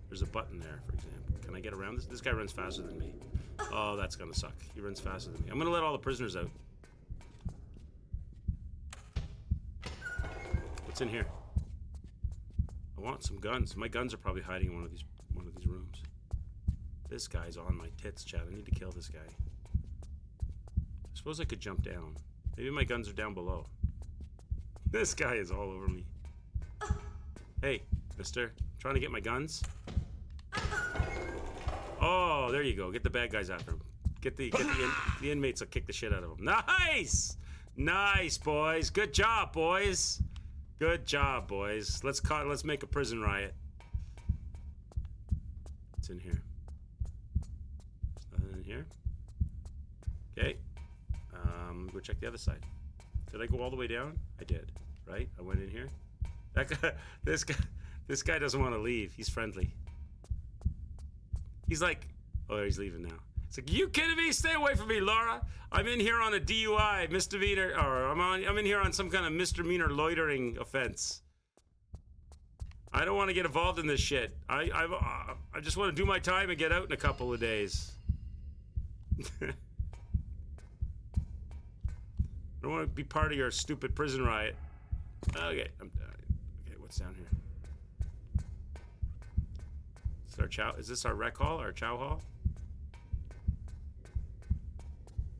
There's a button there, for example. Can I get around this? This guy runs faster than me. Oh, that's gonna suck. He runs faster than me. I'm gonna let all the prisoners out. What's in here? I want some guns. My guns are probably hiding in one of these rooms. This guy's on my tits, Chad. I need to kill this guy. I suppose I could jump down. Maybe my guns are down below. This guy is all over me. Hey, mister. Trying to get my guns? Oh, there you go. Get the bad guys after him. The inmates will kick the shit out of him. Nice! Nice, boys. Good job, boys. Good job, boys. Let's make a prison riot. What's in here? There's nothing in here. Okay. Go check the other side. Did I go all the way down? I did. Right? I went in here. That guy, this guy doesn't want to leave. He's friendly. He's like, oh, he's leaving now. It's like, you kidding me? Stay away from me, Laura. I'm in here on a DUI, misdemeanor, or I'm in here on some kind of misdemeanor loitering offense. I don't want to get involved in this shit. I just want to do my time and get out in a couple of days. I don't want to be part of your stupid prison riot. Okay, okay, what's down here? Is our chow? Is this our rec hall? Our chow hall?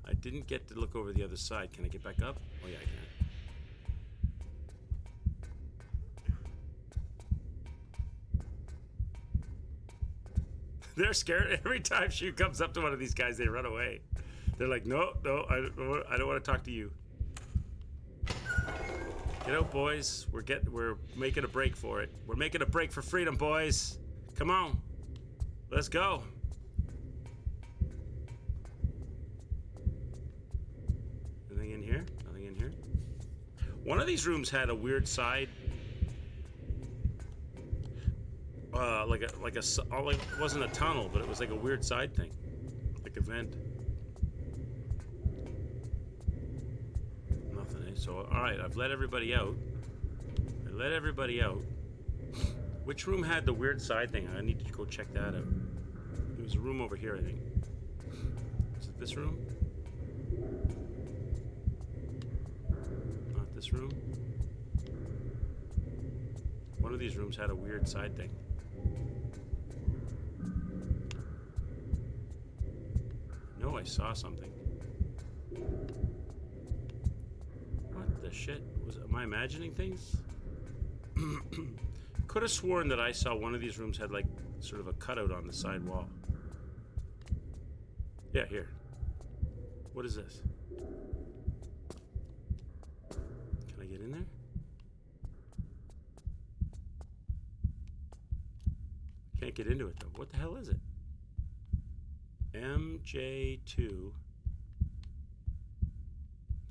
I didn't get to look over the other side. Can I get back up? Oh yeah, I can. They're scared. Every time she comes up to one of these guys, they run away. They're like, no, I don't want to talk to you. Get out, boys. We're making a break for it. We're making a break for freedom, boys. Come on. Let's go. Anything in here? Nothing in here. One of these rooms had a weird side. It wasn't a tunnel, but it was like a weird side thing, like a vent. Nothing. Eh? So all right, I've let everybody out. Which room had the weird side thing? I need to go check that out. There was a room over here, I think. Is it this room? Not this room. One of these rooms had a weird side thing. No, I saw something. What the shit? Am I imagining things? Could have sworn that I saw one of these rooms had like sort of a cutout on the side wall. Yeah, here. What is this? Can I get in there? Can't get into it though. What the hell is it? MJ2.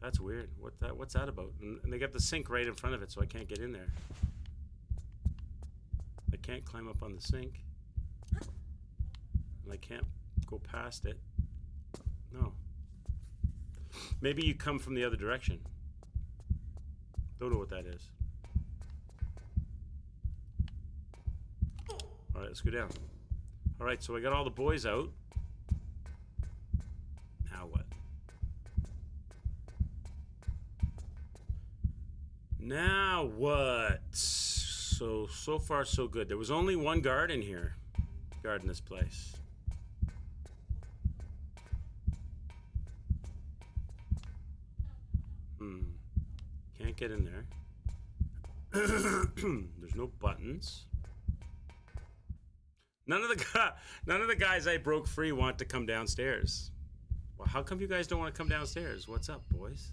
That's weird. What's that about? And they got the sink right in front of it, so I can't get in there. I can't climb up on the sink. And I can't go past it. No. Maybe you come from the other direction. Don't know what that is. Alright, let's go down. Alright, so I got all the boys out. Now what? Now what? So far so good. There was only one guard in here. Guarding this place. Can't get in there. There's no buttons. None of the guys I broke free want to come downstairs. Well, how come you guys don't want to come downstairs? What's up, boys?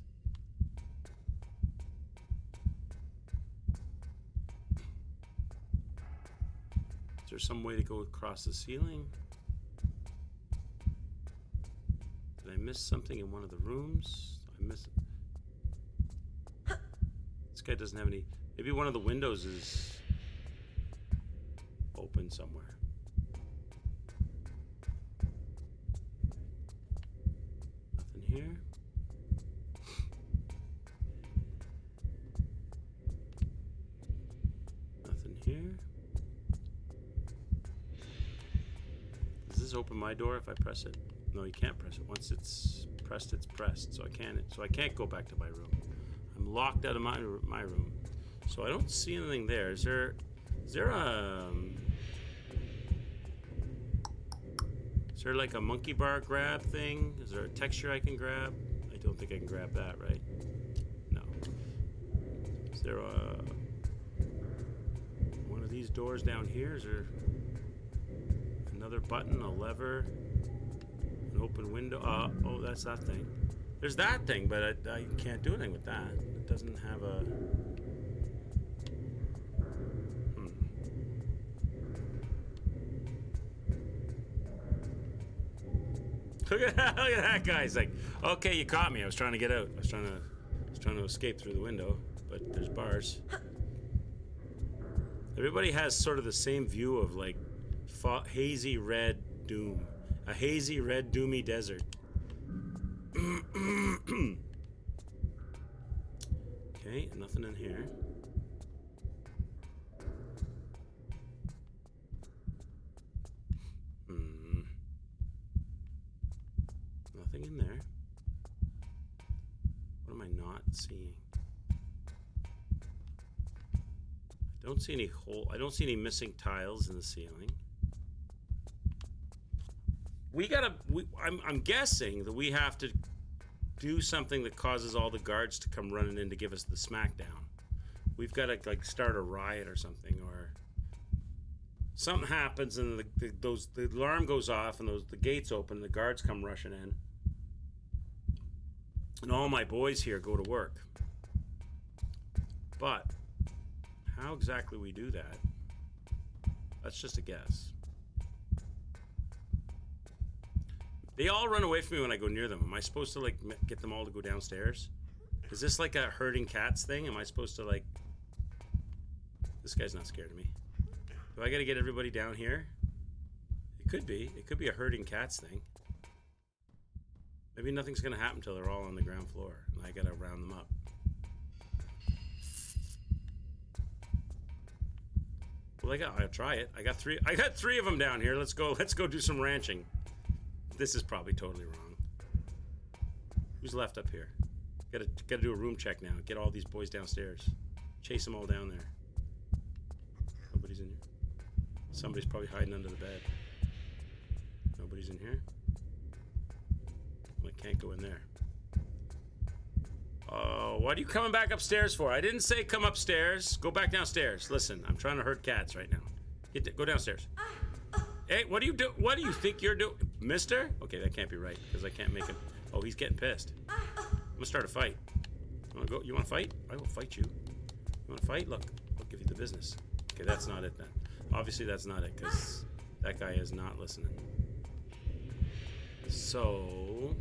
Is there some way to go across the ceiling? Did I miss something in one of the rooms? I missed it. This guy doesn't have any. Maybe one of the windows is open somewhere. Nothing here. Nothing here. Does this open my door if I press it? No, you can't press it. Once it's pressed, it's pressed. So I can't go back to my room. I'm locked out of my room. So I don't see anything there. Is there like a monkey bar grab thing? Is there a texture I can grab? I don't think I can grab that, right? No. Is there one of these doors down here? Is there another button, a lever, an open window? Oh, that's that thing. There's that thing, but I can't do anything with that. It doesn't have a... Look at that guy. He's like, okay, you caught me. I was trying to get out. I was trying to escape through the window, but there's bars. Everybody has sort of the same view of like hazy red doom, a hazy red doomy desert. Okay, nothing in here. Nothing in there. What am I not seeing? I don't see any I don't see any missing tiles in the ceiling. I'm guessing that we have to do something that causes all the guards to come running in to give us the smackdown. We've got to like start a riot or something, or something happens and the alarm goes off and the gates open and the guards come rushing in. And all my boys here go to work. But how exactly we do that, that's just a guess. They all run away from me when I go near them. Am I supposed to like get them all to go downstairs? Is this like a herding cats thing? Am I supposed to like... This guy's not scared of me. Do I gotta get everybody down here? It could be. It could be a herding cats thing. Maybe nothing's gonna happen until they're all on the ground floor, and I gotta round them up. Well, I'll try it. I got three of them down here. Let's go do some ranching. This is probably totally wrong. Who's left up here? Gotta do a room check now. Get all these boys downstairs. Chase them all down there. Nobody's in here. Somebody's probably hiding under the bed. Nobody's in here. Well, I can't go in there. Oh, what are you coming back upstairs for? I didn't say come upstairs. Go back downstairs. Listen, I'm trying to herd cats right now. Go downstairs. Hey, what do you do? What do you think you're doing, mister? Okay, that can't be right, because I can't make him. Oh, he's getting pissed. I'm gonna start a fight. You wanna fight? I will fight you. You wanna fight? Look, I'll give you the business. Okay, that's not it then. Obviously that's not it, because that guy is not listening. So...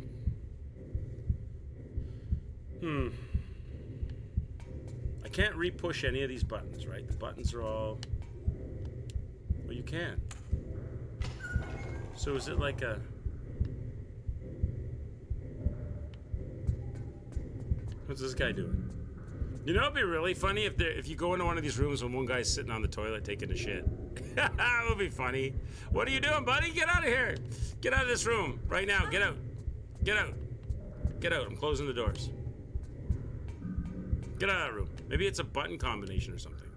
I can't re-push any of these buttons, right? The buttons are all... Well, you can. So is it like a... What's this guy doing? You know, it'd be really funny if you go into one of these rooms when one guy's sitting on the toilet taking a shit. That would be funny. What are you doing, buddy? Get out of here. Get out of this room right now. Get out. Get out. Get out. I'm closing the doors. Get out of that room. Maybe it's a button combination or something.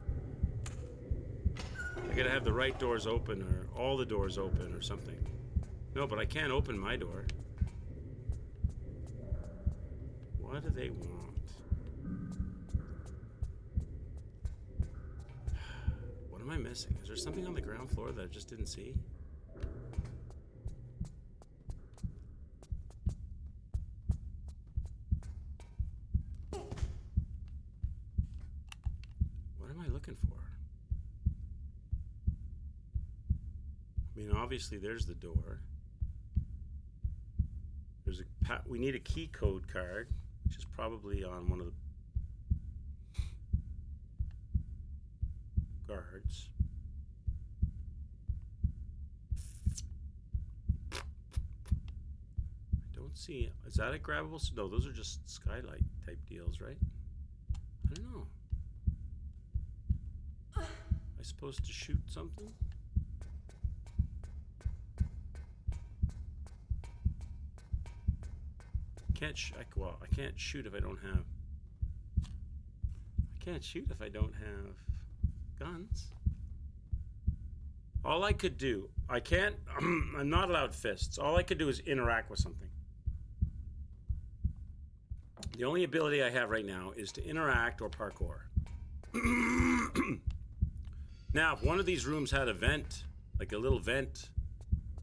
I gotta have the right doors open or all the doors open or something. No, but I can't open my door. What do they want? What am I missing? Is there something on the ground floor that I just didn't see? What am I looking for? I mean, obviously there's the door. There's we need a key code card, which is probably on one of the guards. I don't see... Is that a grabbable? No, those are just skylight type deals, right? I don't know. Am I supposed to shoot something? Well, I can't shoot if I don't have... I can't shoot if I don't have guns. All I could do... I can't... I'm not allowed fists. All I could do is interact with something. The only ability I have right now is to interact or parkour. Now, if one of these rooms had a vent, like a little vent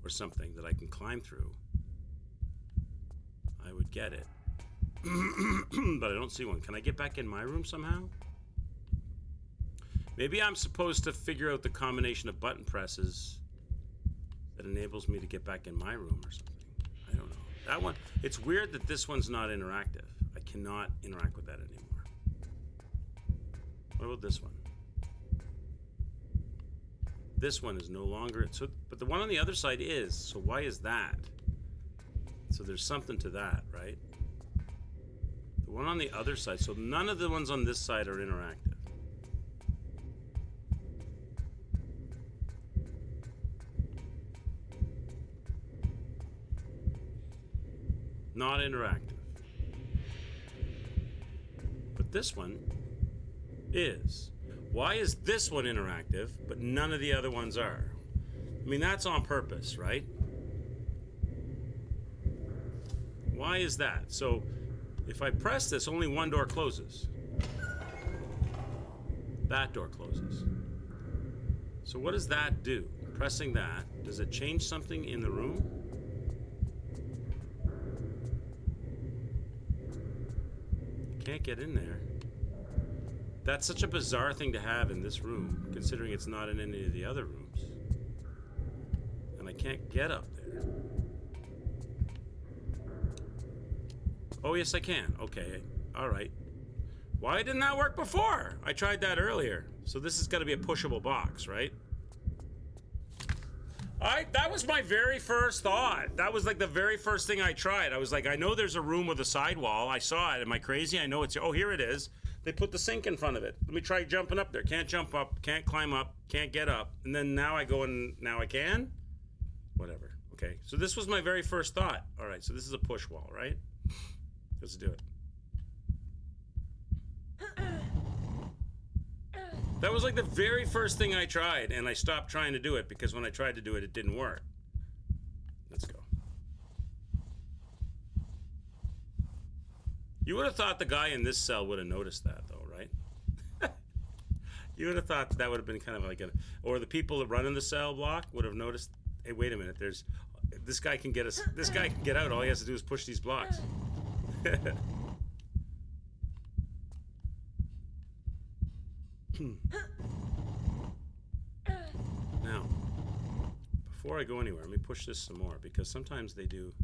or something that I can climb through, I would get it. But I don't see one. Can I get back in my room somehow? Maybe I'm supposed to figure out the combination of button presses that enables me to get back in my room or something. I don't know. That one, it's weird that this one's not interactive. I cannot interact with that anymore. What about this one? This one is no longer, so, but the one on the other side is, so why is that? So there's something to that, right? The one on the other side, so none of the ones on this side are interactive. Not interactive. But this one is. Why is this one interactive, but none of the other ones are? I mean, that's on purpose, right? Why is that? So, if I press this, only one door closes. That door closes. So what does that do? Pressing that, does it change something in the room? Can't get in there. That's such a bizarre thing to have in this room, considering it's not in any of the other rooms. And I can't get up there. Oh, yes, I can. Okay. All right. Why didn't that work before? I tried that earlier. So this has got to be a pushable box, right? That was my very first thought. That was like the very first thing I tried. I was like, I know there's a room with a sidewall. I saw it. Am I crazy? I know it's... Oh, here it is. They put the sink in front of it. Let me try jumping up there. Can't jump up. Can't climb up. Can't get up. And then now I go and now I can? Whatever. Okay. So this was my very first thought. All right. So this is a push wall, right? Let's do it. That was like the very first thing I tried, and I stopped trying to do it because when I tried to do it, it didn't work. Let's go. You would have thought the guy in this cell would have noticed that, though, right? You would have thought that would have been kind of like a... Or the people that run in the cell block would have noticed, hey, wait a minute, there's... This guy can get us... This guy can get out. All he has to do is push these blocks. Now, before I go anywhere, let me push this some more, because sometimes they do...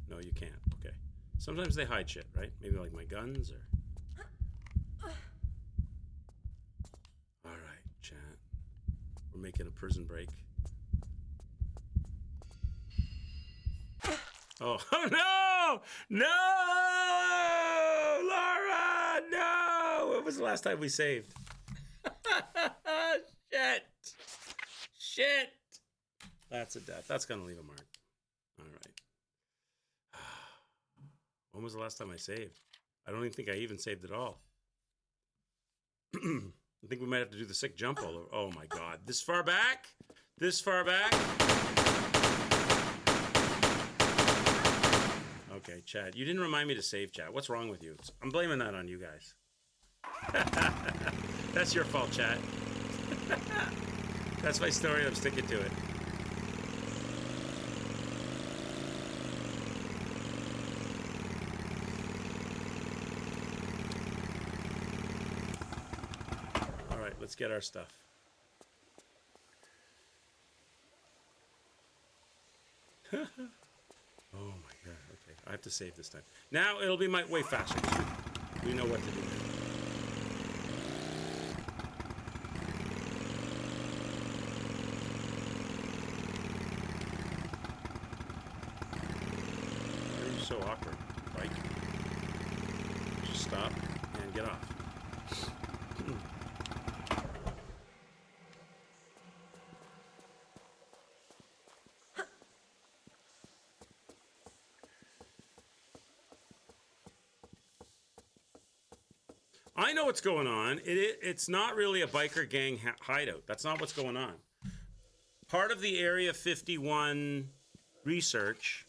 No, you can't. Okay. Sometimes they hide shit, right? Maybe like my guns or... Alright, chat. We're making a prison break. Oh, oh no! No! Laura! No! When was the last time we saved? Shit! Shit! That's a death. That's gonna leave a mark. Alright. When was the last time I saved? I don't even think I even saved at all. I think we might have to do the sick jump all over. Oh my god. This far back? This far back? Okay, Chad. You didn't remind me to save, Chad. What's wrong with you? I'm blaming that on you guys. That's your fault, Chad. That's my story. I'm sticking to it. All right, let's get our stuff. Oh my god. Okay, I have to save this time. Now it'll be way faster. We know what to do now. So awkward. Bike. Just stop and get off. I know what's going on. It's not really a biker gang hideout. That's not what's going on. Part of the Area 51 research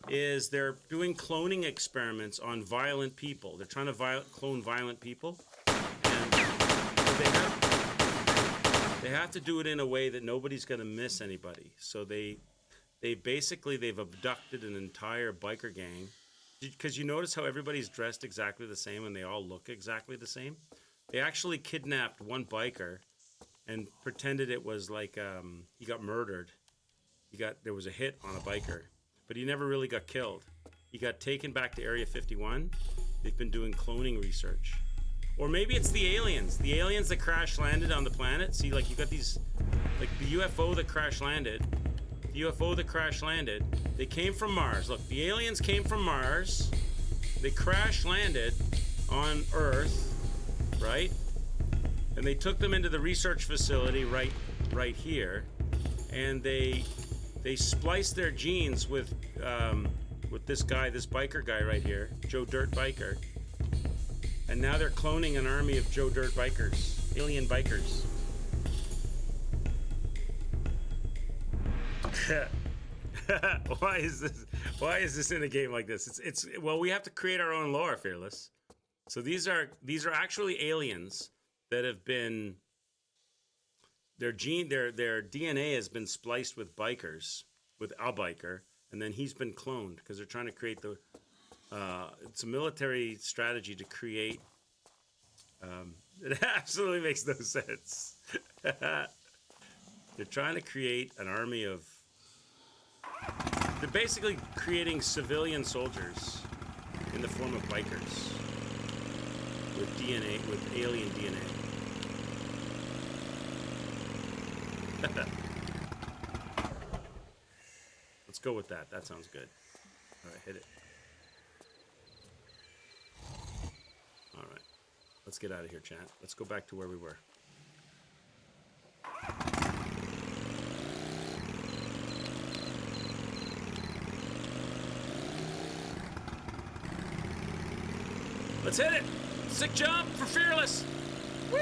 is they're doing cloning experiments on violent people. They're trying to clone violent people, and they have to do it in a way that nobody's going to miss anybody. So they've abducted an entire biker gang, because you notice how everybody's dressed exactly the same and they all look exactly the same. They actually kidnapped one biker and pretended it was like he got murdered. There was a hit on a biker. But he never really got killed. He got taken back to Area 51. They've been doing cloning research. Or maybe it's the aliens. The aliens that crash landed on the planet. See, like you got these, like the UFO that crash landed. The UFO that crash landed. They came from Mars. Look, the aliens came from Mars. They crash landed on Earth, right? And they took them into the research facility right here, and they spliced their genes with this guy, this biker guy right here, Joe Dirt Biker. And now they're cloning an army of Joe Dirt bikers, alien bikers. Why is this in a game like this? It's well, we have to create our own lore, Fearless. So these are actually aliens that have been their DNA has been spliced with bikers, with a biker, and then he's been cloned because they're trying to create the it's a military strategy to create it absolutely makes no sense. They're trying to create an army of they're basically creating civilian soldiers in the form of bikers with DNA, with alien DNA. Let's go with that. That sounds good. All right, hit it. All right. Let's get out of here, chat. Let's go back to where we were. Let's hit it! Sick jump for Fearless! Woo!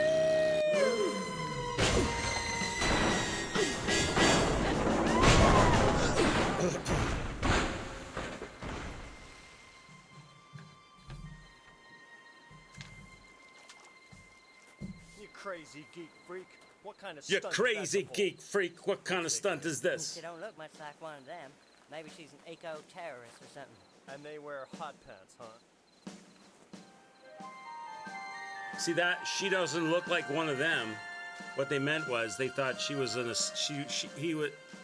You crazy geek freak. What kind of You stunt is that crazy before? geek freak! What kind of stunt is this? She don't look much like one of them. Maybe she's an eco-terrorist or something. And they wear hot pants, huh? See that? She doesn't look like one of them. What they meant was they thought she was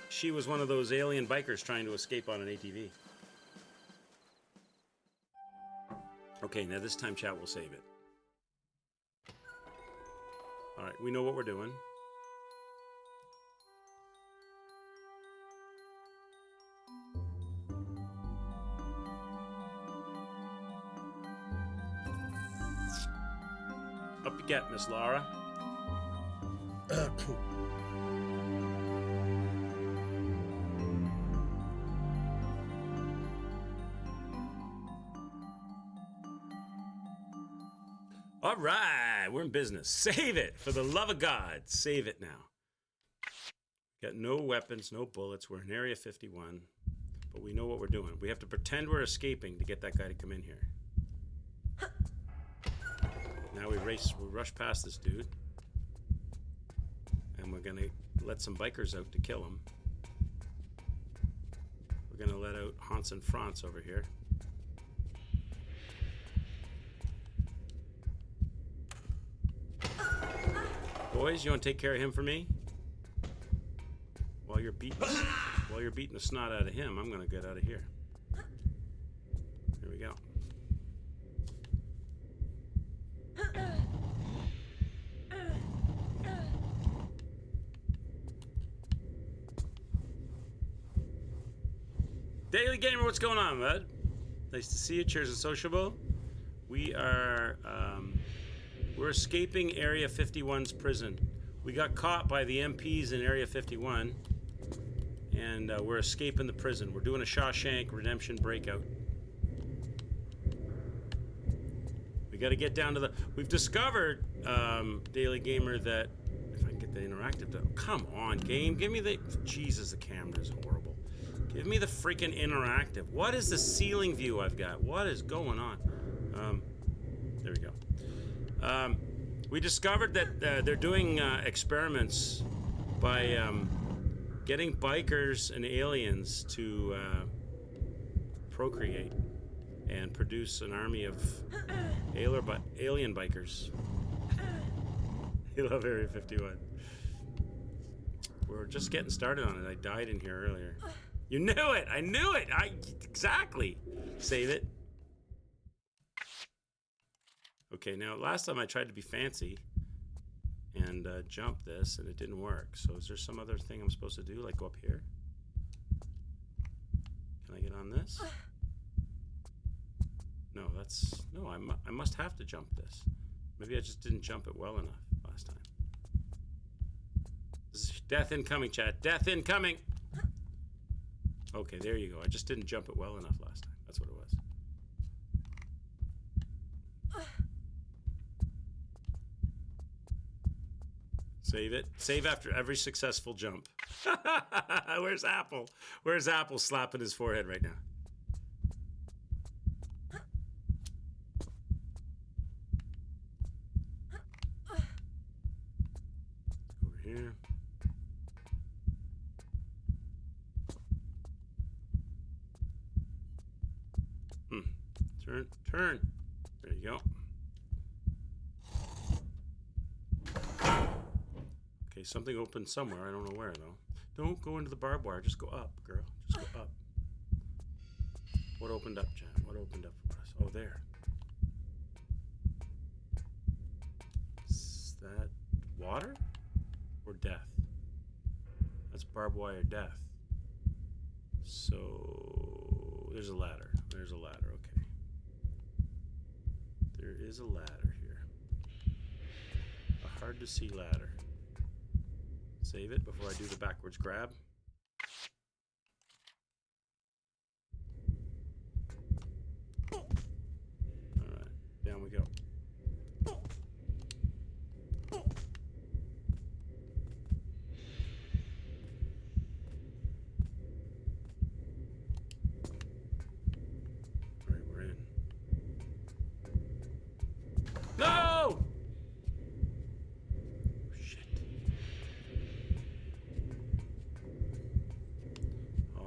she was one of those alien bikers trying to escape on an ATV. Okay, now this time chat will save it. All right, we know what we're doing. Up you get, Miss Laura. All right, we're in business. Save it, for the love of God. Save it now. Got no weapons, no bullets. We're in Area 51, but we know what we're doing. We have to pretend we're escaping to get that guy to come in here. Now we rush past this dude, and we're gonna let some bikers out to kill him. We're gonna let out Hans and Franz over here. Boys, you want to take care of him for me? While you're beating the snot out of him, I'm gonna get out of here. Here we go. Daily Gamer, what's going on, bud? Nice to see you. Cheers and sociable. We are we're escaping Area 51's prison. We got caught by the MPs in Area 51, and we're escaping the prison. We're doing a Shawshank Redemption breakout. We got to get down to the. We've discovered, Daily Gamer, that if I can get the interactive. Come on, game. Give me the. Jesus, the camera is horrible. Give me the freaking interactive. What is the ceiling view I've got? What is going on? There we go. We discovered that they're doing experiments by getting bikers and aliens to procreate and produce an army of alien bikers. You love Area 51. We're just getting started on it. I died in here earlier. You knew it. I knew it. Exactly. Save it. Okay, now last time I tried to be fancy and jump this, and it didn't work. So is there some other thing I'm supposed to do, like go up here? Can I get on this? No, no. I must have to jump this. Maybe I just didn't jump it well enough last time. This is death incoming, chat. Death incoming. Okay, there you go. I just didn't jump it well enough last time. That's what it was. Save it. Save after every successful jump. Where's Apple? Where's Apple slapping his forehead right now? Over here. Turn. There you go. Okay, something opened somewhere. I don't know where, though. Don't go into the barbed wire. Just go up, girl. Just go up. What opened up, Jan? What opened up for us? Oh, there. Is that water or death? That's barbed wire death. So there's a ladder. There's a ladder. Okay. There is a ladder here. A hard to see ladder. Save it before I do the backwards grab. Alright, down we go. Alright, we're in. No!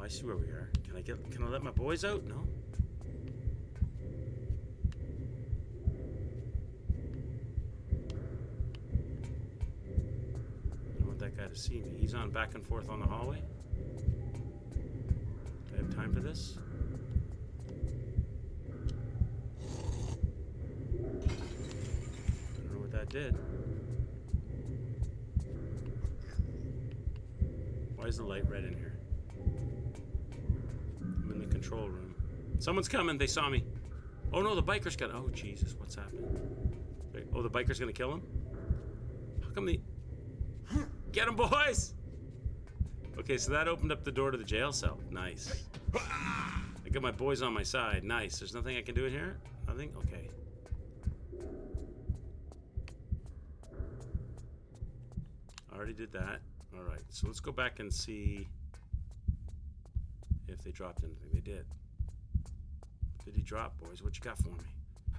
I see where we are. Can I let my boys out? No. I don't want that guy to see me. He's on back and forth on the hallway. Do I have time for this? I don't know what that did. Why is the light red in here? Control room. Someone's coming. They saw me. Oh no, the biker's got. Oh Jesus, what's happening? Wait, oh, the biker's gonna kill him. How come the? Get him, boys! Okay, so that opened up the door to the jail cell. Nice. I got my boys on my side. Nice. There's nothing I can do in here. Nothing. Okay. I already did that. All right. So let's go back and see if they dropped anything. They did. What did he drop, boys? What you got for me?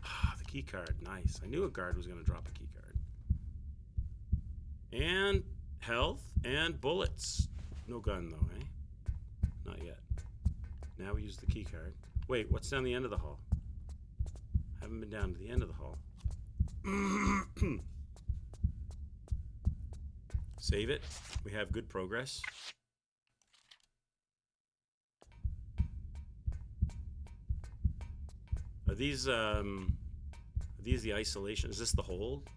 Ah, the key card. Nice. I knew a guard was going to drop a key card. And health and bullets. No gun, though, eh? Not yet. Now we use the key card. Wait, what's down the end of the hall? Haven't been down to the end of the hall. Save it. We have good progress. Are these the isolation? Is this the hold?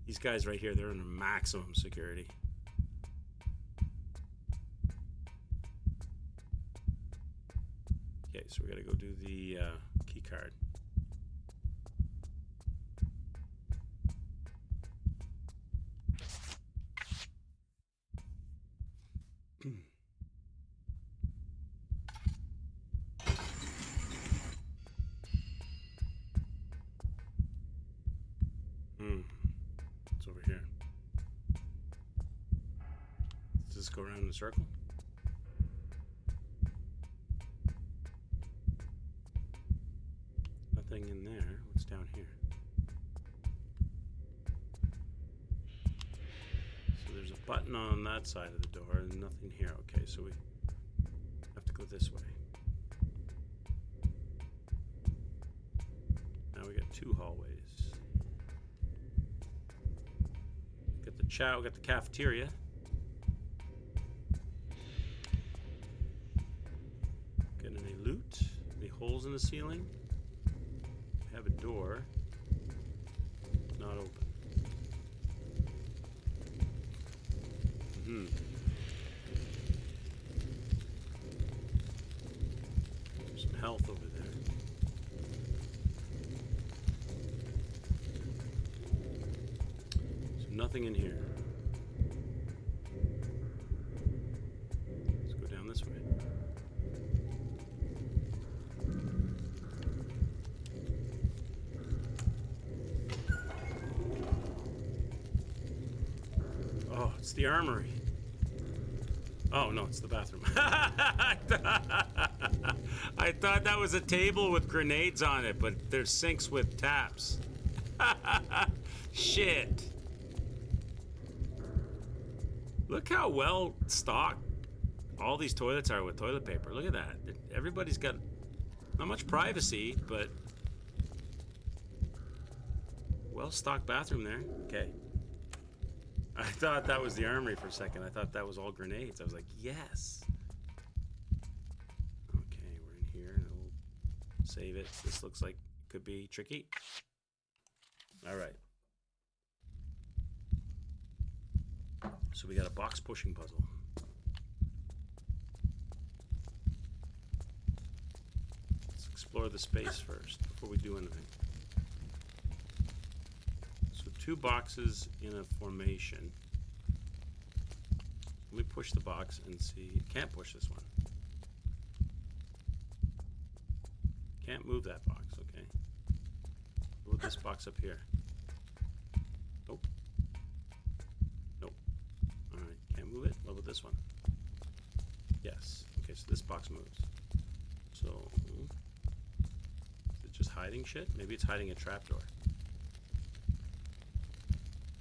These guys right here, they're under maximum security. Okay, so we gotta go do the key card. It's over here. Does this go around in a circle? Nothing in there. What's down here? So there's a button on that side of the door and nothing here. Okay, so we have to go this way. Now we got two hallways. Got the chow, got the cafeteria. holes in the ceiling. We have a door. Not open. Some health over there. So nothing in here. Let's go down this way. Oh, it's the armory. Oh, no, it's the bathroom. I thought that was a table with grenades on it, but there's sinks with taps. Shit. Look how well stocked all these toilets are with toilet paper. Look at that. Everybody's got not much privacy, but well-stocked bathroom there. Okay. I thought that was the armory for a second. I thought that was all grenades. I was like, yes. Okay, we're in here. We'll save it. This looks like it could be tricky. All right. So we got a box pushing puzzle. Let's explore the space first before we do anything. So 2 boxes in a formation. Let me push the box and see. Can't push this one. Can't move that box, okay. Move this box up here. Nope. Nope. Alright, can't move it. What about this one? Yes. Okay, so this box moves. So, is it just hiding shit? Maybe it's hiding a trapdoor.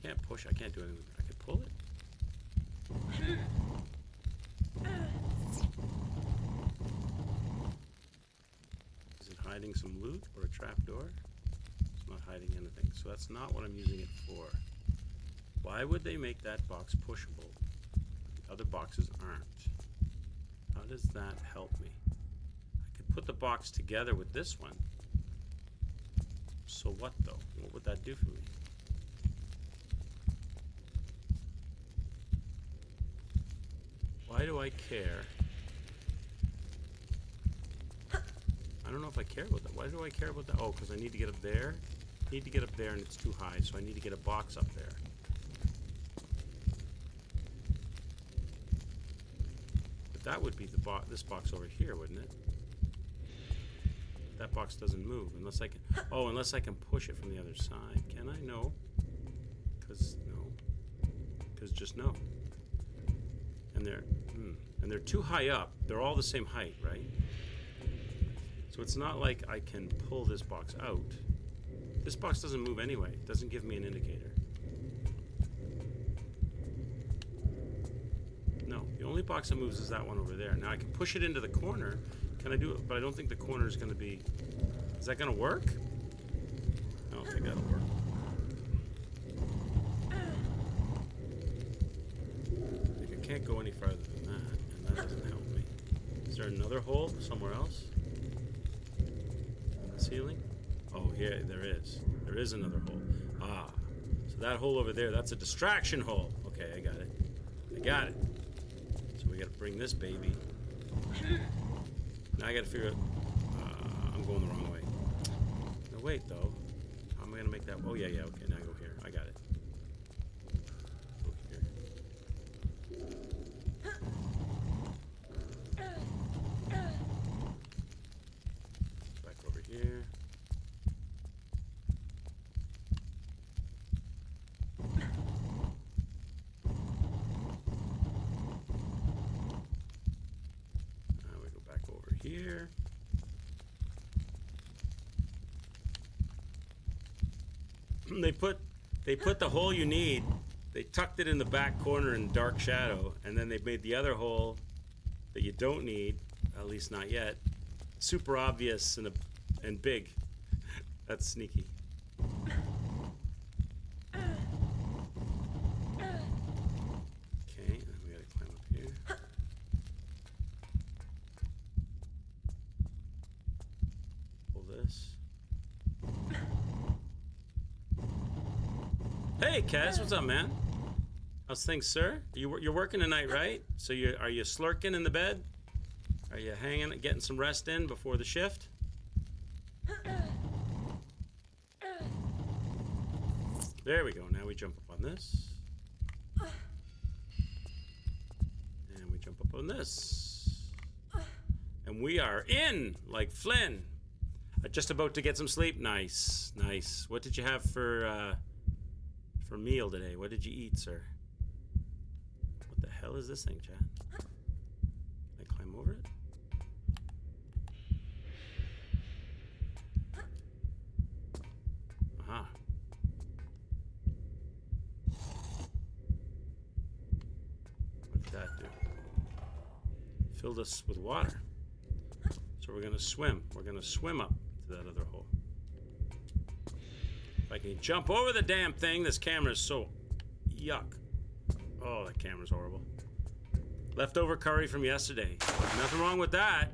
Can't push. I can't do anything. I could pull it. Is it hiding some loot or a trapdoor? It's not hiding anything. So that's not what I'm using it for. Why would they make that box pushable? The other boxes aren't. How does that help me? I could put the box together with this one. So what though? What would that do for me? Why do I care? I don't know if I care about that. Why do I care about that? Oh, because I need to get up there. I need to get up there and it's too high, so I need to get a box up there. But that would be the this box over here, wouldn't it? That box doesn't move unless I can. Oh, unless I can push it from the other side. Can I? No. Because no. Because just no. And they're too high up. They're all the same height, right? So it's not like I can pull this box out. This box doesn't move anyway. It doesn't give me an indicator. No, the only box that moves is that one over there. Now I can push it into the corner. Can I do it? But I don't think the corner is going to be... Is that going to work? I don't think that'll work. Can't go any farther than that, and that doesn't help me. Is there another hole somewhere else? In the ceiling? Oh, here, there is. There is another hole. Ah, so that hole over there, that's a distraction hole. Okay, I got it. I got it. So we gotta bring this baby. Now I gotta figure out, I'm going the wrong way. No, wait, though. How am I gonna make that? Oh, yeah, okay, now I go here. I got it. Here. Now we go back over here. They put the hole you need. They tucked it in the back corner in dark shadow, and then they made the other hole that you don't need, at least not yet, super obvious and big. That's sneaky. Okay, then we gotta climb up here. Hey, Kaz, what's up, man? How's things, sir? You're working tonight, right? So are you slurking in the bed? Are you hanging, getting some rest in before the shift? There we go. Now we jump up on this. And we jump up on this. And we are in, like Flynn. Just about to get some sleep. Nice, nice. What did you have for meal today? What did you eat, sir? What the hell is this thing, Chad? Can I climb over it? Aha. What did that do? Filled us with water. So we're gonna swim. We're gonna swim up to that other hole. If I can jump over the damn thing, this camera is so yuck. Oh, that camera's horrible. Leftover curry from yesterday. Nothing wrong with that.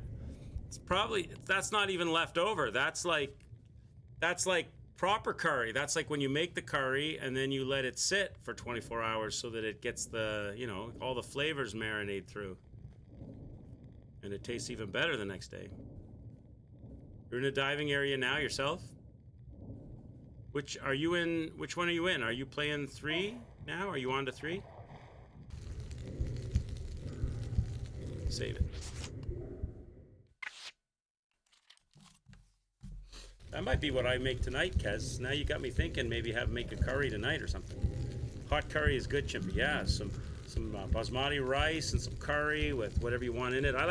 It's probably, that's not even leftover. That's like proper curry. That's like when you make the curry and then you let it sit for 24 hours so that it gets the, you know, all the flavors marinate through. And it tastes even better the next day. You're in a diving area now yourself? Which one are you in? Are you playing 3 now? Are you on to 3? Save it. That might be what I make tonight, Kez. Now you got me thinking maybe make a curry tonight or something. Hot curry is good, Chimpy. Yeah, some basmati rice and some curry with whatever you want in it. I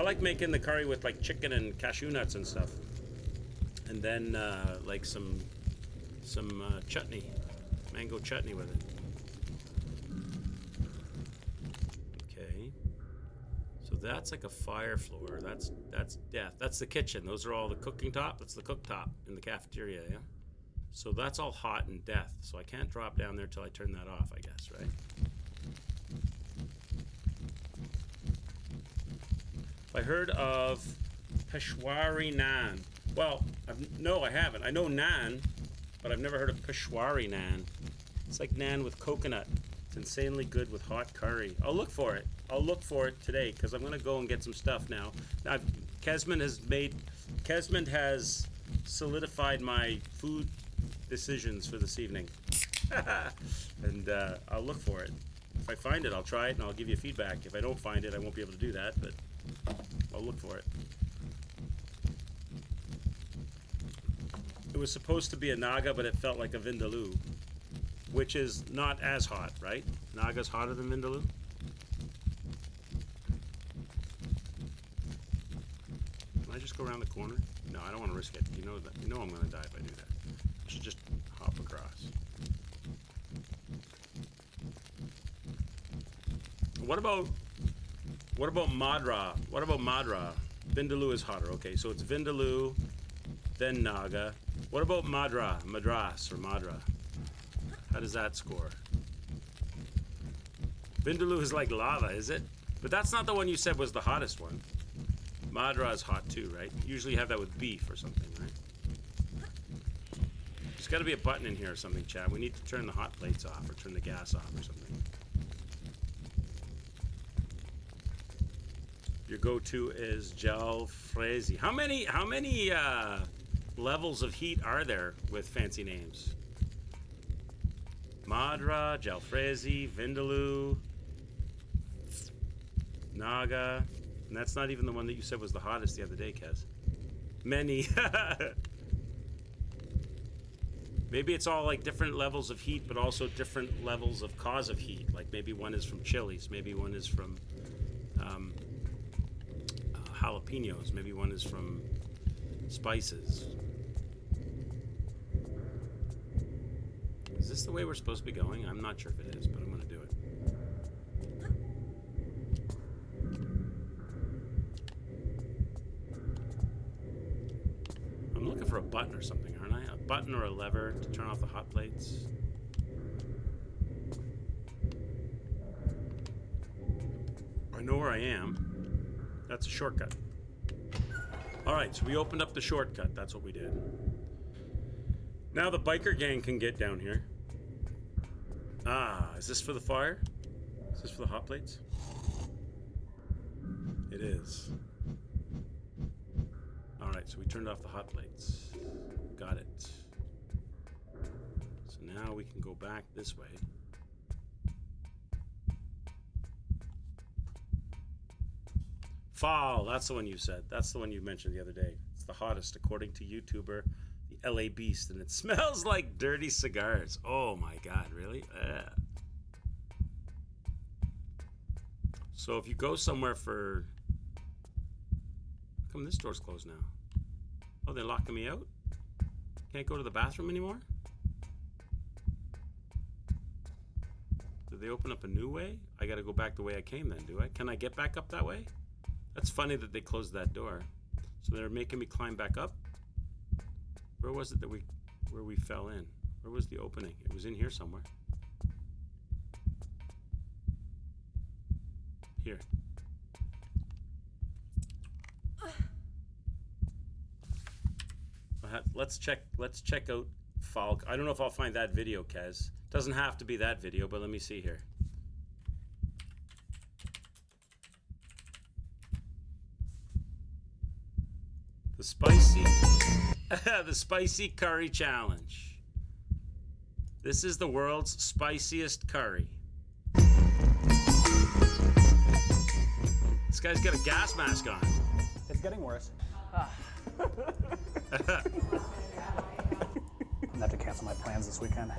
like making the curry with like chicken and cashew nuts and stuff, and then like some chutney, mango chutney with it. Okay, so that's like a fire floor. That's death. That's the kitchen. Those are all the cooking top. That's the cooktop in the cafeteria. Yeah. So that's all hot and death. So I can't drop down there till I turn that off, I guess, right? I heard of Peshwari naan. Well, no, I haven't. I know naan, but I've never heard of Peshwari naan. It's like naan with coconut. It's insanely good with hot curry. I'll look for it. I'll look for it today because I'm going to go and get some stuff now. Kesmond has solidified my food decisions for this evening. And I'll look for it. If I find it, I'll try it and I'll give you feedback. If I don't find it, I won't be able to do that, but I'll look for it. It was supposed to be a Naga, but it felt like a Vindaloo, which is not as hot, right? Naga's hotter than Vindaloo? Can I just go around the corner? No, I don't want to risk it. You know I'm going to die if I do that. I should just hop across. What about Madra? What about Madra? Vindaloo is hotter. Okay, so it's Vindaloo, then Naga. What about Madras or Madra? How does that score? Vindaloo is like lava, is it? But that's not the one you said was the hottest one. Madra is hot too, right? Usually you have that with beef or something, right? There's got to be a button in here or something, Chad. We need to turn the hot plates off or turn the gas off or something. Your go-to is jalfrezi. How many levels of heat are there with fancy names? Madra, jalfrezi, Vindaloo, Naga, and that's not even the one that you said was the hottest the other day, Kez. Many. Maybe it's all like different levels of heat, but also different levels of cause of heat. Like maybe one is from chilies, maybe one is from jalapenos, maybe one is from spices. Is this the way we're supposed to be going? I'm not sure if it is, but I'm going to do it. I'm looking for a button or something, aren't I? A button or a lever to turn off the hot plates. I know where I am. That's a shortcut. All right, so we opened up the shortcut. That's what we did. Now the biker gang can get down here. Ah, is this for the fire? Is this for the hot plates? It is. Alright, so we turned off the hot plates. Got it. So now we can go back this way. Fall, that's the one you said. That's the one you mentioned the other day. It's the hottest according to YouTuber, the LA Beast, and it smells like dirty cigars. Oh my god, really? So if you go somewhere for... How come this door's closed now? Oh, they're locking me out? Can't go to the bathroom anymore? Did they open up a new way? I gotta go back the way I came then, do I? Can I get back up that way? That's funny that they closed that door. So they're making me climb back up? Where was it that where we fell in? Where was the opening? It was in here somewhere. Here. Let's check out Falk. I don't know if I'll find that video, Kez. Doesn't have to be that video, but let me see here. The spicy the spicy curry challenge. This is the world's spiciest curry. This guy's got a gas mask on. It's getting worse. I'm gonna have to cancel my plans this weekend.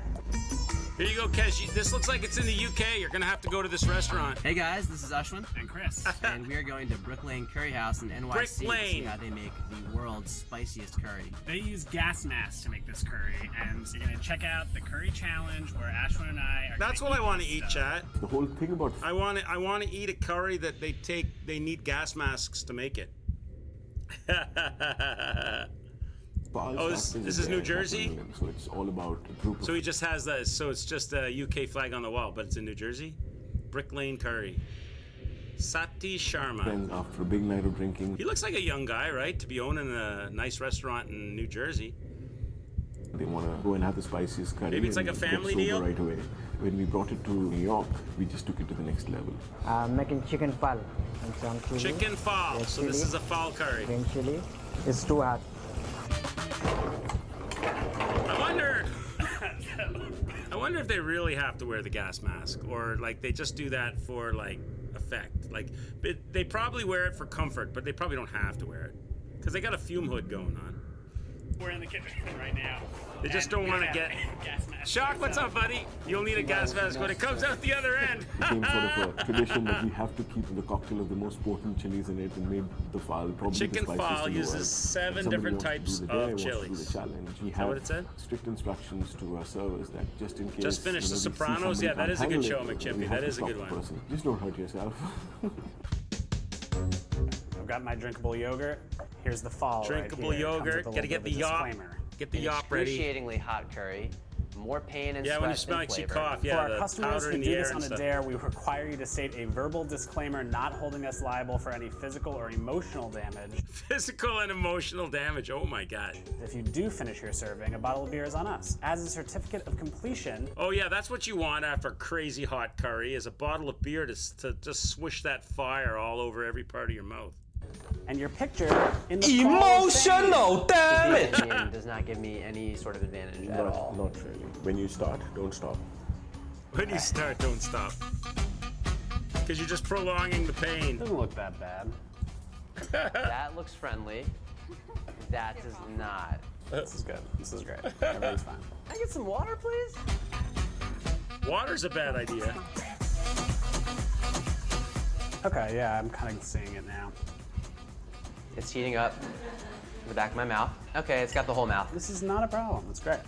Here you go, Kesh. This looks like it's in the UK. You're gonna have to go to this restaurant. Hey guys, this is Ashwin And Chris. and we are going to Brick Lane Curry House in NYC Brick to see Lane. how they make the world's spiciest curry. They use gas masks to make this curry, and so you're gonna check out the curry challenge where Ashwin and I are. That's what I want to eat, chat. The whole thing about I want to eat a curry that they need gas masks to make it. Oh, this is New Jersey? So it's all about a group So he just has that. So it's just a UK flag on the wall, but it's in New Jersey. Brick Lane Curry. Sati Sharma. friends after a big night of drinking. He looks like a young guy, right? To be owning a nice restaurant in New Jersey. They want to go and have the spiciest curry. Maybe it's and like a get family sober deal? right away. When we brought it to New York, we just took it to the next level. Making chicken pal and some chili. Chicken fall. Yes, So this chili. is a fall curry. Green chili. It's too hot. I wonder if they really have to wear the gas mask, or like they just do that for like effect. Like they probably wear it for comfort, but they probably don't have to wear it because they got a fume hood going on. We're in the kitchen right now. They just don't want to get. gas masks. Shock, what's up, buddy? You'll need a gas mask when it comes out the other end. It became sort of a tradition that we have to keep the cocktail of the most potent chilies in it and made the fall probably Chicken the spiciest fall in the uses world. 7 If somebody different wants to types do the day, of wants to do chilies. the challenge. We that have what it said? strict instructions to our servers that just in case. Just finished you know, The we see Sopranos. somebody Yeah, that can't is a good handle show, it, McChippy. we have That to is a stop good the one. person. Just don't hurt yourself. I've got my drinkable yogurt. Here's the fall. Drinkable right here. It comes yogurt. with a Gotta little get bit the of a yop. disclaimer. Get the An yop ready. excruciatingly hot curry. More pain and Yeah, sweat when you smell than it, you flavor. cough. For Yeah, our the customers powder who in do the air this and on a stuff. dare, we require you to state a verbal disclaimer not holding us liable for any physical or emotional damage. Physical and emotional damage. Oh my god. If you do finish your serving, a bottle of beer is on us. As a certificate of completion, Oh yeah, that's what you want after crazy hot curry is a bottle of beer to just swish that fire all over every part of your mouth. and your picture in the emotional This opinion does not give me any sort of advantage at all. Not really. When you start, don't stop. When you start, don't stop. Because you're just prolonging the pain. Doesn't look that bad. That looks friendly. That does not. This is good. This is great. Everything's fine. Can I get some water, please? Water's a bad idea. Okay, yeah, I'm kind of seeing it now. It's heating up in the back of my mouth. Okay, it's got the whole mouth. This is not a problem. It's great.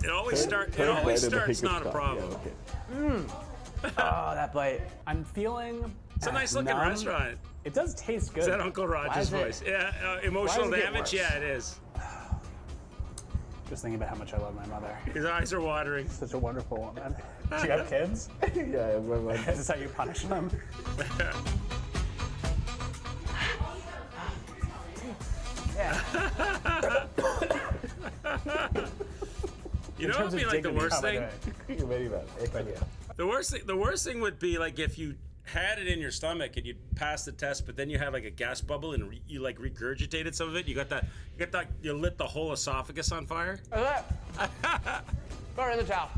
It always Turn starts right at the not hiccup a stop. problem. Yeah, okay. Oh, that bite. I'm feeling. It's a nice looking numb. restaurant. It does taste good. Is that Uncle Roger's is it- voice? Yeah, emotional why does it get damage? worse? Yeah, it is. Just thinking about how much I love my mother. His eyes are watering. Such a wonderful woman. Do you have kids? Yeah, my Is this how you punish them? You know what would be like the worst thing? Very bad. The worst thing would be like if you had it in your stomach and you passed the test, but then you had like a gas bubble and you like regurgitated some of it. You lit the whole esophagus on fire. Throw it in the towel.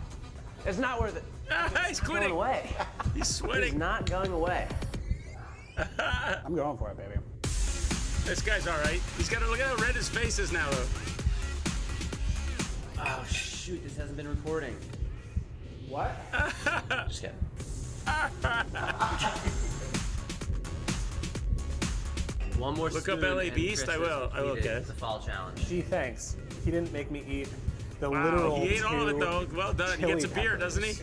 It's not worth it. He's quitting. Going away. He's sweating. It's not going away. I'm going for it, baby. This guy's all right. He's got to look at how red his face is now, though. Oh shoot, this hasn't been recording. What? Just kidding. One more Look up spoon LA and Beast. Chris I will. has I will. completed Okay. the fall challenge. Gee, thanks. He didn't make me eat the Wow, literal. he ate all of it two though. Well done. He chili gets a beer, peppers. doesn't he?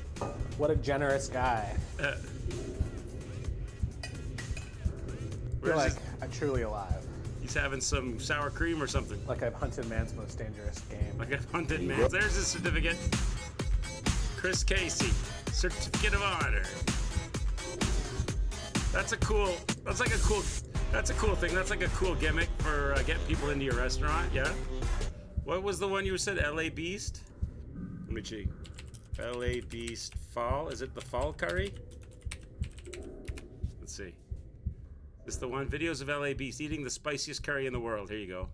What a generous guy. You're Where's like, I'm truly alive. He's having some sour cream or something. Like I've hunted man's most dangerous game. Like a hunted man. There's his certificate. Chris Casey, certificate of honor. That's a cool thing. That's like a cool gimmick for getting people into your restaurant. Yeah. What was the one you said? LA Beast. Let me check. LA Beast Fall. Is it the fall curry? Let's see. Is this the one? Videos of LA Beast eating the spiciest curry in the world. Here you go.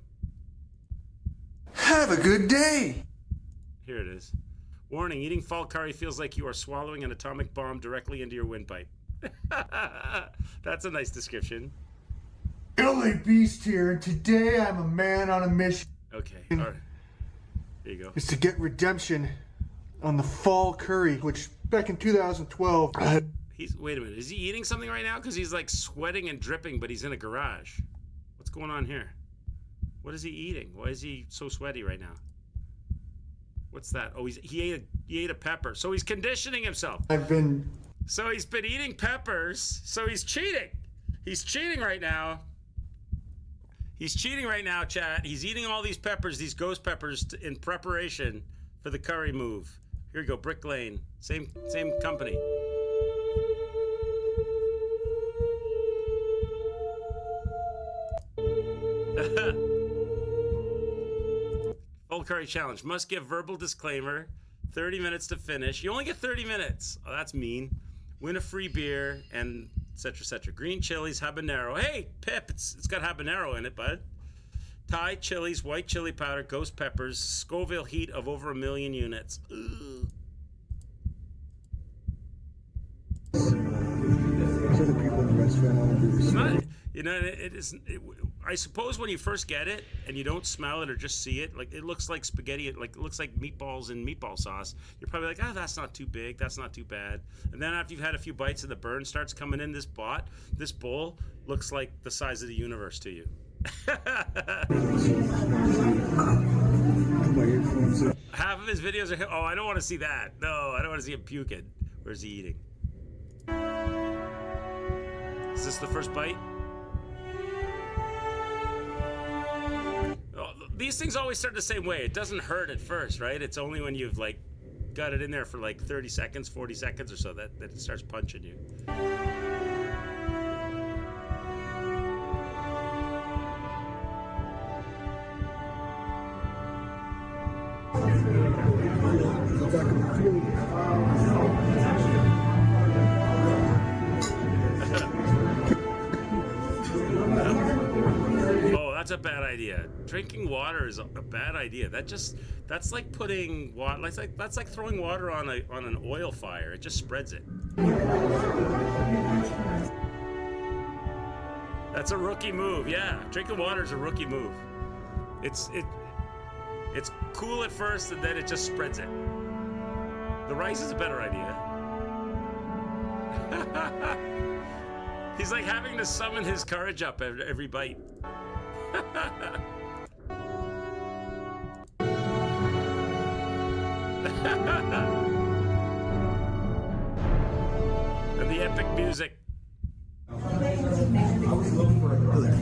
Have a good day. Here it is. Warning, eating fall curry feels like you are swallowing an atomic bomb directly into your windpipe. That's a nice description. LA Beast here, and today I'm a man on a mission. Okay, all right. There you go. Is to get redemption on the fall curry, which back in 2012 I had. Wait a minute. Is he eating something right now? Because he's like sweating and dripping, but he's in a garage. What's going on here? What is he eating? Why is he so sweaty right now? What's that? Oh, he ate a pepper. So he's conditioning himself. So he's been eating peppers. So he's cheating. He's cheating right now. He's cheating right now, chat. He's eating all these peppers, these ghost peppers, in preparation for the curry move. Here we go, Brick Lane. Same company. Full curry challenge. Must give verbal disclaimer. 30 minutes to finish. You only get 30 minutes. Oh, that's mean. Win a free beer and etc. etc. Green chilies, habanero. Hey, Pip, it's got habanero in it, bud. Thai chilies, white chili powder, ghost peppers, Scoville heat of over 1 million units. Ugh. It's not, you know, it is. I suppose when you first get it and you don't smell it or just see it, like it looks like spaghetti, like it looks like meatballs and meatball sauce. You're probably like, oh, that's not too big, that's not too bad. And then after you've had a few bites and the burn starts coming in, this bowl looks like the size of the universe to you. Half of his videos are. Oh, I don't want to see that. No, I don't want to see him puking. Where's he eating? Is this the first bite? Oh, these things always start the same way. It doesn't hurt at first, right? It's only when you've like got it in there for like 30 seconds, 40 seconds or so that it starts punching you. Oh, that's a bad idea. Drinking water is a bad idea. That's like putting water. That's like throwing water on an oil fire. It just spreads it. That's a rookie move. Yeah, drinking water is a rookie move. It's cool at first, and then it just spreads it. The rice is a better idea. He's like having to summon his courage up every bite. And the epic music.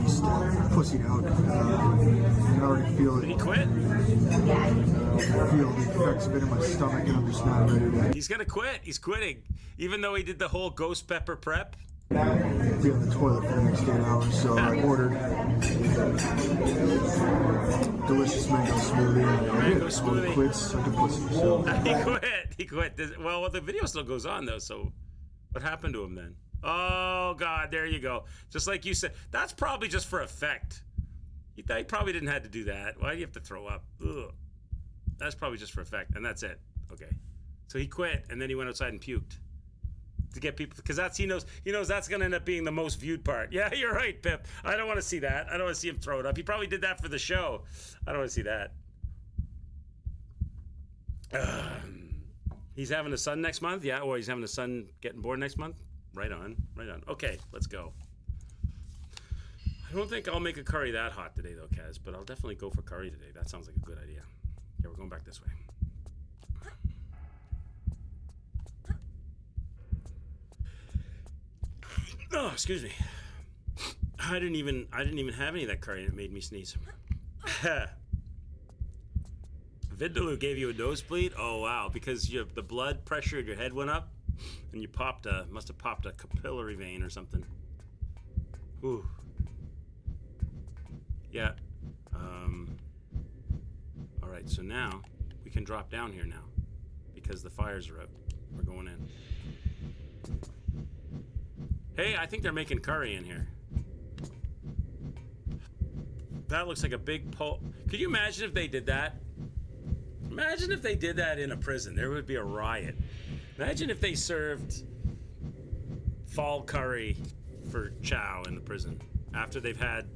He's pussied out. I can already feel it. Did he quit? I feel the effects of it in my stomach, and I'm just not ready to. He's gonna quit. He's quitting. Even though he did the whole ghost pepper prep. Be on the toilet for the next 8 hours, so I ordered delicious mango smoothie. Mango smoothie. Quits like a pussy. So He quit. Well, the video still goes on though. So, what happened to him then? Oh God, there you go. Just like you said, that's probably just for effect. He probably didn't have to do that. Why do you have to throw up? Ugh. That's probably just for effect, and that's it. Okay. So he quit, and then he went outside and puked to get people, because he knows that's gonna end up being the most viewed part. Yeah, you're right, Pip. I don't want to see that. I don't want to see him throw it up. He probably did that for the show. I don't want to see that. He's having a son next month. Yeah, or he's having a son getting born next month. Right on, right on. Okay, let's go. I don't think I'll make a curry that hot today, though, Kaz, but I'll definitely go for curry today. That sounds like a good idea. Yeah, we're going back this way. Oh, excuse me. I didn't even have any of that curry, and it made me sneeze. Vindaloo gave you a nosebleed? Oh, wow, because the blood pressure in your head went up, and you must have popped a capillary vein or something. Ooh. Yeah. All right, so now we can drop down here now because the fires are out. We're going in. Hey, I think they're making curry in here. That looks like a big pole. Could you imagine if they did that? Imagine if they did that in a prison. There would be a riot. Imagine if they served fall curry for chow in the prison after they've had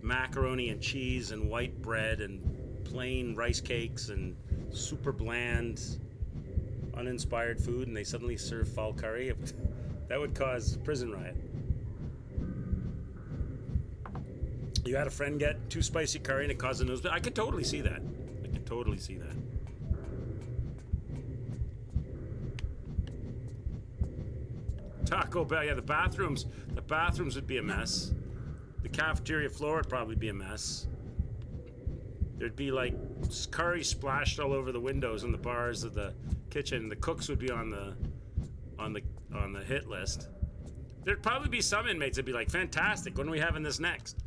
macaroni and cheese and white bread and plain rice cakes and super bland, uninspired food, and they suddenly serve fall curry. That would cause a prison riot. You had a friend get too spicy curry and it caused a nosebleed. I could totally see that. I could totally see that. Taco Bell, yeah, the bathrooms would be a mess. The cafeteria floor would probably be a mess. There'd be like curry splashed all over the windows and the bars of the kitchen. The cooks would be on the hit list. There'd probably be some inmates that'd be like, fantastic, when are we having this next?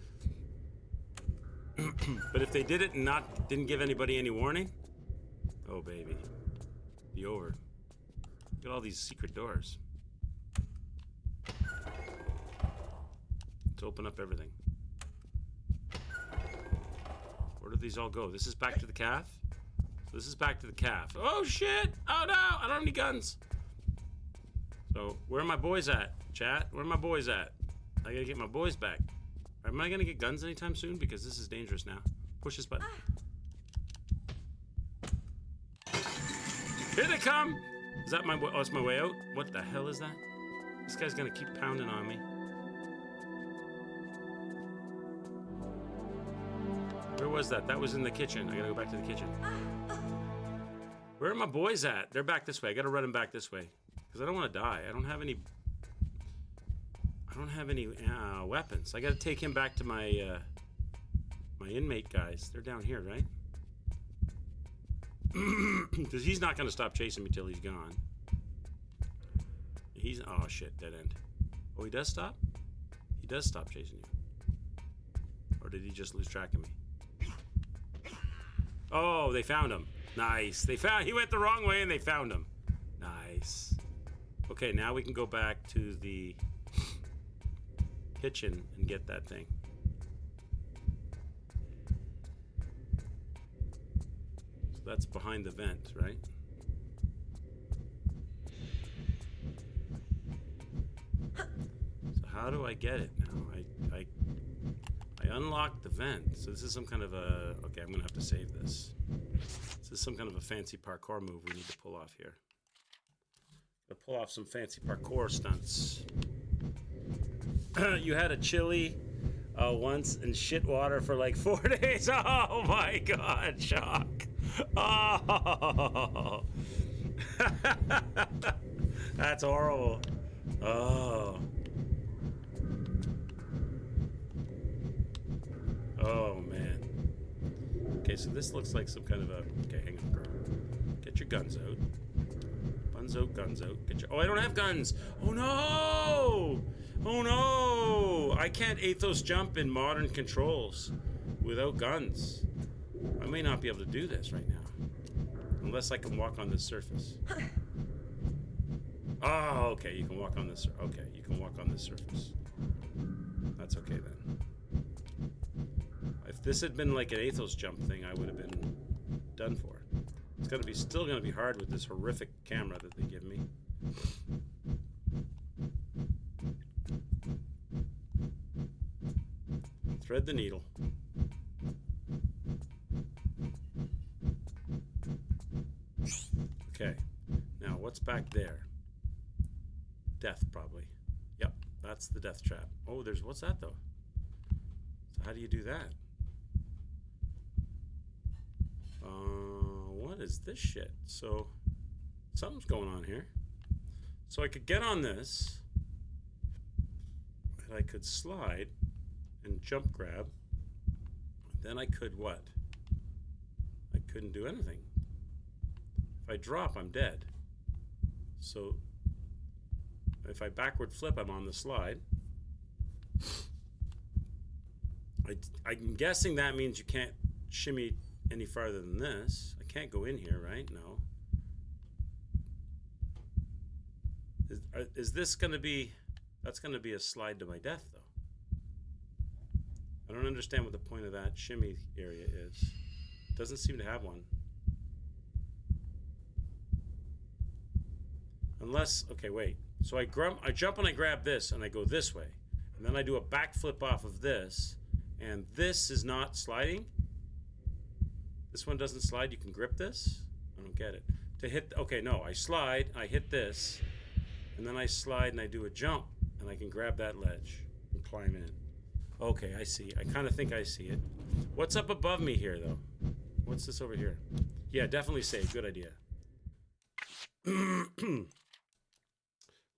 But if they did it and didn't give anybody any warning, oh baby, be over. Look at all these secret doors. Let's open up everything. Where do these all go? This is back to the calf? So this is back to the calf. Oh shit! Oh no! I don't have any guns. So where are my boys at? Chat? Where are my boys at? I gotta get my boys back. Am I gonna get guns anytime soon? Because this is dangerous now. Push this button. Here they come! Is that my way? Oh, it's my way out? What the hell is that? This guy's gonna keep pounding on me. Where was that? That was in the kitchen. I gotta go back to the kitchen. Where are my boys at? They're back this way. I gotta run them back this way. Because I don't want to die. I don't have any weapons. I gotta take him back to my my inmate guys. They're down here, right? Because he's not gonna stop chasing me till he's gone. Oh shit, dead end. Oh, he does stop? He does stop chasing you. Or did he just lose track of me? Oh, they found him. Nice. He went the wrong way and they found him. Nice. Okay, now we can go back to the kitchen and get that thing. So that's behind the vent, right? So how do I get it now? I unlocked the vent. So this is some kind of a... Okay, I'm going to have to save this. This is some kind of a fancy parkour move we need to pull off here. To pull off some fancy parkour stunts. You had a chili once and shit water for like 4 days. Oh my god, shock. Oh. That's horrible. Oh. Oh man. Okay, so this looks like some kind of a... Okay, hang on, girl. Get your guns out. Guns out, guns out. Get your... Oh, I don't have guns. Oh no! Oh no! I can't Athos jump in modern controls without guns. I may not be able to do this right now. Unless I can walk on this surface. Oh, okay, you can walk on this. Okay, you can walk on this surface. That's okay then. If this had been like an Athos jump thing, I would have been done for. It's gonna be still gonna be hard with this horrific camera that they give me. Thread the needle. Okay. Now what's back there? Death probably. Yep, that's the death trap. Oh, there's what's that though? So how do you do that? What is this shit? So something's going on here. So I could get on this, and I could slide and jump grab. Then I could what? I couldn't do anything. If I drop, I'm dead. So if I backward flip, I'm on the slide. I'm guessing that means you can't shimmy any farther than this. I can't go in here, right? No. Is this going to be... That's going to be a slide to my death, though. I don't understand what the point of that shimmy area is. It doesn't seem to have one. Unless... Okay, wait. So I jump and I grab this, and I go this way. And then I do a backflip off of this. And this is not sliding? This one doesn't slide. You can grip this? I don't get it. To hit... Okay, no. I slide. I hit this. And then I slide and I do a jump. And I can grab that ledge and climb in. Okay, I see. I kind of think I see it. What's up above me here, though? What's this over here? Yeah, definitely save. Good idea.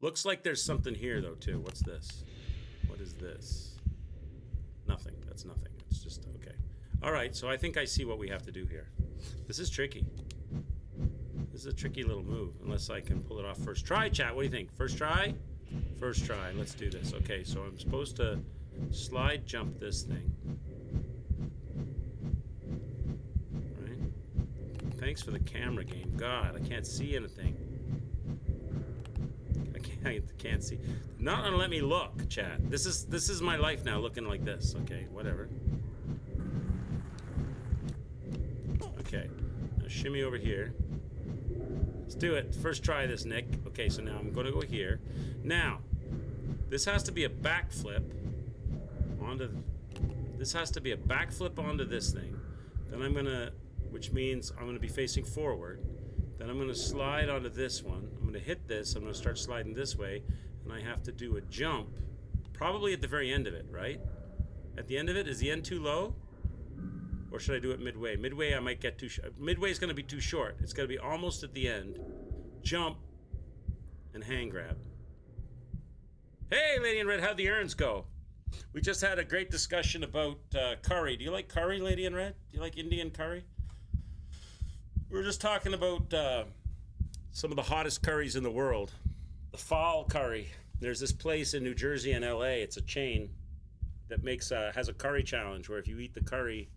Looks like there's something here, though, too. What's this? What is this? Nothing. That's nothing. It's just... Okay. All right, so I think I see what we have to do here. This is tricky. This is a tricky little move, unless I can pull it off first try, chat. What do you think? First try? First try. Let's do this. Okay, so I'm supposed to slide jump this thing. All right. Thanks for the camera game. God, I can't see anything. I can't see. Not gonna let me look, chat. This is my life now, looking like this. Okay, whatever. Okay, now shimmy over here. Let's do it. First try this, Nick. Okay, so now I'm going to go here. Now, this has to be a backflip onto... This has to be a backflip onto this thing. Then I'm going to... Which means I'm going to be facing forward. Then I'm going to slide onto this one. I'm going to hit this. I'm going to start sliding this way. And I have to do a jump. Probably at the very end of it, right? At the end of it? Is the end too low? Or should I do it midway? Midway, I might get too short. Midway is going to be too short. It's going to be almost at the end. Jump and hand grab. Hey, Lady in Red, how'd the urns go? We just had a great discussion about curry. Do you like curry, Lady in Red? Do you like Indian curry? We were just talking about some of the hottest curries in the world. The fall curry. There's this place in New Jersey and LA. It's a chain that has a curry challenge where if you eat the curry...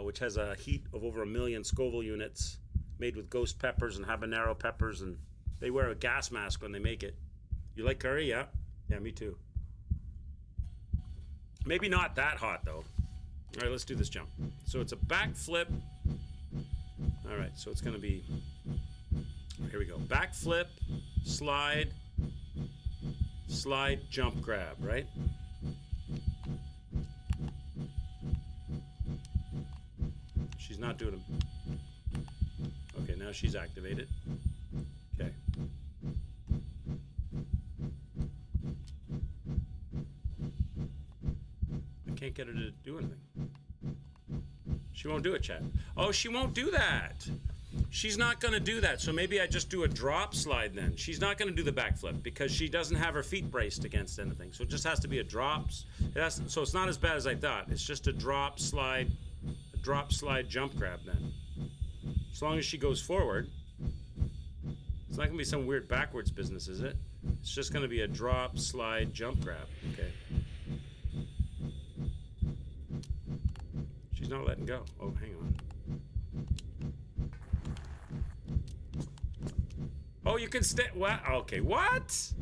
which has a heat of over 1 million Scoville units, made with ghost peppers and habanero peppers, and they wear a gas mask when they make it. You like curry? Yeah? Yeah, me too. Maybe not that hot, though. All right, let's do this jump. So it's a back flip. All right, so it's going to be... Here we go. Back flip, slide, jump, grab, right? She's not doing them. Okay, now she's activated. Okay. I can't get her to do anything. She won't do it, chat. Oh, she won't do that. She's not going to do that. So maybe I just do a drop slide then. She's not going to do the backflip because she doesn't have her feet braced against anything. So it just has to be a drops. So it's not as bad as I thought. It's just a drop slide jump grab then. As long as she goes forward. It's not gonna be some weird backwards business, is it? It's just going to be a drop, slide, jump, grab. Okay. She's not letting go. Oh, hang on. Oh, you can stand. What? Okay, what?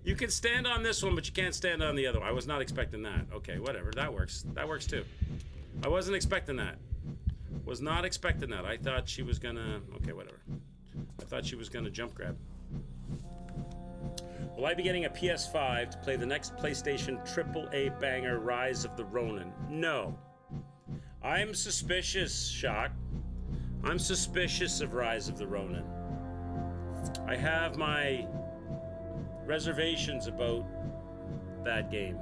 You can stand on this one, but you can't stand on the other one. I was not expecting that. Okay, whatever. That works. That works too. I wasn't expecting that. Was not expecting that. I thought she was gonna. Okay, whatever. I thought she was gonna jump grab. Will I be getting a PS5 to play the next PlayStation AAA banger, Rise of the Ronin? No. I'm suspicious, Shock. I'm suspicious of Rise of the Ronin. I have my reservations about that game.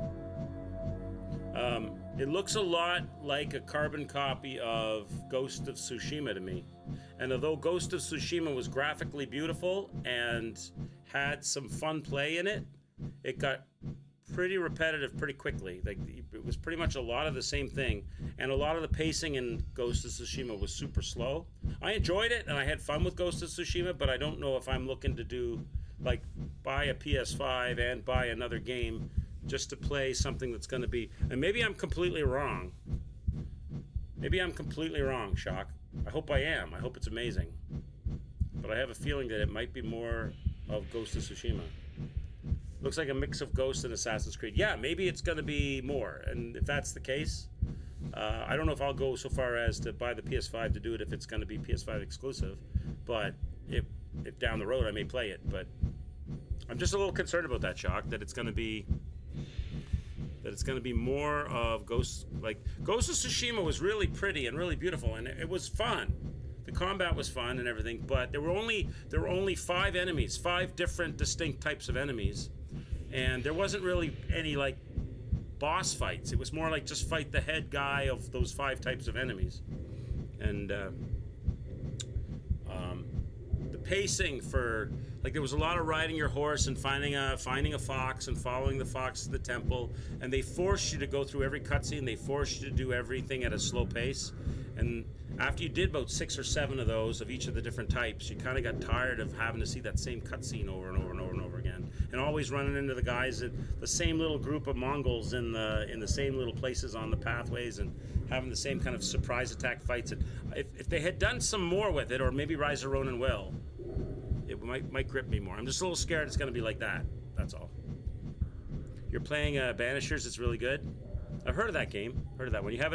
It looks a lot like a carbon copy of Ghost of Tsushima to me. And although Ghost of Tsushima was graphically beautiful and had some fun play in it, it got pretty repetitive pretty quickly. Like, it was pretty much a lot of the same thing, and a lot of the pacing in Ghost of Tsushima was super slow. I enjoyed it and I had fun with Ghost of Tsushima, but I don't know if I'm looking to do, like, buy a PS5 and buy another game just to play something that's going to be, and maybe I'm completely wrong. Maybe I'm completely wrong, Shock. I hope I am. I hope it's amazing. But I have a feeling that it might be more of Ghost of Tsushima. Looks like a mix of Ghost and Assassin's Creed. Yeah, maybe it's going to be more. And if that's the case, I don't know if I'll go so far as to buy the PS5 to do it if it's going to be PS5 exclusive. But if down the road I may play it. But I'm just a little concerned about that, Shock, that it's going to be more of Ghost. Like, Ghost of Tsushima was really pretty and really beautiful, and it was fun. The combat was fun and everything, but there were only 5 enemies, 5 different distinct types of enemies, and there wasn't really any, like, boss fights. It was more like just fight the head guy of those 5 types of enemies. And the pacing for, like, there was a lot of riding your horse and finding a fox and following the fox to the temple, and they forced you to go through every cutscene. They forced you to do everything at a slow pace, and after you did about 6 or 7 of those of each of the different types, you kind of got tired of having to see that same cutscene over and over and over and over again, and always running into the guys, the same little group of Mongols in the same little places on the pathways, and having the same kind of surprise attack fights. And if they had done some more with it, or maybe Rise of Ronin will, it might grip me more. I'm just a little scared it's going to be like that. That's all. You're playing Banishers. It's really good. I've heard of that game. Heard of that one. You have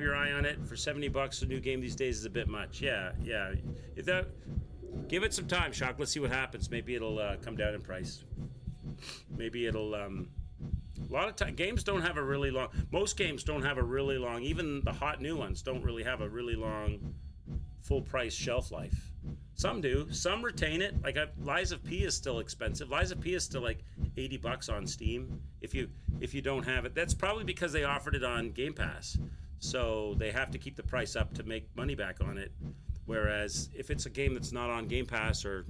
your eye on it for $70. A new game these days is a bit much. Yeah. Give it some time, Shock. Let's see what happens. Maybe it'll come down in price. Maybe it'll. A lot of time, games don't have a really long. Most games don't have a really long. Even the hot new ones don't really have a really long, full price shelf life. Some do. Some retain it. Like, Lies of P is still expensive. Lies of P is still like $80 on Steam. If you don't have it, that's probably because they offered it on Game Pass. So they have to keep the price up to make money back on it. Whereas if it's a game that's not on Game Pass or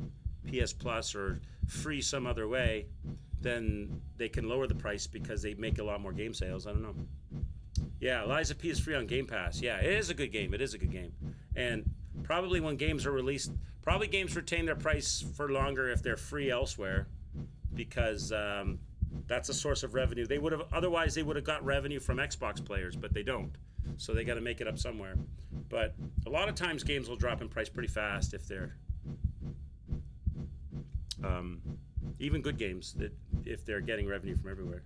PS Plus or free some other way, then they can lower the price because they make a lot more game sales. I don't know. Yeah, Lies of P is free on Game Pass. Yeah, it is a good game. It is a good game. And probably when games are released, probably games retain their price for longer if they're free elsewhere, because that's a source of revenue. Otherwise they would have got revenue from Xbox players, but they don't. So they got to make it up somewhere. But a lot of times games will drop in price pretty fast if they're even good games, that if they're getting revenue from everywhere.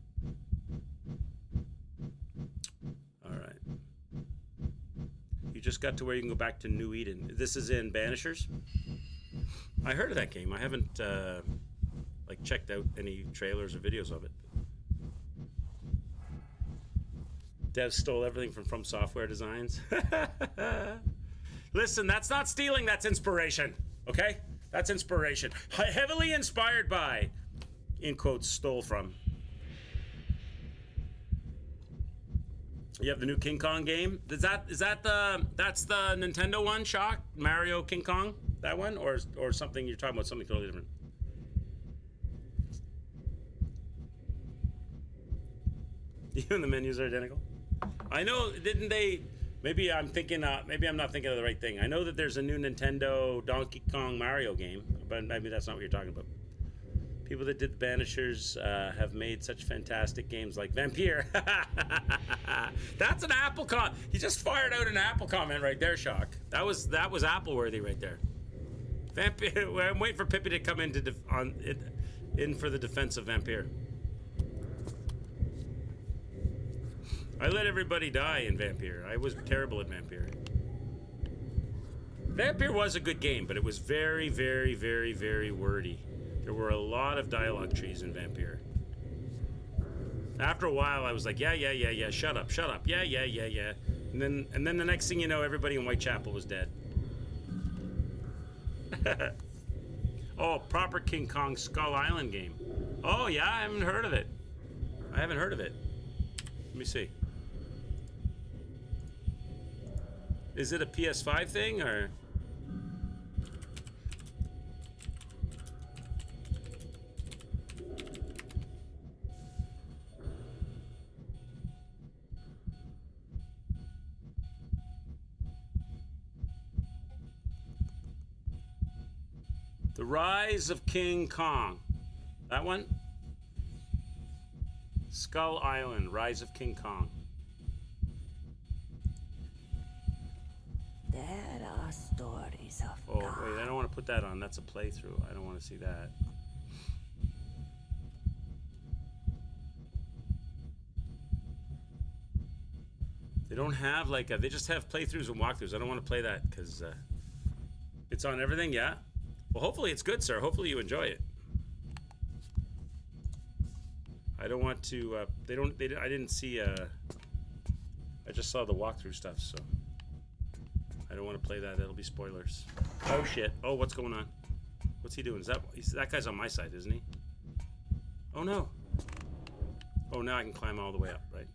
All right. You just got to where you can go back to New Eden. This is in Banishers. I heard of that game. I haven't checked out any trailers or videos of it. Devs stole everything from Software Designs. Listen, that's not stealing, that's inspiration. Okay? That's inspiration. Heavily inspired by, in quotes, stole from. You have the new King Kong game. That's the Nintendo one, Shock? Mario King Kong? That one? Or something, you're talking about something totally different? Even the menus are identical. I know, didn't they? Maybe I'm thinking. Maybe I'm not thinking of the right thing. I know that there's a new Nintendo Donkey Kong Mario game, but maybe that's not what you're talking about. People that did the Banishers have made such fantastic games like Vampire. That's an Apple He just fired out an Apple comment right there, Shock. That was Apple worthy right there. Vampire. I'm waiting for Pippi to come in in for the defense of Vampire. I let everybody die in Vampire. I was terrible at Vampire. Vampire was a good game, but it was very, very, very, very wordy. There were a lot of dialogue trees in Vampire. After a while, I was like, yeah, shut up, yeah. And then the next thing you know, everybody in Whitechapel was dead. Oh, proper King Kong Skull Island game. Oh, yeah, I haven't heard of it. Let me see. Is it a PS5 thing, or...? The Rise of King Kong. That one? Skull Island, Rise of King Kong. There are stories of Oh, wait, I don't want to put that on. That's a playthrough. I don't want to see that. They don't have like they just have playthroughs and walkthroughs. I don't want to play that because it's on everything, yeah? Well, hopefully it's good, sir. Hopefully you enjoy it. I don't want to, I didn't see, I just saw the walkthrough stuff, so I don't want to play that. That'll be spoilers. Oh, shit. Oh, what's going on? What's he doing? That guy's on my side, isn't he? Oh, no. Oh, now I can climb all the way up, right?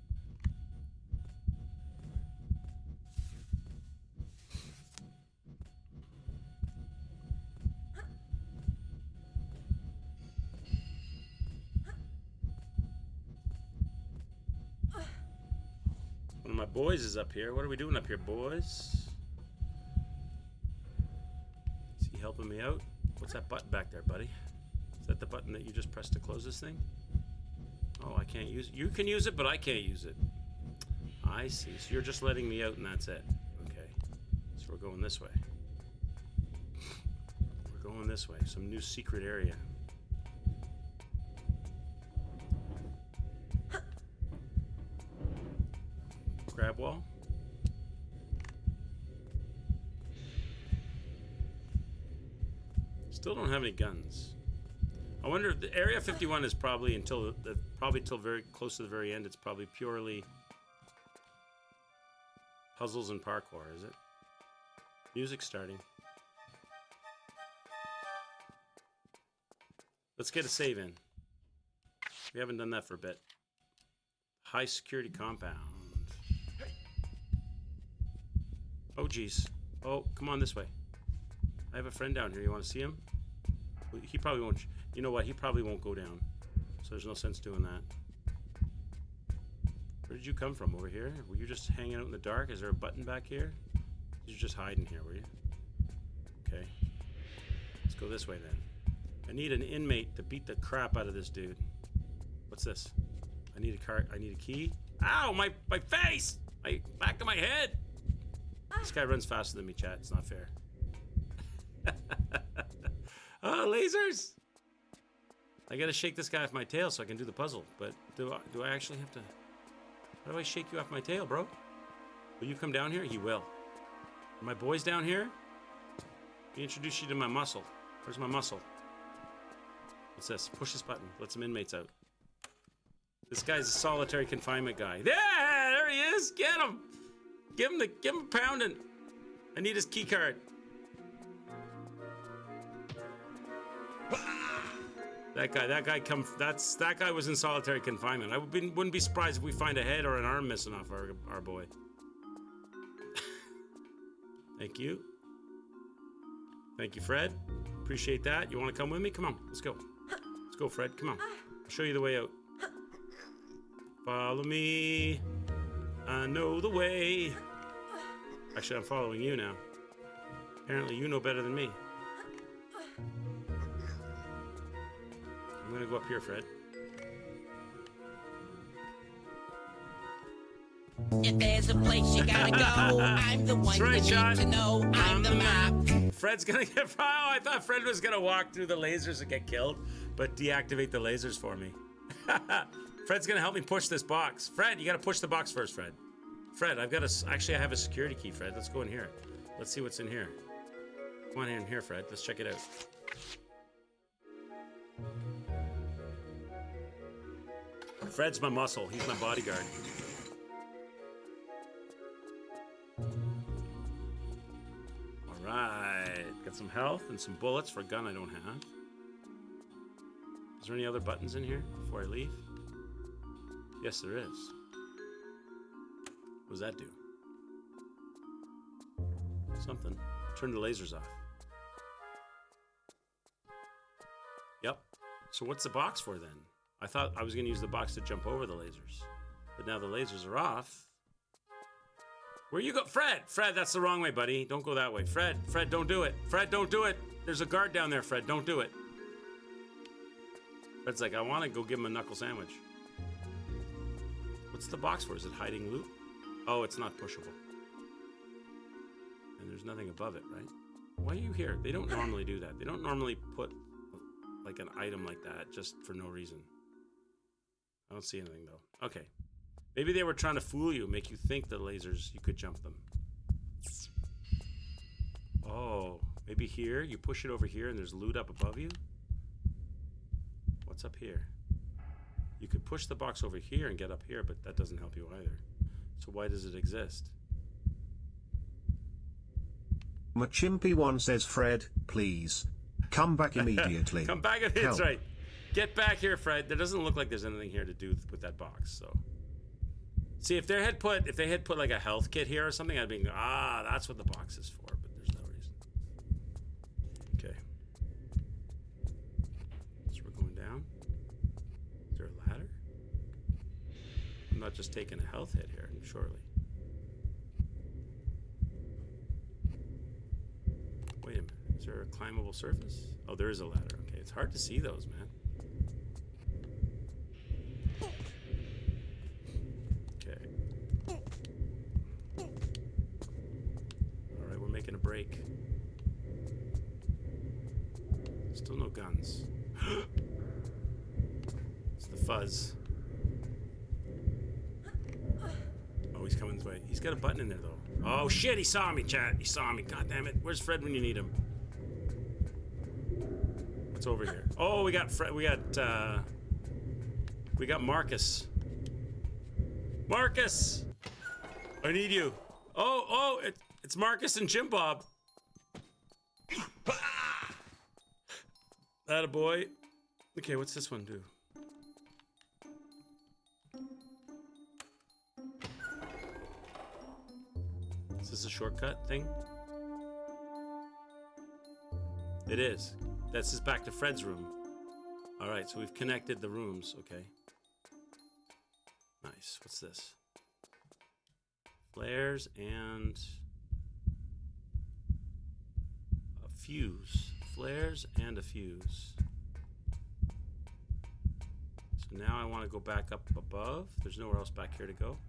One of my boys is up here. What are we doing up here, boys? Is he helping me out? What's that button back there, buddy? Is that the button that you just pressed to close this thing? Oh, I can't use it. You can use it, but I can't use it. I see. So you're just letting me out and that's it. Okay. So we're going this way. We're going this way. Some new secret area. Grab wall. Still don't have any guns. I wonder if the Area 51 is probably until very close to the very end. It's probably purely puzzles and parkour, is it? Music starting. Let's get a save in. We haven't done that for a bit. High security compound. Oh, geez. Oh, come on this way. I have a friend down here. You want to see him? He probably won't. You know what? He probably won't go down. So there's no sense doing that. Where did you come from? Over here? Were you just hanging out in the dark? Is there a button back here? You're just hiding here, were you? Okay. Let's go this way then. I need an inmate to beat the crap out of this dude. What's this? I need a card. I need a key. Ow! My face! My back of my head! This guy runs faster than me, chat. It's not fair. Oh, lasers! I gotta shake this guy off my tail so I can do the puzzle. But do I actually have to... How do I shake you off my tail, bro? Will you come down here? He will. Are my boys down here? Let me introduce you to my muscle. Where's my muscle? What's this? Push this button. Let some inmates out. This guy's a solitary confinement guy. There he is! Get him! Give him a pounding. I need his key card. That guy was in solitary confinement. I wouldn't be surprised if we find a head or an arm missing off our boy. Thank you. Thank you, Fred. Appreciate that. You want to come with me? Come on, let's go. Let's go, Fred. Come on. I'll show you the way out. Follow me. I know the way. Actually, I'm following you now. Apparently, you know better than me. Come gonna go up here, Fred. If there's a place you gotta go, I'm the one right, you John. need to know. I'm the map. Fred's gonna get. Oh, I thought Fred was gonna walk through the lasers and get killed, but deactivate the lasers for me. Fred's gonna help me push this box. Fred, you gotta push the box first, Fred. Fred, I've got a. Actually, I have a security key, Fred. Let's go in here. Let's see what's in here. Come on in here, Fred. Let's check it out. Fred's my muscle. He's my bodyguard. Alright. Got some health and some bullets for a gun I don't have. Is there any other buttons in here before I leave? Yes, there is. What does that do? Something. Turn the lasers off. Yep. So what's the box for then? I thought I was going to use the box to jump over the lasers. But now the lasers are off. Where you go? Fred! Fred, that's the wrong way, buddy. Don't go that way. Fred, don't do it. Fred, don't do it. There's a guard down there, Fred. Don't do it. Fred's like, I want to go give him a knuckle sandwich. What's the box for? Is it hiding loot? Oh, it's not pushable. And there's nothing above it, right? Why are you here? They don't normally do that. They don't normally put like an item like that just for no reason. I don't see anything though. Okay. Maybe they were trying to fool you, make you think the lasers, you could jump them. Oh, maybe here, you push it over here and there's loot up above you? What's up here? You could push the box over here and get up here, but that doesn't help you either. So why does it exist? Machimpy1 says, Fred, please, come back immediately. Come back, that's right. Get back here, Fred. There doesn't look like there's anything here to do with that box, so. See, if they had put like a health kit here or something, I'd be, that's what the box is for, but there's no reason. Okay. So we're going down. Is there a ladder? I'm not just taking a health hit here, surely. Wait a minute. Is there a climbable surface? Oh, there is a ladder. Okay, it's hard to see those, man. Making a break. Still no guns. It's the fuzz. Oh, he's coming this way. He's got a button in there though. Oh shit, he saw me, chat. He saw me. God damn it. Where's Fred when you need him? What's over here? Oh, we got Fred. We got Marcus. Marcus! I need you. Oh, it's Marcus and Jim Bob. That a boy. Okay, what's this one do? Is this a shortcut thing? It is. This is back to Fred's room. Alright, so we've connected the rooms. Okay. Nice. What's this? Flares and a fuse. Flares and a fuse. So now I want to go back up above. There's nowhere else back here to go.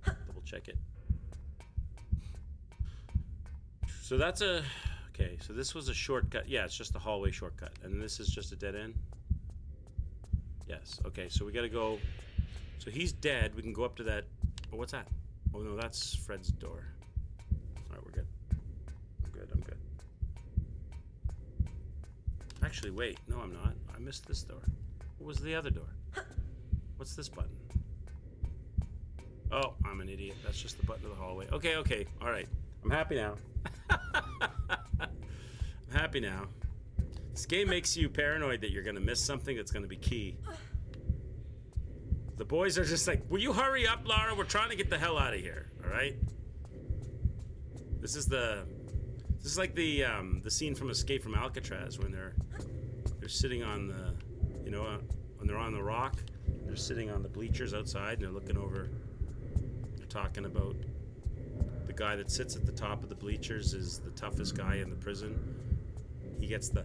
Double check it. So that's a... Okay, so this was a shortcut. Yeah, it's just a hallway shortcut. And this is just a dead end? Yes. Okay, so we got to go... So he's dead. We can go up to that... Oh, what's that? Oh, no, that's Fred's door. All right, we're good. I'm good. Actually, wait. No, I'm not. I missed this door. What was the other door? What's this button? Oh, I'm an idiot. That's just the button to the hallway. Okay. All right. I'm happy now. I'm happy now. This game makes you paranoid that you're going to miss something that's going to be key. The boys are just like, will you hurry up, Laura? We're trying to get the hell out of here, all right? This is like the scene from Escape from Alcatraz when they're sitting on the, when they're on the rock, they're sitting on the bleachers outside and they're looking over, they're talking about the guy that sits at the top of the bleachers is the toughest guy in the prison. He gets the,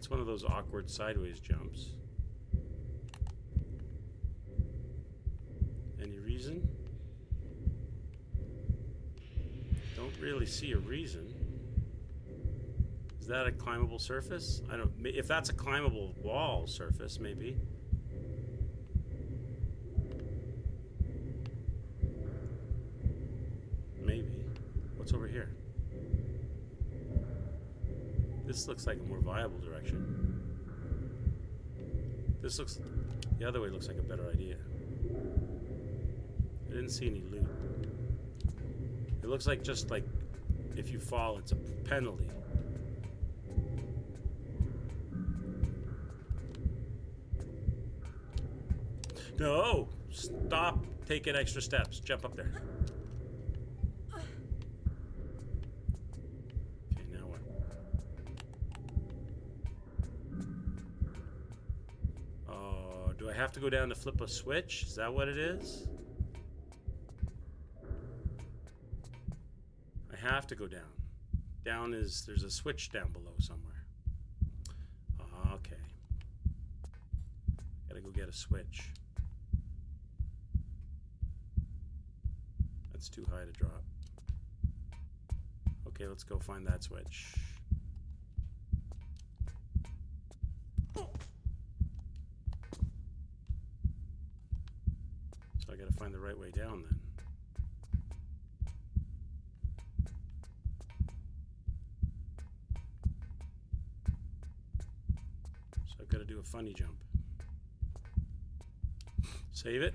That's one of those awkward sideways jumps. Any reason? Don't really see a reason. Is that a climbable surface? I don't. If that's a climbable wall surface, maybe. Maybe. What's over here? This looks like a more viable direction. This looks... The other way looks like a better idea. I didn't see any loot. It looks like just like if you fall, it's a penalty. No! Stop taking extra steps. Jump up there. Okay, now what? Oh, do I have to go down to flip a switch? Is that what it is? I have to go down. Down is... There's a switch down below somewhere. Okay. Gotta go get a switch. That's too high to drop. Okay, let's go find that switch. So I gotta find the right way down then. So I've gotta do a funny jump. Save it.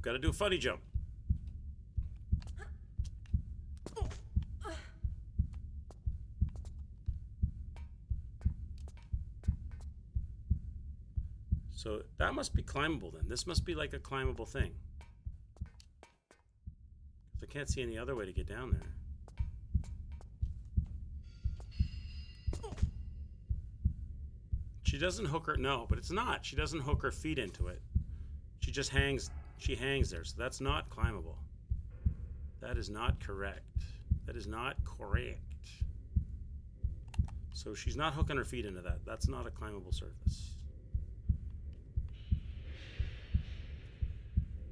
Gotta do a funny jump. So that must be climbable then. This must be like a climbable thing. I can't see any other way to get down there. She doesn't hook her... No, but it's not. She doesn't hook her feet into it. She just hangs... She hangs there, so that's not climbable. That is not correct. That is not correct. So she's not hooking her feet into that. That's not a climbable surface.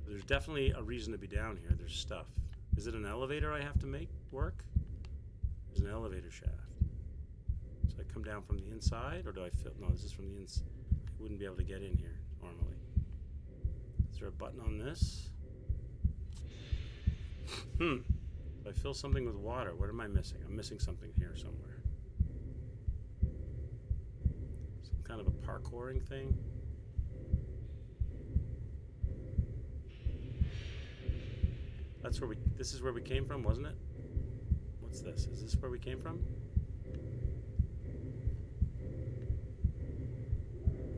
There's definitely a reason to be down here. There's stuff. Is it an elevator I have to make work? There's an elevator shaft. So I come down from the inside, or do I feel... No, this is from the inside. I wouldn't be able to get in here normally. Is there a button on this? If I fill something with water, what am I missing? I'm missing something here somewhere. Some kind of a parkouring thing. That's where we... This is where we came from, wasn't it? What's this? Is this where we came from?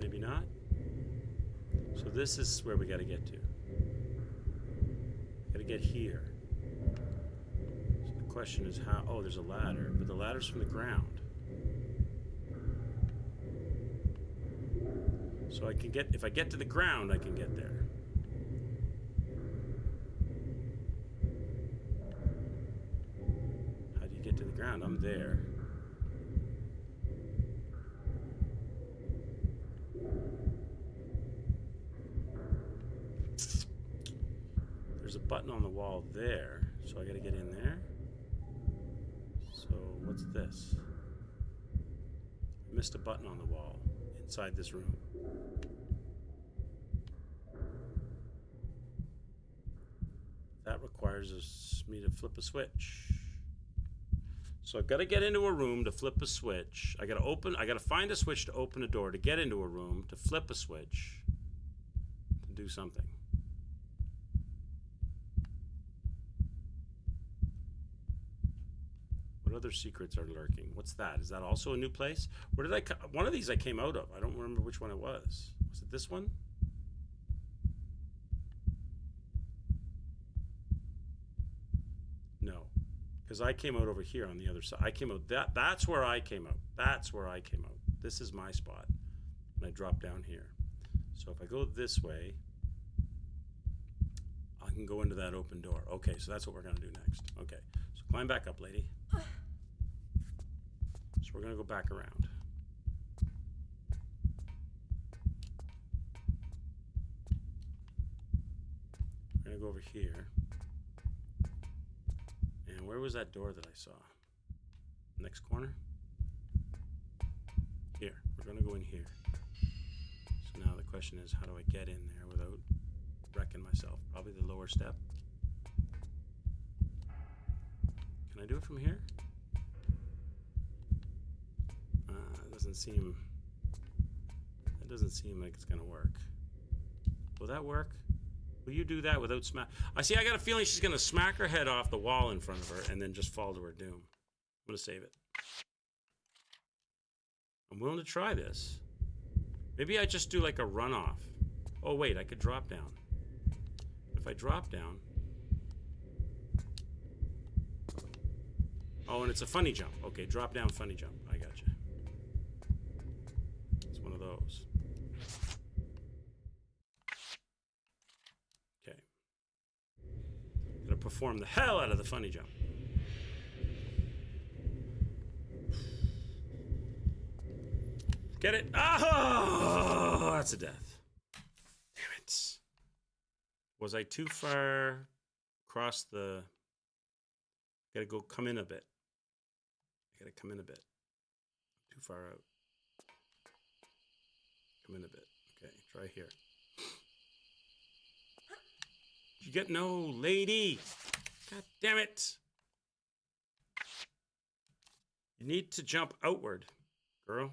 Maybe not. So this is where we got to get to. Got to get here. So the question is how... Oh, there's a ladder, but the ladder's from the ground. So I can get... If I get to the ground, I can get there. How do you get to the ground? I'm there. There's a button on the wall there, so I gotta get in there. So what's this? I missed a button on the wall inside this room. That requires me to flip a switch. So I've got to get into a room to flip a switch. I gotta find a switch to open a door, to get into a room, to flip a switch, to do something. What other secrets are lurking? What's that? Is that also a new place? Where did I... One of these I came out of. I don't remember which one it was. Was it this one? No. Because I came out over here on the other side. I came out... That's where I came out. That's where I came out. This is my spot. And I drop down here. So if I go this way... I'm can go into that open door. Okay, so that's what we're gonna do next. Okay, so climb back up, lady. So we're gonna go back around. We're gonna go over here. And where was that door that I saw? Next corner? Here. We're gonna go in here. So now the question is, how do I get in there without wrecking myself? Probably the lower step. Can I do it from here? It doesn't seem... It doesn't seem like it's gonna work. Will that work? Will you do that without smack? I see, I got a feeling she's gonna smack her head off the wall in front of her and then just fall to her doom. I'm gonna save it. I'm willing to try this. Maybe I just do like a runoff. Oh wait, I could drop down. If I drop down... Oh, and it's a funny jump. Okay, drop down, funny jump. I got you. It's one of those. Okay. Gonna perform the hell out of the funny jump. Get it? Oh, that's a death. Damn it. Was I too far across the... Gotta go come in a bit. I gotta come in a bit. Too far out. Come in a bit. Okay, try here. You get no lady. God damn it. You need to jump outward, girl.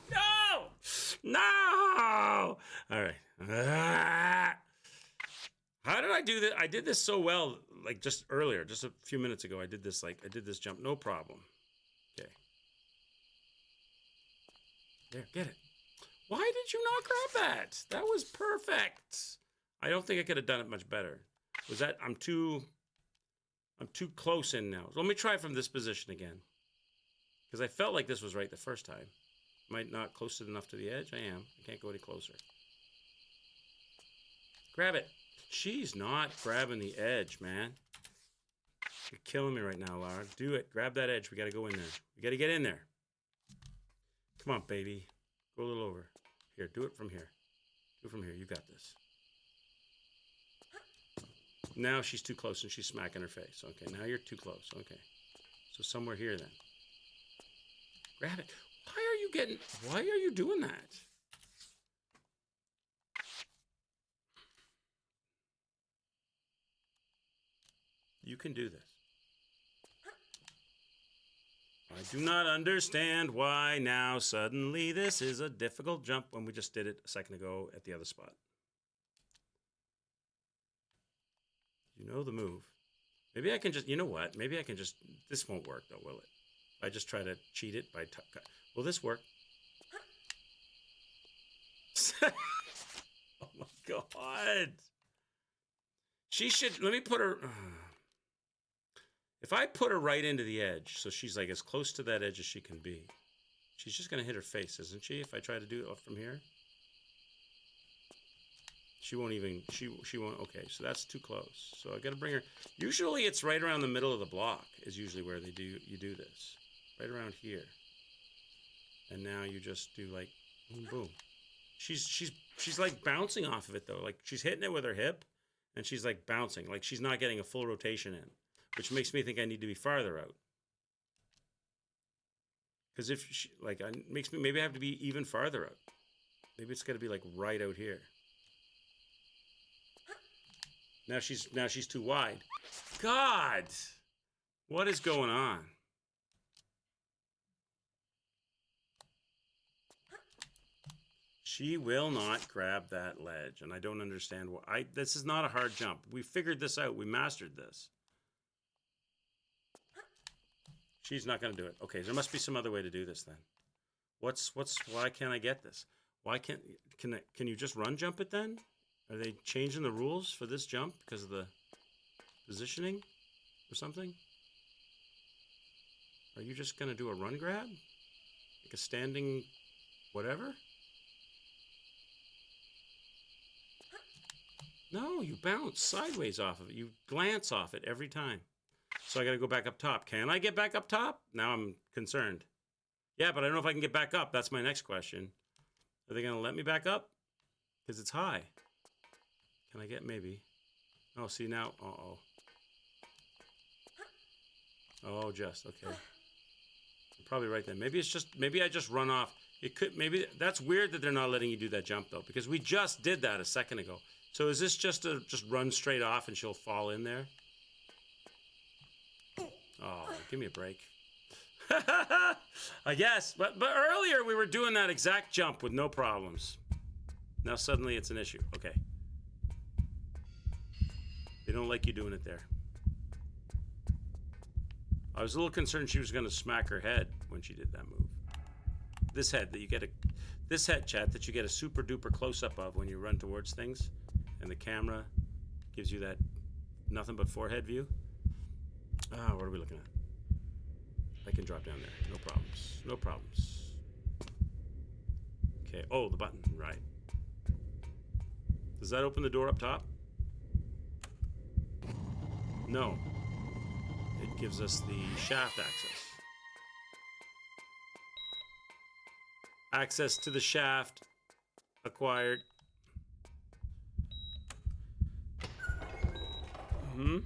No! No! All right. How did I do this? I did this so well, like just earlier, just a few minutes ago. I did this jump, no problem. Okay. There, get it. Why did you not grab that? That was perfect. I don't think I could have done it much better. Was that, I'm too close in now. So let me try from this position again. Because I felt like this was right the first time. Am I not close enough to the edge? I am. I can't go any closer. Grab it. She's not grabbing the edge, man. You're killing me right now, Lara. Do it. Grab that edge. We got to go in there. We got to get in there. Come on, baby. Go a little over. Here, do it from here. Do it from here. You got this. Now she's too close and she's smacking her face. Okay, now you're too close. Okay. So somewhere here then. Grab it. Why are you doing that? You can do this. I do not understand why now suddenly this is a difficult jump when we just did it a second ago at the other spot. You know the move. Maybe I can just, you know what? Maybe I can just, this won't work though, will it? I just try to cheat it by, will this work? Oh my God. She should, let me put her, if I put her right into the edge, so she's like as close to that edge as she can be, she's just going to hit her face, isn't she? If I try to do it from here, she won't even, she won't, okay, so that's too close. So I got to bring her, usually it's right around the middle of the block is usually where you do this. Right around here. And now you just do like, boom, boom. She's like bouncing off of it though. Like she's hitting it with her hip and she's like bouncing. Like she's not getting a full rotation in, which makes me think I need to be farther out. Because if she, like, makes me, maybe I have to be even farther out. Maybe it's got to be like right out here. Now she's too wide. God, what is going on? She will not grab that ledge, and I don't understand why. This is not a hard jump. We figured this out. We mastered this. She's not going to do it. Okay, there must be some other way to do this then. Why can't I get this? Why can you just run jump it then? Are they changing the rules for this jump because of the positioning or something? Are you just going to do a run grab? Like a standing whatever? No, you bounce sideways off of it. You glance off it every time. So I got to go back up top. Can I get back up top? Now I'm concerned. Yeah, but I don't know if I can get back up. That's my next question. Are they going to let me back up? Because it's high. Can I get maybe? Oh, see now. Uh-oh. Oh, just. Okay. I'm probably right then. Maybe it's just, maybe I just run off. It could, maybe, that's weird that they're not letting you do that jump though, because we just did that a second ago. So is this just a, just run straight off and she'll fall in there? Oh, give me a break. I guess, but earlier we were doing that exact jump with no problems. Now suddenly it's an issue. Okay. They don't like you doing it there. I was a little concerned she was going to smack her head when she did that move. This head that you get a, this head, chat, that you get a super duper close up of when you run towards things, and the camera gives you that nothing but forehead view. Ah, what are we looking at? I can drop down there. No problems. No problems. Okay. Oh, the button. Right. Does that open the door up top? No. It gives us the shaft access. Access to the shaft acquired. Mm-hmm.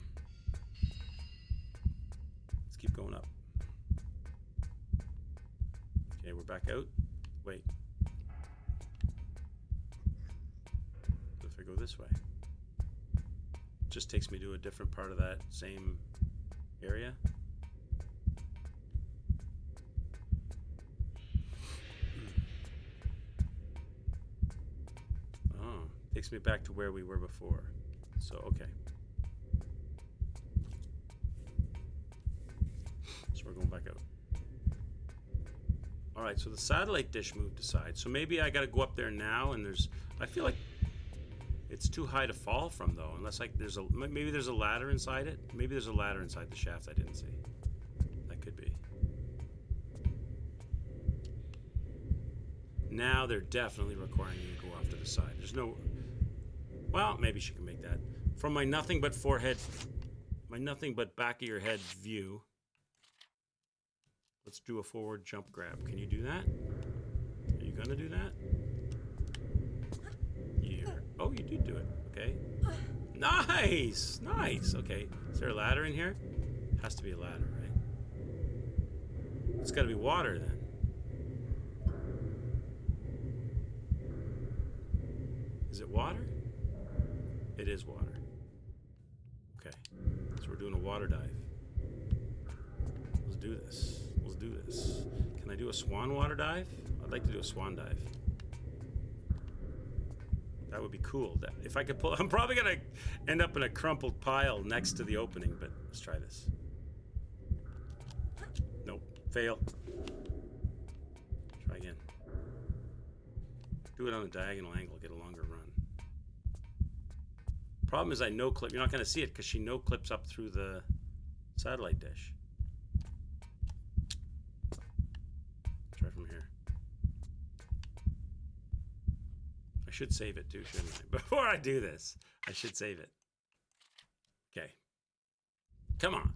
Let's keep going up. Okay, we're back out. Wait. What if I go this way? It just takes me to a different part of that same area. Oh, takes me back to where we were before. So, okay. So we're going back out. All right, so the satellite dish moved aside. So maybe I got to go up there now, and there's, I feel like it's too high to fall from though, unless like there's a, maybe there's a ladder inside it. Maybe there's a ladder inside the shaft I didn't see. That could be. Now they're definitely requiring you to go off to the side. There's no, well, maybe she can make that. From my nothing but forehead, my nothing but back of your head view. Let's do a forward jump grab. Can you do that? Are you gonna do that? Oh, you did do it. Okay. Nice! Nice! Okay. Is there a ladder in here? Has to be a ladder, right? It's gotta be water then. Is it water? It is water. Okay. So we're doing a water dive. Let's do this. Let's do this. Can I do a swan water dive? I'd like to do a swan dive. That would be cool. That, if I could pull, I'm probably gonna end up in a crumpled pile next to the opening, but let's try this. Nope, fail. Try again. Do it on a diagonal angle, get a longer run. Problem is I no clip, you're not gonna see it because she no clips up through the satellite dish. Try from here. I should save it too, shouldn't I? Before I do this, I should save it. Okay. Come on.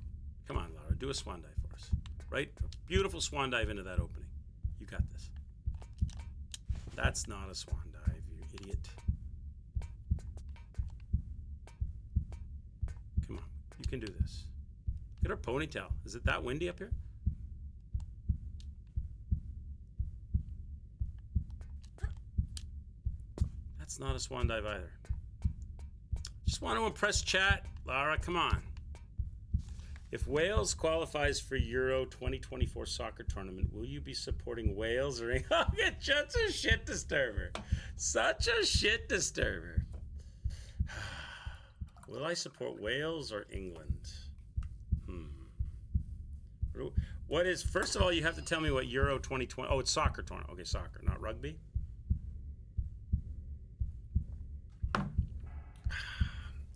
Come on, Laura. Do a swan dive for us. Right? A beautiful swan dive into that opening. You got this. That's not a swan dive, you idiot. Come on. You can do this. Look at her ponytail. Is it that windy up here? It's not a swan dive either. Just want to impress chat. Lara, come on. If Wales qualifies for Euro 2024 soccer tournament, will you be supporting Wales or England? Such a shit disturber. Such a shit disturber. Will I support Wales or England? What is, first of all, you have to tell me what Euro 2020, oh, it's soccer tournament. Okay, soccer, not rugby.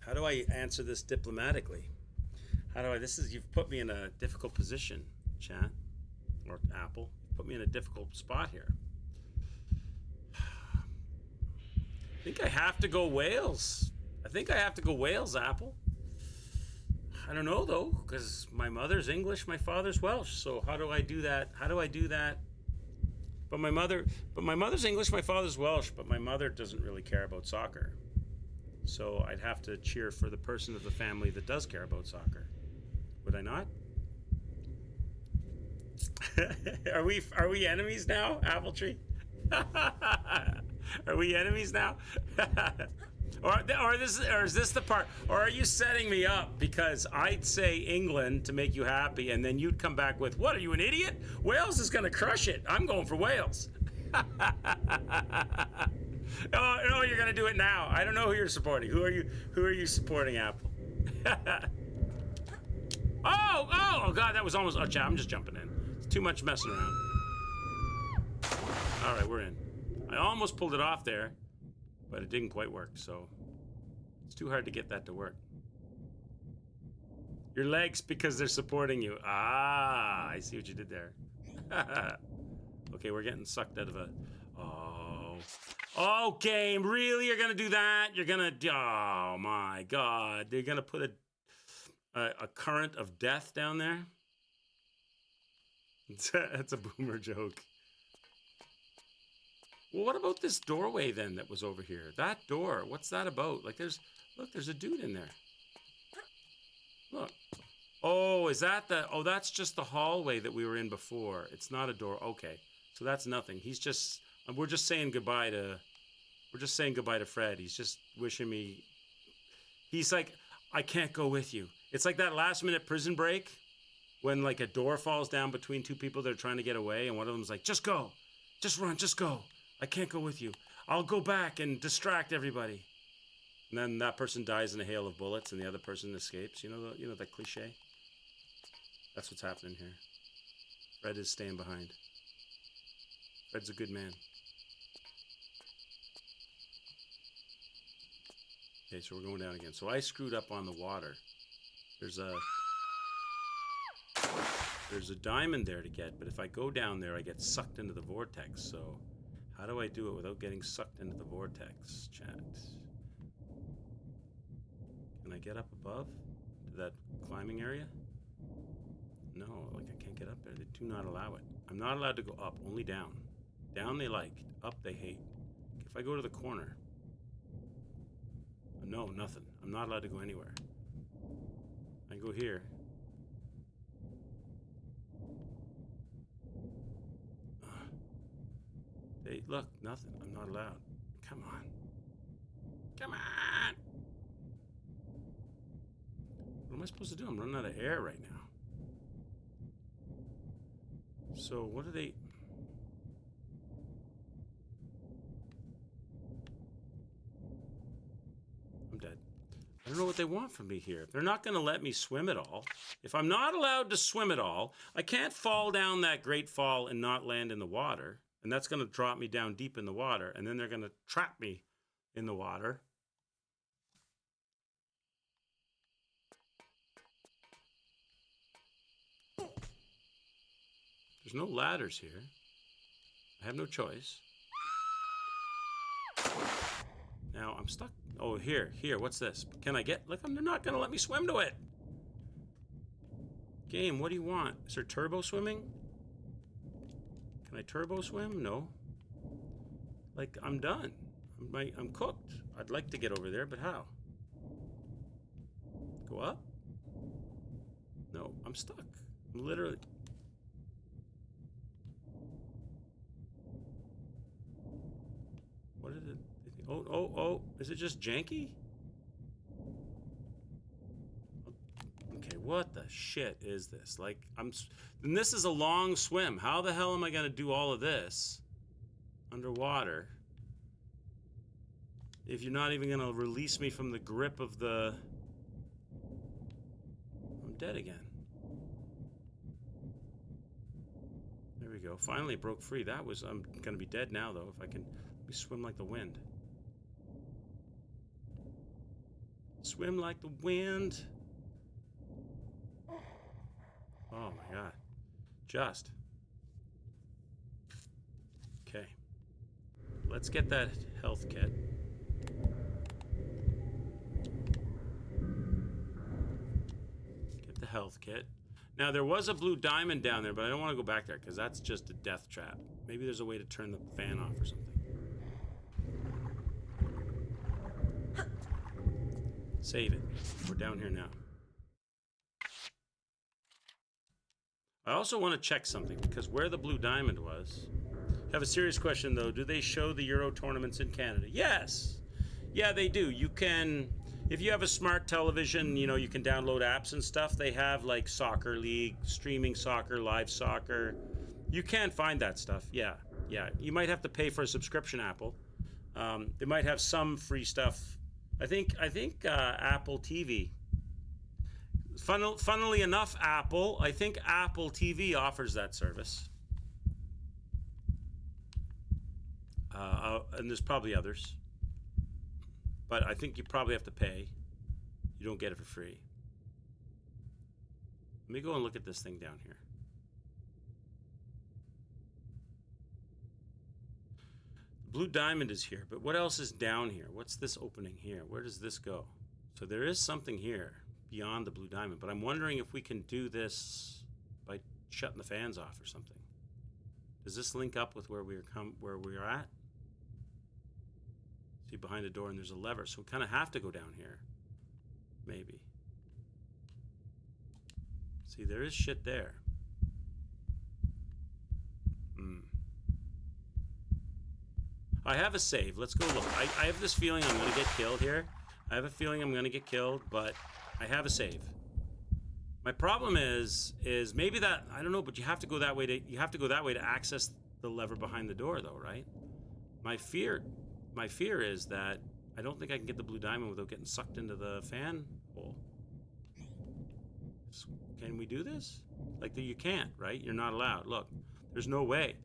How do I answer this diplomatically? How do I, this is, you've put me in a difficult position, chat, or Apple. Put me in a difficult spot here. I think I have to go Wales. I think I have to go Wales, Apple. I don't know though, because my mother's English, my father's Welsh. So how do I do that? How do I do that? But my mother's English, my father's Welsh, but my mother doesn't really care about soccer. So I'd have to cheer for the person of the family that does care about soccer. Would I not? Are we enemies now, Apple Tree? Are we enemies now? or is this the part? Or are you setting me up because I'd say England to make you happy, and then you'd come back with, "What? Are you an idiot? Wales is gonna crush it. I'm going for Wales." Oh, you're gonna do it now. I don't know who you're supporting. Who are you supporting, Apple? Oh God, that was almost. Oh, chat, I'm just jumping in. It's too much messing around. All right, we're in. I almost pulled it off there, but it didn't quite work. So it's too hard to get that to work. Your legs because they're supporting you. Ah, I see what you did there. Okay, we're getting sucked out of a. Oh, game. Really? You're gonna do that? You're gonna. Oh my God! They're gonna put a current of death down there. That's a boomer joke. Well, what about this doorway then that was over here? That door. What's that about? Like, there's a dude in there. Look. Oh, is that the? Oh, that's just the hallway that we were in before. It's not a door. Okay, so that's nothing. He's just. We're just saying goodbye to. We're just saying goodbye to Fred. He's just wishing me. He's like, I can't go with you. It's like that last-minute Prison Break, when like a door falls down between two people that are trying to get away, and one of them's like, just go, just run, just go. I can't go with you. I'll go back and distract everybody. And then that person dies in a hail of bullets, and the other person escapes. You know that cliche. That's what's happening here. Fred is staying behind. Fred's a good man. Okay, so we're going down again. So I screwed up on the water. There's a diamond there to get, but if I go down there, I get sucked into the vortex. So how do I do it without getting sucked into the vortex, chat? Can I get up above to that climbing area? No, like I can't get up there. They do not allow it. I'm not allowed to go up, only down. Down they like, up they hate. If I go to the corner, no, nothing. I'm not allowed to go anywhere. I go here. Hey, look, nothing. I'm not allowed. Come on. Come on! What am I supposed to do? I'm running out of air right now. So, what are they... I'm dead. I don't know what they want from me here. They're not going to let me swim at all. If I'm not allowed to swim at all, I can't fall down that great fall and not land in the water. And that's going to drop me down deep in the water. And then they're going to trap me in the water. There's no ladders here. I have no choice. Now I'm stuck. Oh, here. What's this? Can I get? Look, they're not gonna let me swim to it. Game, what do you want? Is there turbo swimming? Can I turbo swim? No. Like, I'm done. I'm cooked. I'd like to get over there, but how? Go up? No, I'm stuck. I'm literally... What is it? Oh, is it just janky? Okay, what the shit is this? Like, and this is a long swim. How the hell am I gonna do all of this underwater if you're not even gonna release me from the grip of the... I'm dead again. There we go. Finally it broke free. I'm gonna be dead now though if I can swim like the wind. Swim like the wind. Oh my God. Just. Okay. Let's get that health kit. health kit. Now, there was a blue diamond down there, but I don't want to go back there because that's just a death trap. Maybe there's a way to turn the fan off or something. Save it. We're down here now. I also want to check something because where the blue diamond was. I have a serious question though. Do they show the Euro tournaments in Canada? Yes. Yeah, they do. You can, if you have a smart television, you know, you can download apps and stuff. They have like soccer league, streaming soccer, live soccer. You can find that stuff. Yeah. Yeah. You might have to pay for a subscription, Apple. They might have some free stuff. I think Apple TV. Funnily enough, I think Apple TV offers that service. And there's probably others. But I think you probably have to pay. You don't get it for free. Let me go and look at this thing down here. The blue diamond is here, but what else is down here? What's this opening here? Where does this go? So there is something here beyond the blue diamond, but I'm wondering if we can do this by shutting the fans off or something. Does this link up with where we're at? See, behind the door, and there's a lever, so we kind of have to go down here. Maybe. See, there is shit there. I have a save. Let's go look. I have this feeling I'm going to get killed here. I have a feeling I'm going to get killed, but I have a save. My problem is maybe that, I don't know, but you have to go that way to access the lever behind the door though, right? My fear is that I don't think I can get the blue diamond without getting sucked into the fan hole. Can we do this? Like, you can't, right? You're not allowed. Look, there's no way.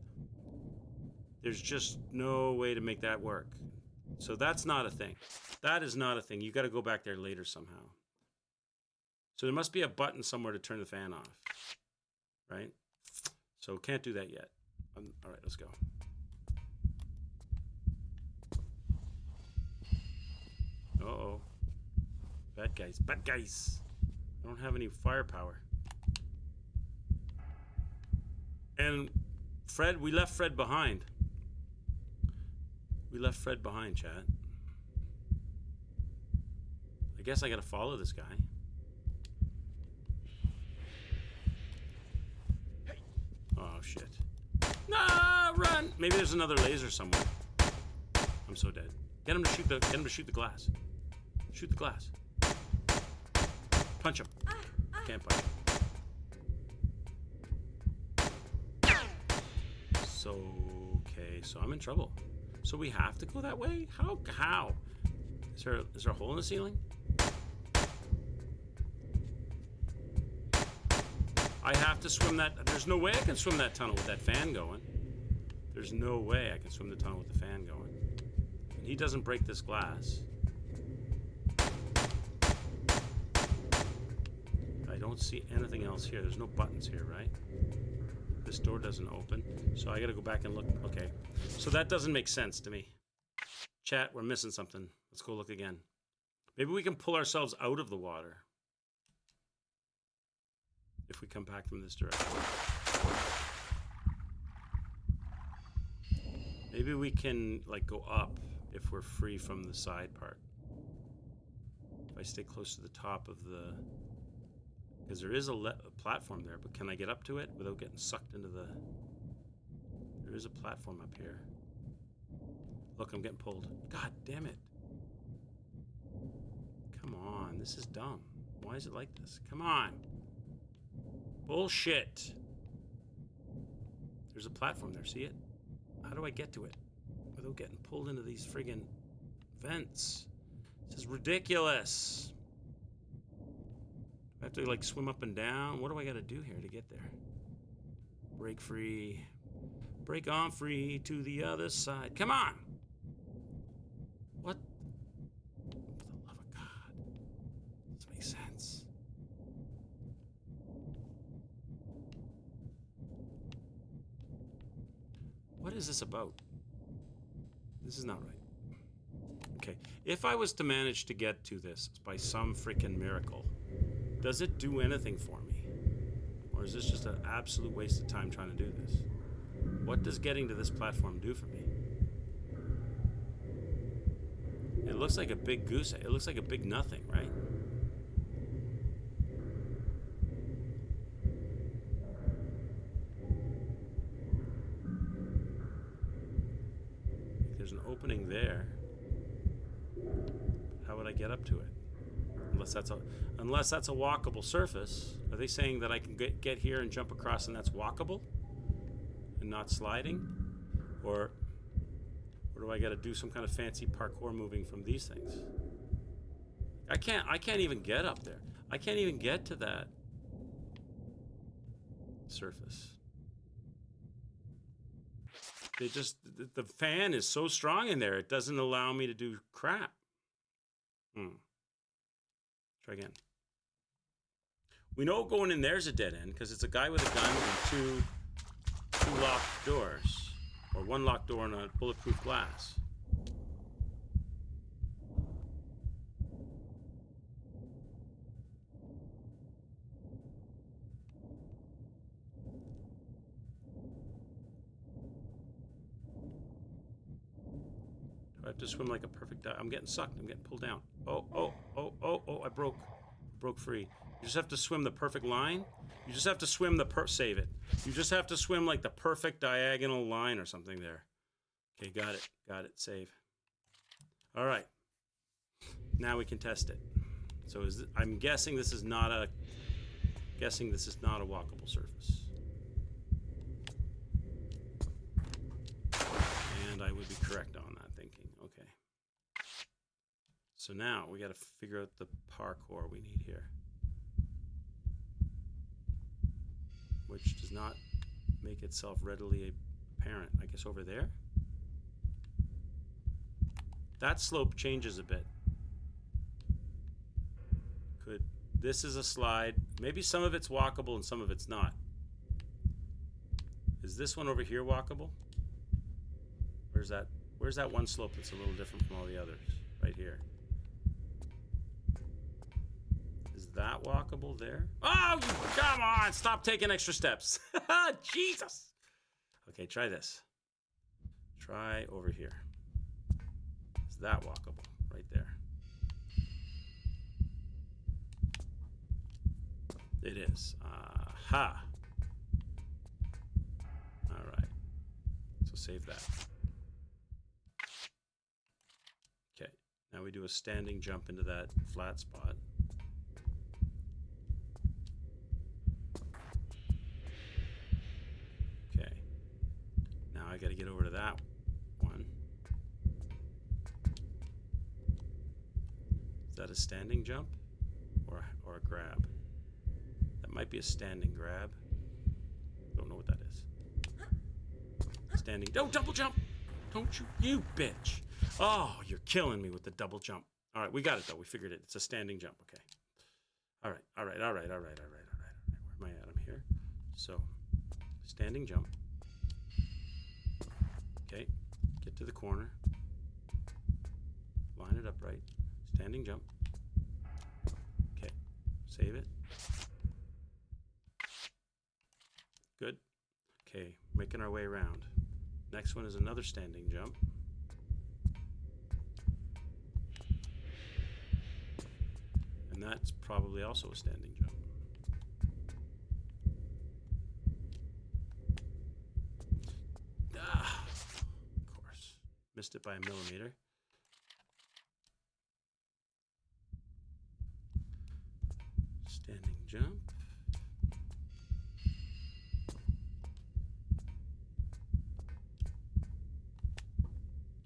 There's just no way to make that work. So that's not a thing. That is not a thing. You got to go back there later somehow. So there must be a button somewhere to turn the fan off, right? So can't do that yet. All right, let's go. Uh-oh. Bad guys. Bad guys. I don't have any firepower. And Fred, we left Fred behind. We left Fred behind, chat. I guess I gotta follow this guy. Oh, shit. No, run! Maybe there's another laser somewhere. I'm so dead. Get him to shoot the glass. Shoot the glass. Punch him. Can't punch him. So, okay, so I'm in trouble. So we have to go that way? How? Is there a hole in the ceiling? I have to swim that. There's no way I can swim that tunnel with that fan going. There's no way I can swim the tunnel with the fan going. And he doesn't break this glass. I don't see anything else here. There's no buttons here, right? This door doesn't open. So I gotta go back and look. Okay. So that doesn't make sense to me. Chat, we're missing something. Let's go look again. Maybe we can pull ourselves out of the water. If we come back from this direction. Maybe we can, like, go up if we're free from the side part. If I stay close to the top of the... Because there is a platform there, but can I get up to it without getting sucked into the... There is a platform up here. Look, I'm getting pulled. God damn it. Come on, this is dumb. Why is it like this? Come on. Bullshit. There's a platform there, see it? How do I get to it without getting pulled into these friggin' vents? This is ridiculous. I have to, like, swim up and down. What do I gotta do here to get there? Break free. Break on free to the other side. Come on! What? For the love of God. Doesn't make sense. What is this about? This is not right. Okay, if I was to manage to get to this by some freaking miracle, Does it do anything for me? Or is this just an absolute waste of time trying to do this? What does getting to this platform do for me? It looks like a big goose. It looks like a big nothing, right? There's an opening there. How would I get up to it? Unless that's a walkable surface. Are they saying that I can get here and jump across and that's walkable and not sliding? Or do I got to do some kind of fancy parkour moving from these things? I can't even get up there. I can't even get to that surface. The fan is so strong in there, it doesn't allow me to do crap. Try again. We know going in there's a dead end because it's a guy with a gun and two locked doors. Or one locked door and a bulletproof glass. Do I have to swim like a perfect dive? I'm getting sucked. I'm getting pulled down. Oh, I broke free. You just have to swim the perfect line. You just have to swim save it. You just have to swim like the perfect diagonal line or something there. Okay, got it, save. All right. Now we can test it. So I'm guessing this is not a walkable surface. And I would be correct on that thinking. Okay. So now we got to figure out the parkour we need here. Which does not make itself readily apparent. I guess over there? That slope changes a bit. This is a slide. Maybe some of it's walkable and some of it's not. Is this one over here walkable? Where's that one slope that's a little different from all the others? Right here. Is that walkable there? Oh, come on! Stop taking extra steps. Jesus! Okay, try this. Try over here. Is that walkable? Right there. It is. Aha! Alright. So save that. Okay. Now we do a standing jump into that flat spot. Okay. Now I gotta get over to that one. Is that a standing jump? Or a grab? That might be a standing grab. Don't know what that is. Standing. Oh, double jump! Don't you bitch! Oh, you're killing me with the double jump. All right, we got it though. We figured it. It's a standing jump. Okay. All right. Where am I at? I'm here. So, standing jump. Okay. Get to the corner. Line it up right. Standing jump. Okay. Save it. Good. Okay, making our way around. Next one is another standing jump. And that's probably also a standing jump. Ah, of course. Missed it by a millimeter. Standing jump.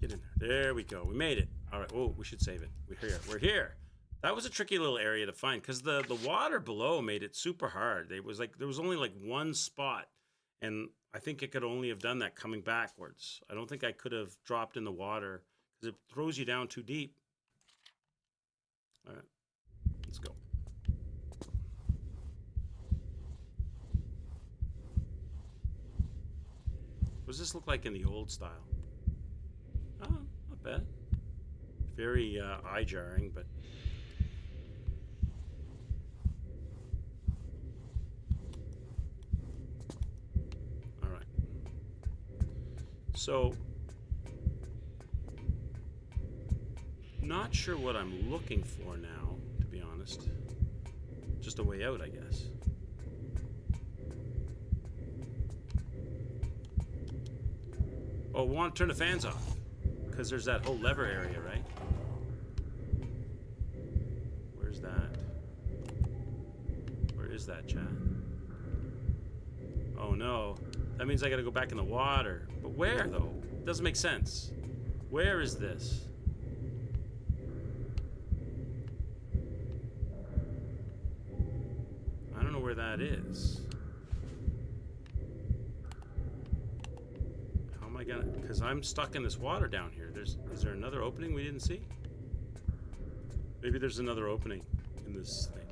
Get in there. There we go. We made it. All right. Oh, we should save it. We're here. That was a tricky little area to find because the water below made it super hard. There was only like one spot, and I think it could only have done that coming backwards. I don't think I could have dropped in the water because it throws you down too deep. All right. Let's go. What does this look like in the old style? Oh, not bad. Very eye-jarring, but... So, not sure what I'm looking for now, to be honest. Just a way out, I guess. Oh, we want to turn the fans off because there's that whole lever area, right? Where's that? Where is that, chat? Oh no, that means I gotta go back in the water. But where though? Doesn't make sense. Where is this? I don't know where that is. How am I gonna? Because I'm stuck in this water down here. Is there another opening we didn't see? Maybe there's another opening in this thing.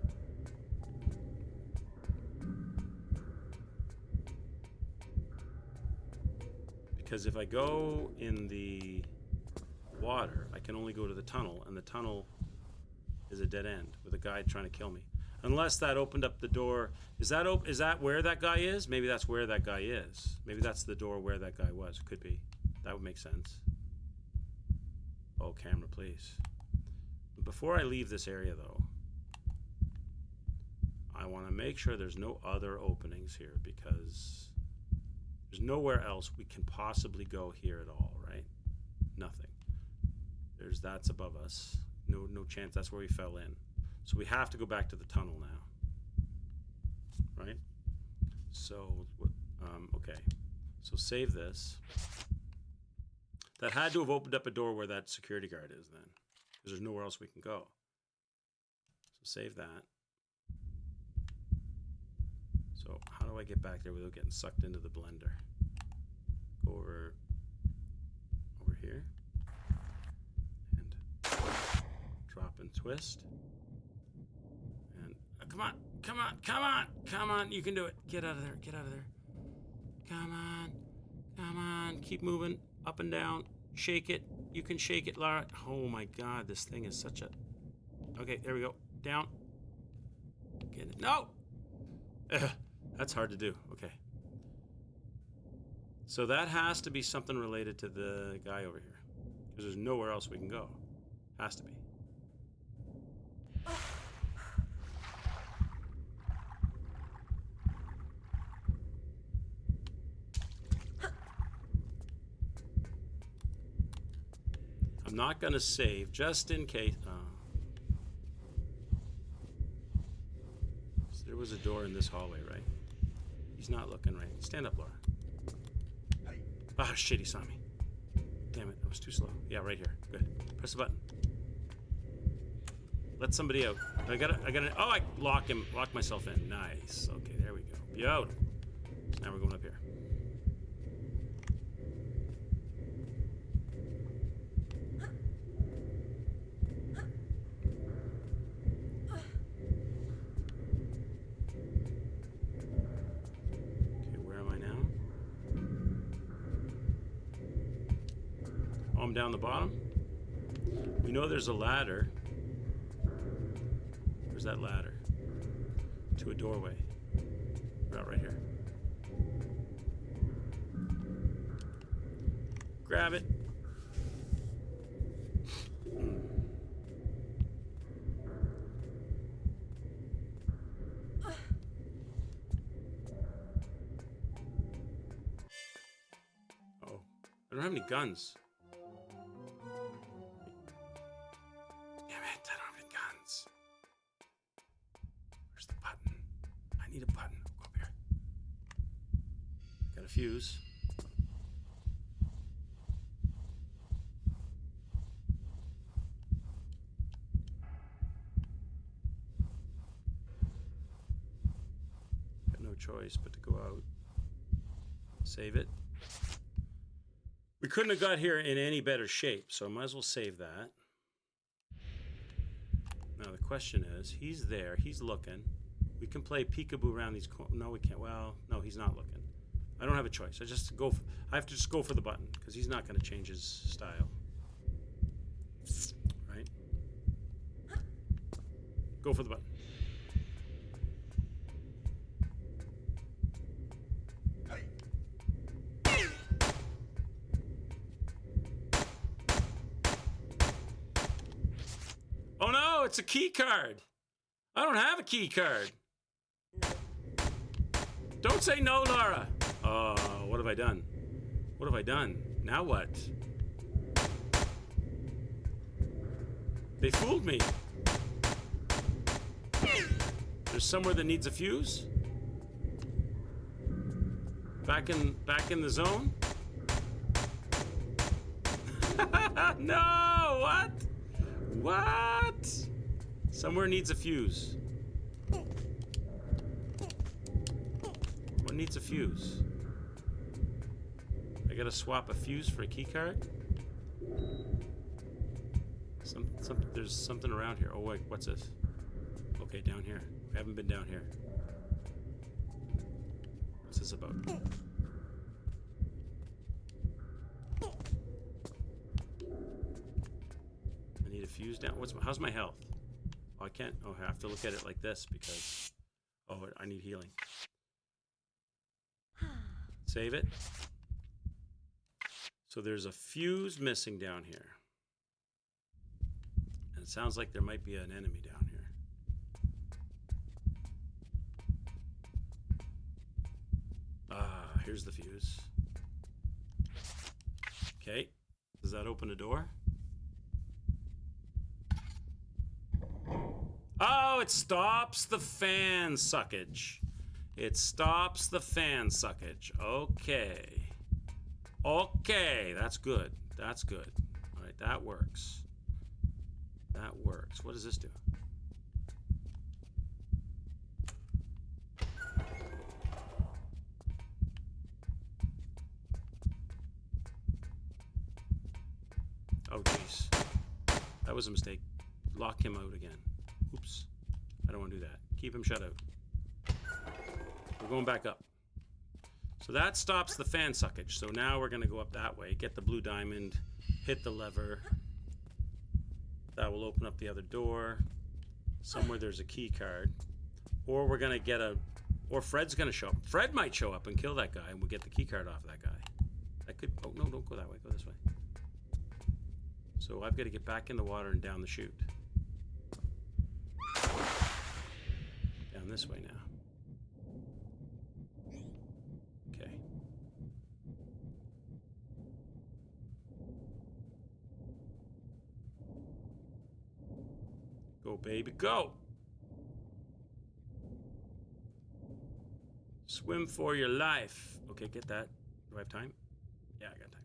Because if I go in the water, I can only go to the tunnel, and the tunnel is a dead end with a guy trying to kill me. Unless that opened up the door. Is that where that guy is? Maybe that's where that guy is. Maybe that's the door where that guy was. Could be. That would make sense. Oh, camera, please. Before I leave this area, though, I want to make sure there's no other openings here, because there's nowhere else we can possibly go here at all, right? Nothing. That's above us. No chance. That's where we fell in. So we have to go back to the tunnel now, right? So, okay. So save this. That had to have opened up a door where that security guard is then, because there's nowhere else we can go. So save that. So how do I get back there without getting sucked into the blender? Go over here and drop and twist. And come on, you can do it. Get out of there, Come on, keep moving up and down. Shake it. You can shake it, Lara. Oh my God, this thing is such a... Okay, there we go. Down. Get it. No! Ugh, that's hard to do. Okay. So that has to be something related to the guy over here, because there's nowhere else we can go. Has to be. I'm not going to save, just in case. So there was a door in this hallway, right? He's not looking right. Stand up, Laura. Ah, shit, he saw me. Damn it, that was too slow. Yeah, right here. Good. Press the button. Let somebody out. I gotta, oh, I locked myself in. Nice. Okay, there we go. Beautiful. Now we're going up here. Down the bottom. We know there's a ladder. Where's that ladder? To a doorway. About right here. Grab it. Oh, I don't have any guns. Fuse. Got no choice but to go out. Save it. We couldn't have got here in any better shape, so I might as well save that. Now the question is, he's there, he's looking. We can play peekaboo around these corners. No, we can't. Well, no, he's not looking. I don't have a choice. I have to just go for the button, because he's not going to change his style. Right? Go for the button. Oh no, it's a key card. I don't have a key card. Don't say no, Laura. Oh, what have I done? What have I done? Now what? They fooled me. There's somewhere that needs a fuse. Back in the zone. No, what? What? Somewhere needs a fuse. What needs a fuse? I gotta swap a fuse for a key card? There's something around here. Oh wait, what's this? Okay, down here. We haven't been down here. What's this about? I need a fuse down. How's my health? Oh, I can't. Oh, I have to look at it like this because. Oh, I need healing. Save it. So there's a fuse missing down here. And it sounds like there might be an enemy down here. Ah, here's the fuse. Okay. Does that open a door? Oh, it stops the fan suckage. It stops the fan suckage. Okay. Okay, that's good. That's good. All right, that works. That works. What does this do? Oh, jeez. That was a mistake. Lock him out again. Oops. I don't want to do that. Keep him shut out. We're going back up. So that stops the fan suckage. So now we're going to go up that way. Get the blue diamond. Hit the lever. That will open up the other door. Somewhere there's a key card. Or we're going to get a... Or Fred's going to show up. Fred might show up and kill that guy, and we'll get the key card off that guy. That could... Oh, no, don't go that way. Go this way. So I've got to get back in the water and down the chute. Down this way now. Okay. Go, baby, go! Swim for your life. Okay, get that. Do I have time? Yeah, I got time.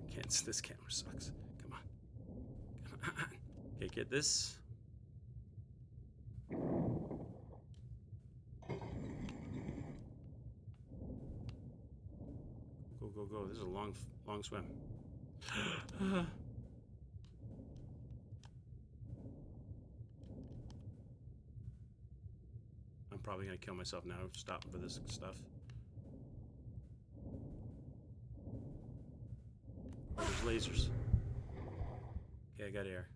I can't. This camera sucks. Come on. Come on. Okay, get this. Go, go, go. This is a long swim. I'm probably gonna kill myself now, stopping for this stuff. Oh, there's lasers. Okay, I got air.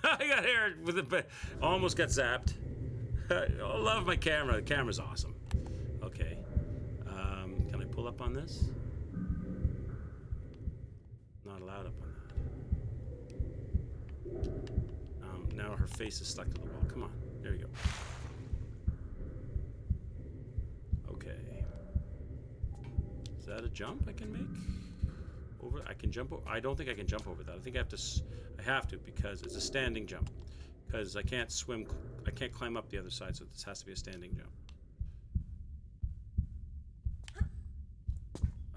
I got air with it, almost got zapped. I love my camera. The camera's awesome. Okay. Can I pull up on this? Not allowed up on that. Now her face is stuck to the wall. Come on. There you go. Okay. Is that a jump I can make? Over? I can jump over. I don't think I can jump over that. I think I have to because it's a standing jump. Because I can't swim. I can't climb up the other side, so this has to be a standing jump.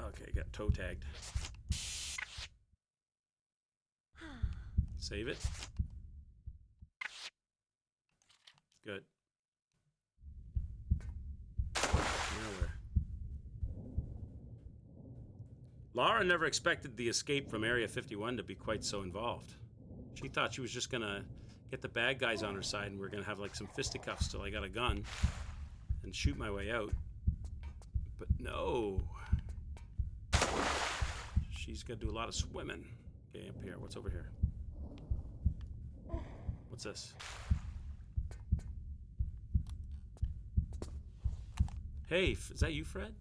Okay, got toe tagged. Save it. Good. Now where? Laura never expected the escape from Area 51 to be quite so involved. She thought she was just gonna get the bad guys on her side and we're gonna have like some fisticuffs till I got a gun and shoot my way out. But no. She's gotta do a lot of swimming. Okay, up here. What's over here? What's this? Hey, is that you, Fred?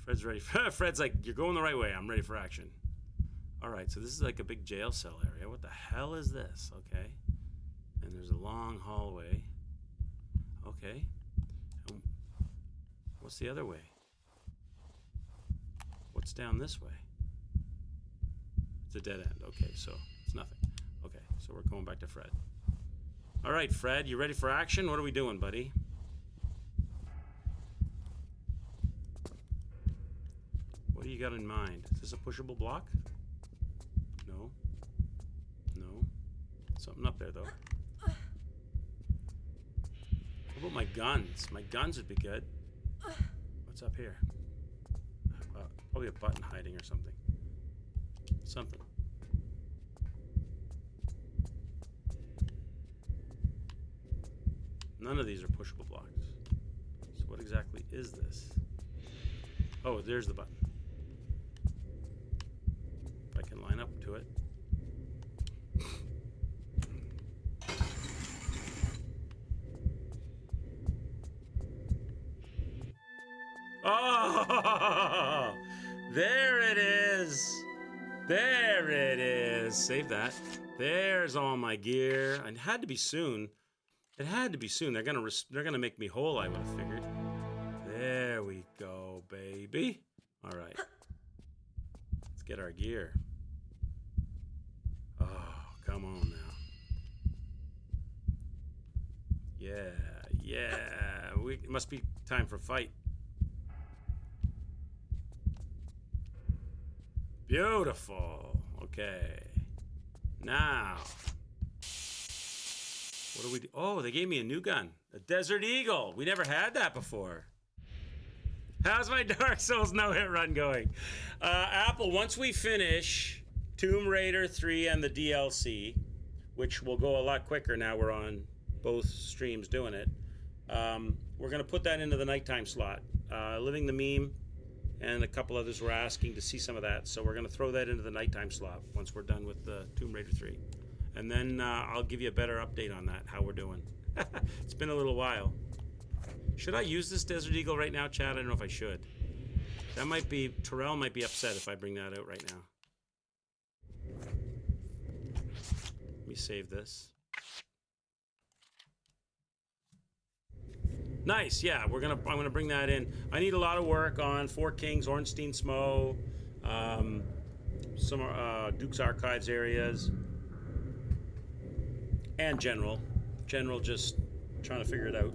Fred's ready. Fred's like, you're going the right way. I'm ready for action. All right, so this is like a big jail cell area. What the hell is this? Okay. And there's a long hallway. Okay. And what's the other way? What's down this way? It's a dead end. Okay, so it's nothing. Okay, so we're going back to Fred. All right, Fred, you ready for action? What are we doing, buddy? What do you got in mind? Is this a pushable block? No. No. Something up there, though. What about my guns? My guns would be good. What's up here? Probably a button hiding or something. Something. None of these are pushable blocks. So what exactly is this? Oh, there's the button. If I can line up to it. Oh, there it is. There it is. Save that. There's all my gear. And it had to be soon. It had to be soon. They're gonna make me whole, I would have figured. There we go, baby. All right. Let's get our gear. Oh, come on now. Yeah, yeah. It must be time for fight. Beautiful. Okay. Now. What do we do? Oh, they gave me a new gun. A Desert Eagle. We never had that before. How's my Dark Souls no-hit run going? Apple, once we finish Tomb Raider 3 and the DLC, which will go a lot quicker now we're on both streams doing it, we're going to put that into the nighttime slot. Living the Meme and a couple others were asking to see some of that, so we're going to throw that into the nighttime slot once we're done with Tomb Raider 3. And then I'll give you a better update on that, how we're doing. It's been a little while. Should I use this Desert Eagle right now, Chad? I don't know if I should. That might be, Terrell might be upset if I bring that out right now. Let me save this. Nice, yeah, I'm gonna bring that in. I need a lot of work on Four Kings, Ornstein Smo, some Duke's Archives areas. And General just trying to figure it out.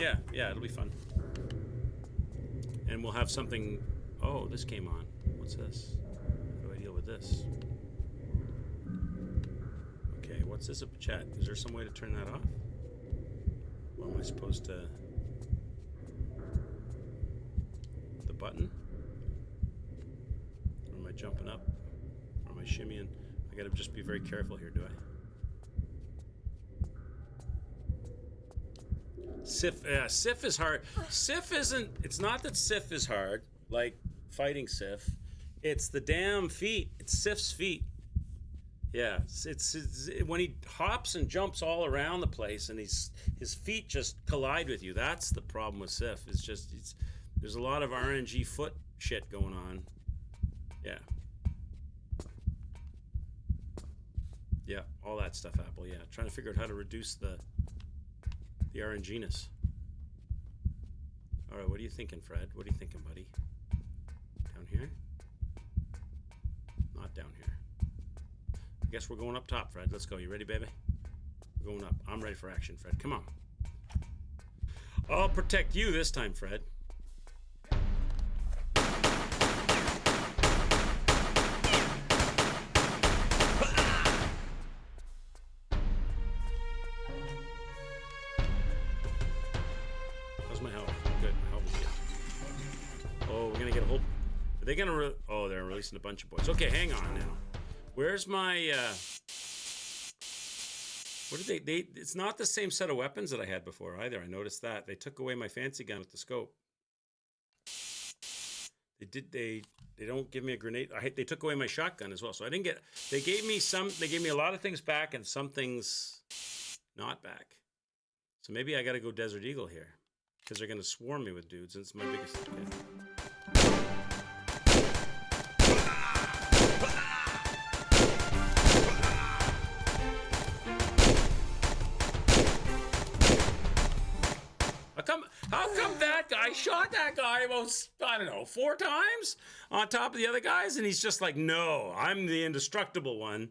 Yeah, it'll be fun. And we'll have something. Oh, this came on. What's this? How do I deal with this? Okay, what's this up chat? Is there some way to turn that off? Well, am I supposed to? The button? Or am I jumping up? Or am I shimmying? I gotta just be very careful here, do I? Sif is hard. Sif isn't, it's not that Sif is hard, like fighting Sif. It's the damn feet. It's Sif's feet. Yeah, it's when he hops and jumps all around the place and his feet just collide with you. That's the problem with Sif. There's a lot of RNG foot shit going on. Yeah. Yeah, all that stuff, Apple. Yeah, trying to figure out how to reduce the RNG-ness. All right, what are you thinking, Fred? What are you thinking, buddy? Down here? Not down here. I guess we're going up top, Fred. Let's go. You ready, baby? We're going up. I'm ready for action, Fred. Come on. I'll protect you this time, Fred. Are they gonna oh, they're releasing a bunch of boys. Okay, hang on now. Where's my what did they it's not the same set of weapons that I had before either. I noticed that. They took away my fancy gun with the scope. They don't give me a grenade. They took away my shotgun as well. So I didn't get they gave me a lot of things back and some things not back. So maybe I gotta go Desert Eagle here. Because they're gonna swarm me with dudes, and it's my biggest that guy about, I don't know, 4 times on top of the other guys, and he's just like, no, I'm the indestructible one.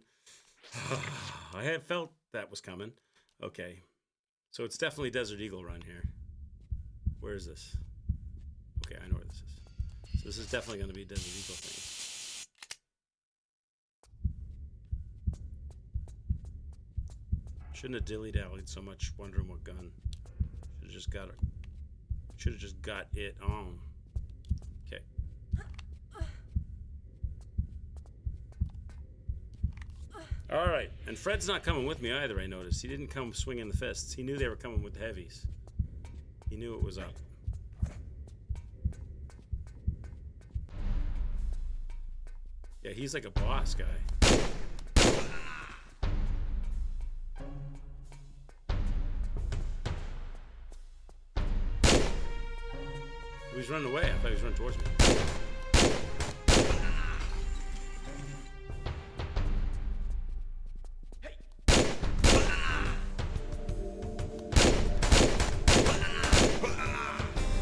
I had felt that was coming. Okay. So it's definitely Desert Eagle Run here. Where is this? Okay, I know where this is. So this is definitely going to be a Desert Eagle thing. Shouldn't have dilly-dallied so much wondering what gun. Should have just got it. Should have just got it on. Okay. All right, and Fred's not coming with me either, I noticed. He didn't come swinging the fists. He knew they were coming with the heavies. He knew it was up. Yeah, he's like a boss guy. He was running away. I thought he was running towards me.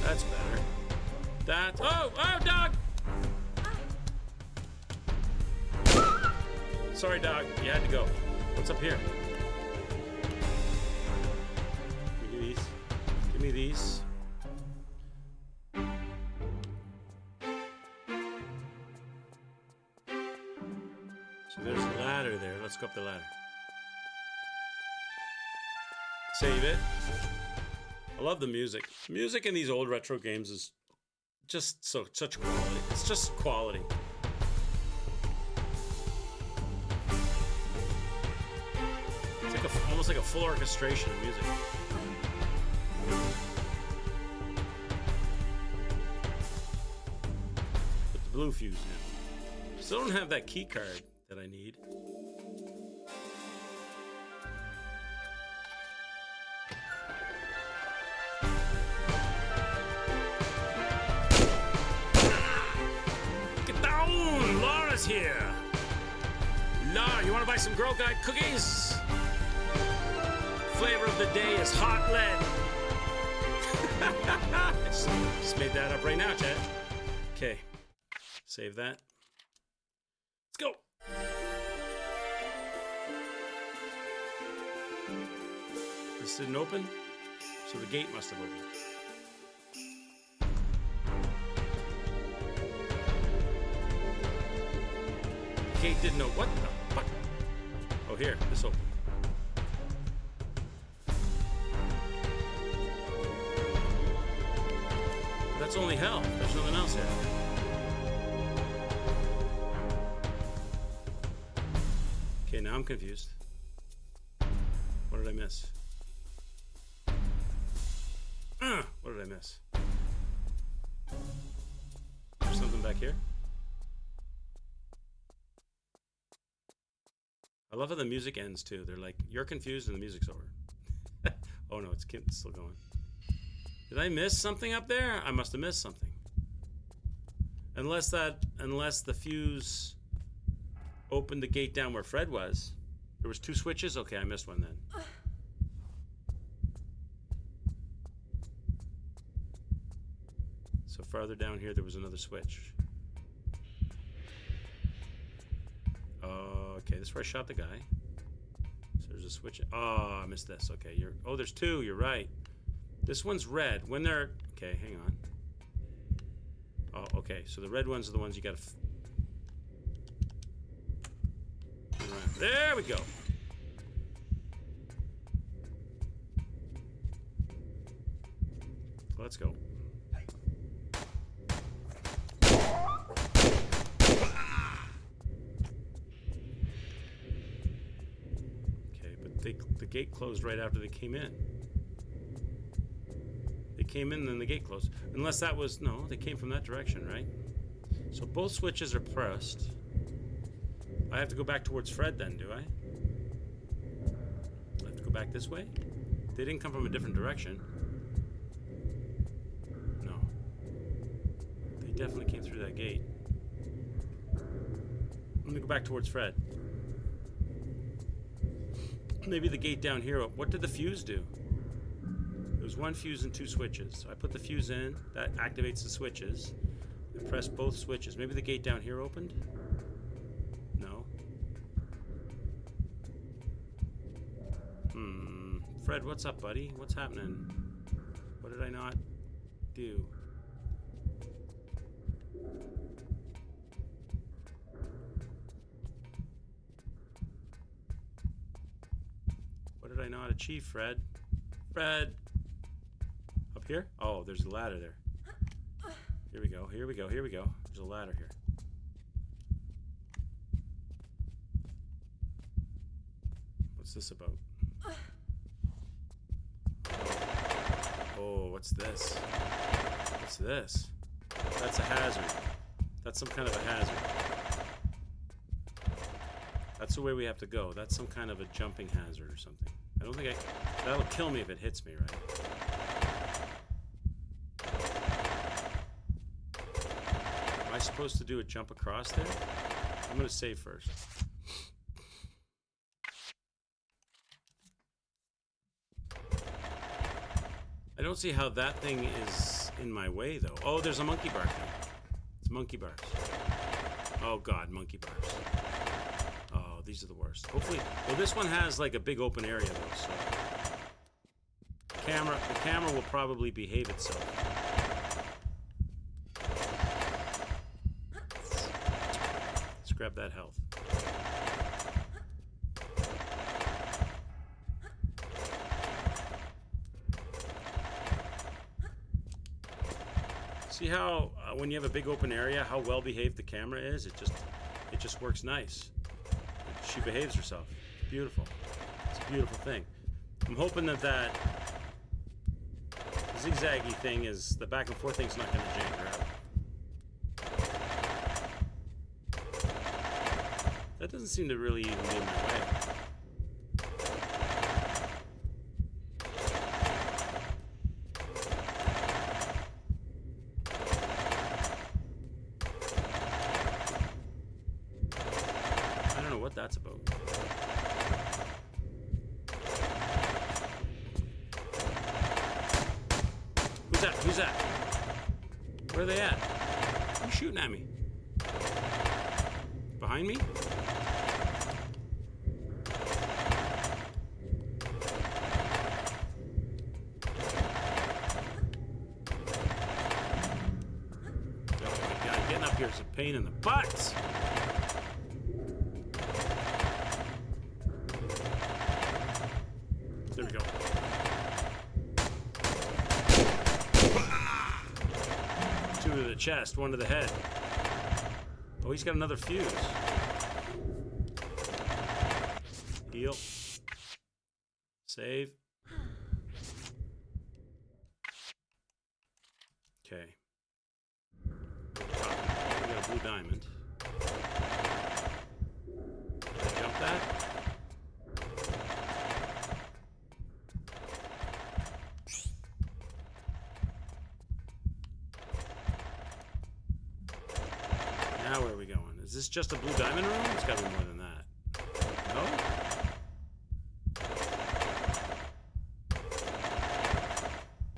That's better. That's... Oh, dog! Sorry, dog. You had to go. What's up here? Give me these. Give me these. So there's a ladder there. Let's go up the ladder. Save it. I love the music. Music in these old retro games is just such quality. It's just quality. It's like almost like a full orchestration of music. Put the blue fuse in. Still don't have that key card that I need. Get down! Laura's here! Laura, you want to buy some Girl Guide cookies? Flavor of the day is hot lead. Just made that up right now, Chad. Okay. Save that. Let's go! This didn't open, so the gate must have opened. The gate didn't open. What the fuck? Oh, here, this opened. That's only hell. There's nothing else here. Okay, now I'm confused. What did I miss? What did I miss? There's something back here? I love how the music ends too. They're like, you're confused and the music's over. Oh no, it's still going. Did I miss something up there? I must have missed something. Unless the fuse opened the gate down where Fred was. There was 2 switches? Okay, I missed one then. So farther down here, there was another switch. Okay, this is where I shot the guy. So there's a switch. Oh, I missed this. Okay, oh, there's 2. You're right. This one's red. When they're... Okay, hang on. Oh, okay. So the red ones are the ones you gotta... There we go. Let's go. Okay, but the gate closed right after they came in. They came in, then the gate closed. Unless that was... No, they came from that direction, right? So both switches are pressed. I have to go back towards Fred then, do I? I have to go back this way? They didn't come from a different direction. No. They definitely came through that gate. Let me go back towards Fred. Maybe the gate down here. What did the fuse do? There's one fuse and two switches. So I put the fuse in. That activates the switches. I press both switches. Maybe the gate down here opened? No. Fred, what's up, buddy? What's happening? What did I not do? What did I not achieve, Fred? Fred! Up here? Oh, there's a ladder there. Here we go, here we go, here we go. There's a ladder here. What's this about? Oh, what's this? What's this? That's a hazard. That's some kind of a hazard. That's the way we have to go. That's some kind of a jumping hazard or something. I don't think I... That'll kill me if it hits me, right? Am I supposed to do a jump across there? I'm gonna save first. I don't see how that thing is in my way, though. Oh, there's a monkey bar thing. It's monkey bars. Oh, God, monkey bars. Oh, these are the worst. Hopefully... Well, this one has, like, a big open area, though, so... The camera will probably behave itself. Let's grab that health. See how when you have a big open area, how well behaved the camera is? It just works nice. She behaves herself. Beautiful. It's a beautiful thing. I'm hoping that zigzaggy thing is the back and forth thing's not going to jank her out. That doesn't seem to really even be in my way. That's about. Who's that? Who's that? Where are they at? Who's shooting at me? Behind me? Oh my God, getting up here is a pain in the butt! There we go. Two to the chest, one to the head. Oh, he's got another fuse. Heal. Save. Okay. We got a blue diamond. Can I jump that? Now where are we going? Is this just a blue diamond room? It's gotta be more than that. No?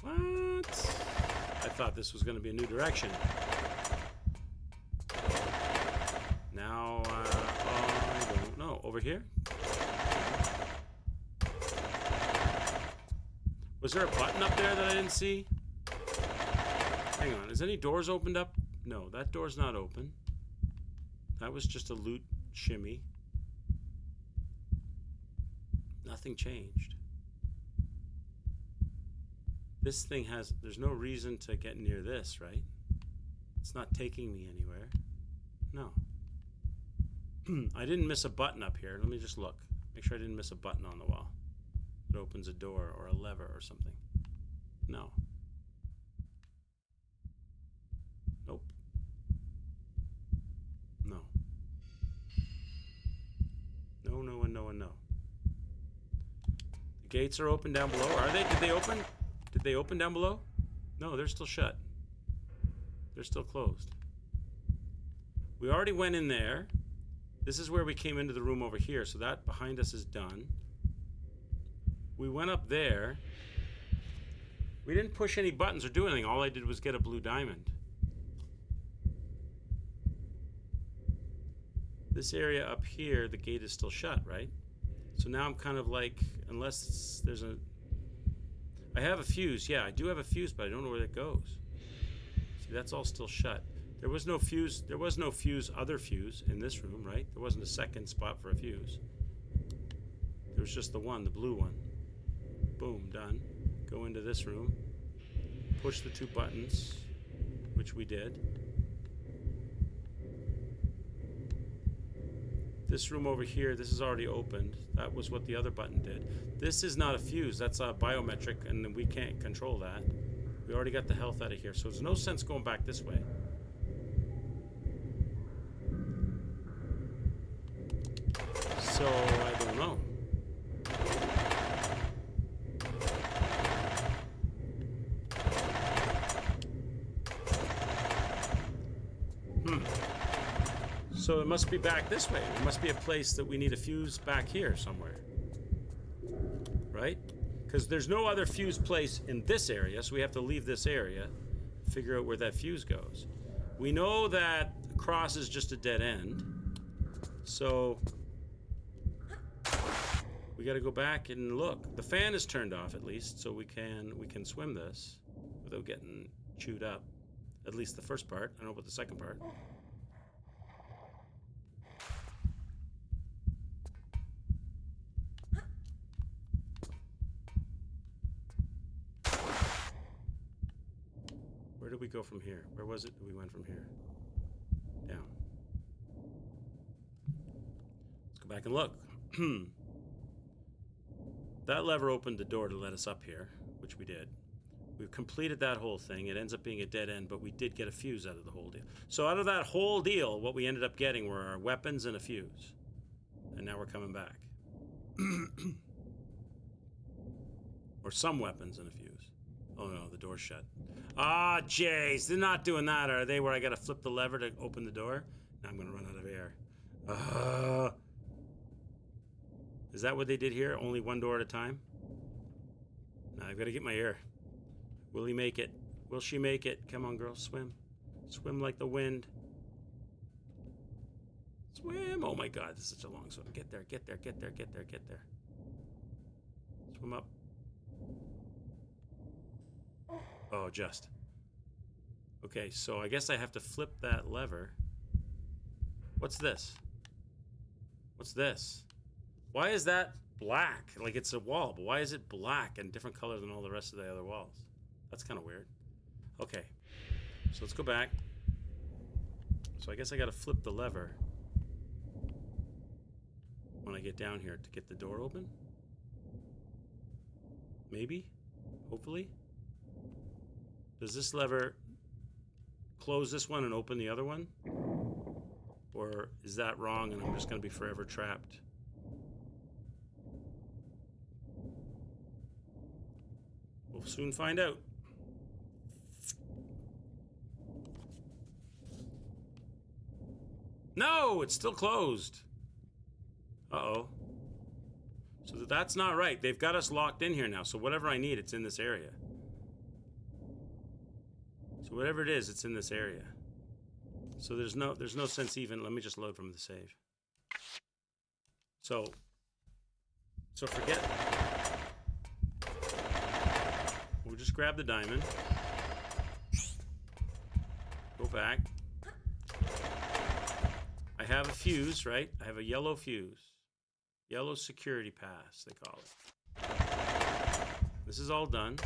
What? I thought this was gonna be a new direction. Now, I don't know. Over here? Was there a button up there that I didn't see? Hang on, is any doors opened up? No, that door's not open. That was just a loot shimmy. Nothing changed. This thing has... There's no reason to get near this, right? It's not taking me anywhere. No. I didn't miss a button up here. Let me just look. Make sure I didn't miss a button on the wall. It opens a door or a lever or something. No. Nope. No. No, no, and no, and no. The gates are open down below. Are they? Did they open? Did they open down below? No, they're still shut. They're still closed. We already went in there. This is where we came into the room over here, so that behind us is done. We went up there. We didn't push any buttons or do anything. All I did was get a blue diamond. This area up here, the gate is still shut, right? So now I'm kind of like, unless there's a... I have a fuse. Yeah, I do have a fuse, but I don't know where that goes. See, that's all still shut. There was no fuse. There was no fuse, other fuse in this room, right? There wasn't a second spot for a fuse. There was just the one, the blue one. Boom, done. Go into this room. Push the 2 buttons, which we did. This room over here, this is already opened. That was what the other button did. This is not a fuse, that's a biometric, and we can't control that. We already got the health out of here, so there's no sense going back this way. So, I don't know. So it must be back this way. There must be a place that we need a fuse back here somewhere. Right? Because there's no other fuse place in this area, so we have to leave this area, figure out where that fuse goes. We know that cross is just a dead end. So we got to go back and look. The fan is turned off at least, so we can swim this without getting chewed up. At least the first part. I don't know about the second part. Where did we go from here? Where was it that we went from here? Down. Let's go back and look. That lever opened the door to let us up here, which we did. We've completed that whole thing. It ends up being a dead end, but we did get a fuse out of the whole deal. So out of that whole deal, what we ended up getting were our weapons and a fuse. And now we're coming back. Or some weapons and a fuse. Oh no, the door's shut. Ah, jeez, they're not doing that, are they? Where I gotta flip the lever to open the door? Now I'm gonna run out of air. Is that what they did here? Only one door at a time? Now I've gotta get my air. Will he make it? Will she make it? Come on, girl, swim. Swim like the wind. Swim! Oh my god, this is such a long swim. Get there, get there, get there, get there, get there. Swim up. Oh, just. Okay, so I guess I have to flip that lever. What's this? What's this? Why is that black? Like it's a wall, but why is it black and different color than all the rest of the other walls? That's kind of weird. Okay, so let's go back. So I guess I gotta flip the lever when I get down here to get the door open. Maybe? Hopefully? Does this lever close this one and open the other one? Or is that wrong and I'm just gonna be forever trapped? We'll soon find out. No, it's still closed. Uh-oh. So that's not right. They've got us locked in here now. So whatever I need, it's in this area. So whatever it is, it's in this area. So there's no sense even. Let me just load from the save. So forget. We'll just grab the diamond. Go back. I have a fuse, right? I have a yellow fuse. Yellow security pass, they call it. This is all done.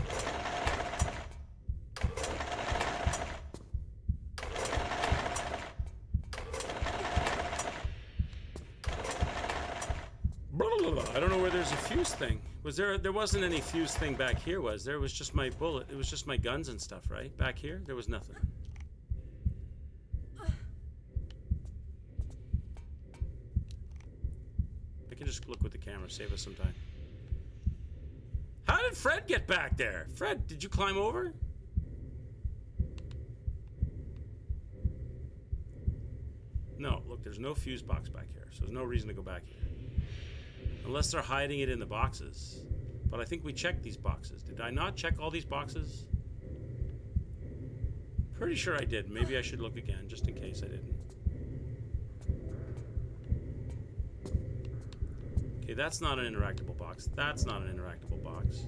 I don't know where there's a fuse thing. Was there wasn't any fuse thing back here, was there? It was just my bullet. It was just my guns and stuff, right? Back here, there was nothing. I can just look with the camera, save us some time. How did Fred get back there? Fred, did you climb over? No, look, there's no fuse box back here, so there's no reason to go back here. Unless they're hiding it in the boxes. But I think we checked these boxes. Did I not check all these boxes? Pretty sure I did. Maybe I should look again, just in case I didn't. Okay, that's not an interactable box. That's not an interactable box.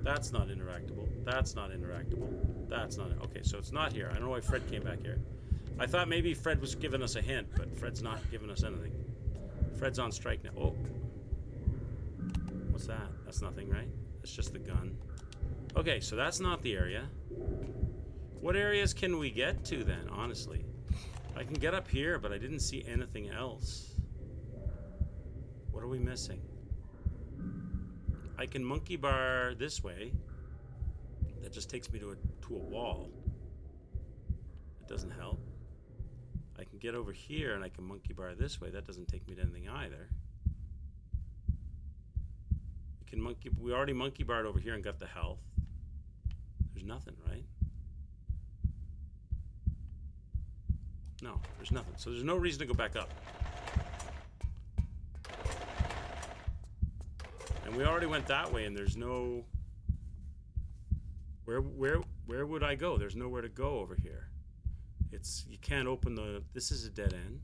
That's not interactable. That's not interactable. That's not... Okay, so it's not here. I don't know why Fred came back here. I thought maybe Fred was giving us a hint, but Fred's not giving us anything. Fred's on strike now. Oh. What's that? That's nothing, right? That's just the gun. Okay, so that's not the area. What areas can we get to then, honestly? I can get up here, but I didn't see anything else. What are we missing? I can monkey bar this way. That just takes me to a wall. It doesn't help. I can get over here and I can monkey bar this way. That doesn't take me to anything either. We already monkey barred over here and got the health. There's nothing, right? No, there's nothing. So there's no reason to go back up. And we already went that way and there's no... Where would I go? There's nowhere to go over here. You can't open the... This is a dead end.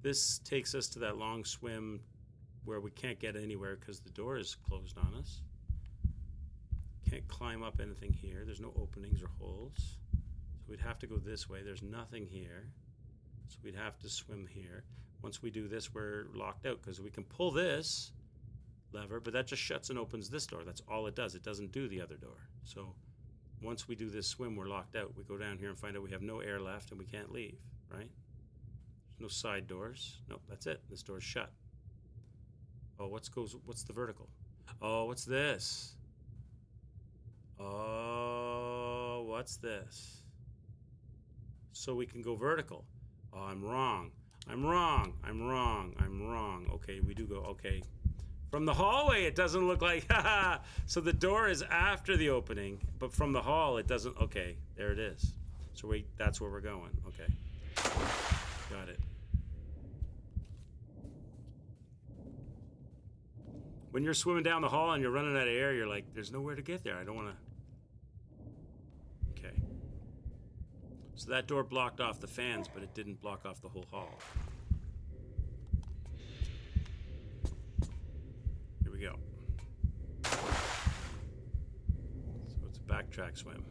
This takes us to that long swim where we can't get anywhere because the door is closed on us. Can't climb up anything here. There's no openings or holes. So we'd have to go this way. There's nothing here. So we'd have to swim here. Once we do this, we're locked out because we can pull this lever, but that just shuts and opens this door. That's all it does. It doesn't do the other door. So once we do this swim, we're locked out. We go down here and find out we have no air left and we can't leave, right? There's no side doors. Nope, that's it. This door's shut. Oh, what's the vertical? Oh, what's this? Oh, what's this? So we can go vertical. Oh, I'm wrong. I'm wrong. I'm wrong. I'm wrong. Okay, we do go. Okay. From the hallway, it doesn't look like, haha. So the door is after the opening, but from the hall, it doesn't. Okay, there it is. So that's where we're going. Okay. Got it. When you're swimming down the hall and you're running out of air, you're like, there's nowhere to get there. I don't want to. Okay. So that door blocked off the fans, but it didn't block off the whole hall. Here we go. So it's a backtrack swim.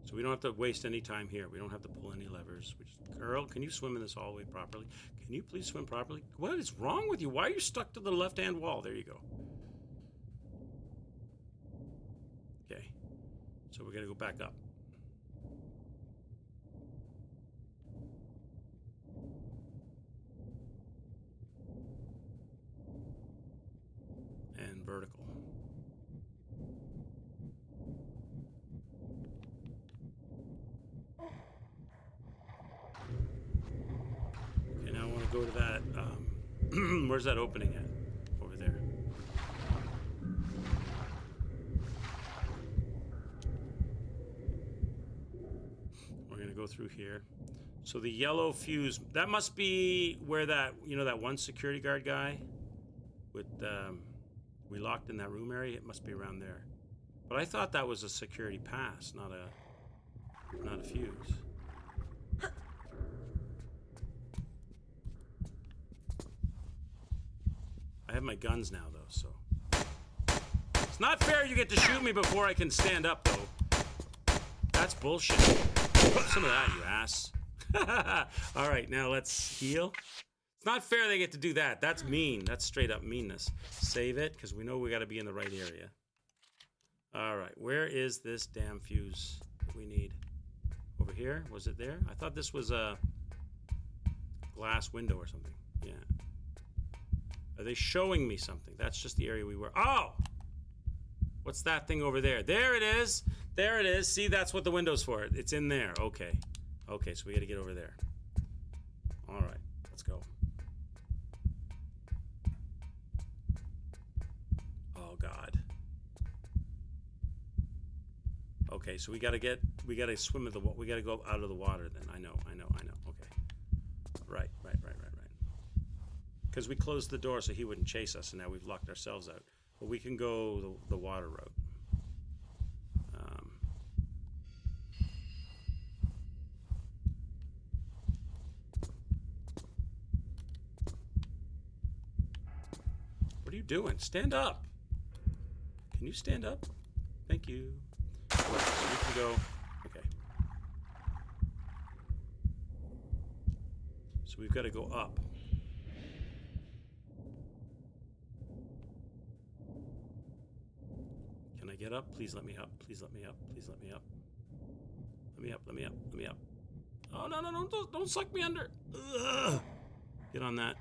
So we don't have to waste any time here. We don't have to pull any levers. Girl, can you swim in this hallway properly? Can you please swim properly? What is wrong with you? Why are you stuck to the left-hand wall? There you go. Okay. So we're going to go back up. And vertical. Okay, now I want to go to that, where's that opening at? Over there. We're going to go through here. So the yellow fuse, that must be where that, that one security guard guy with, we locked in that room area. It must be around there. But I thought that was a security pass, not a fuse. I have my guns now, though, so... It's not fair you get to shoot me before I can stand up, though. That's bullshit. Put some of that, you ass. All right, now let's heal. It's not fair they get to do that. That's mean. That's straight up meanness. Save it, because we know we got to be in the right area. All right, where is this damn fuse that we need? Over here? Was it there? I thought this was a glass window or something. Yeah. Are they showing me something? That's just the area we were. Oh! What's that thing over there? There it is. There it is. See, that's what the window's for. It's in there. Okay. Okay, so we got to get over there. All right. Let's go. Oh, God. Okay, so we got to swim in the water. We got to go out of the water then. I know. Okay. Right. Because we closed the door so he wouldn't chase us, and now we've locked ourselves out. But we can go the water route. What are you doing? Stand up. Can you stand up? Thank you. Right, so we can go. Okay. So we've got to go up. Can I get up? Please let me up. Please let me up. Please let me up. Let me up. Let me up. Let me up. Oh, no, no, no. Don't suck me under. Ugh. Get on that.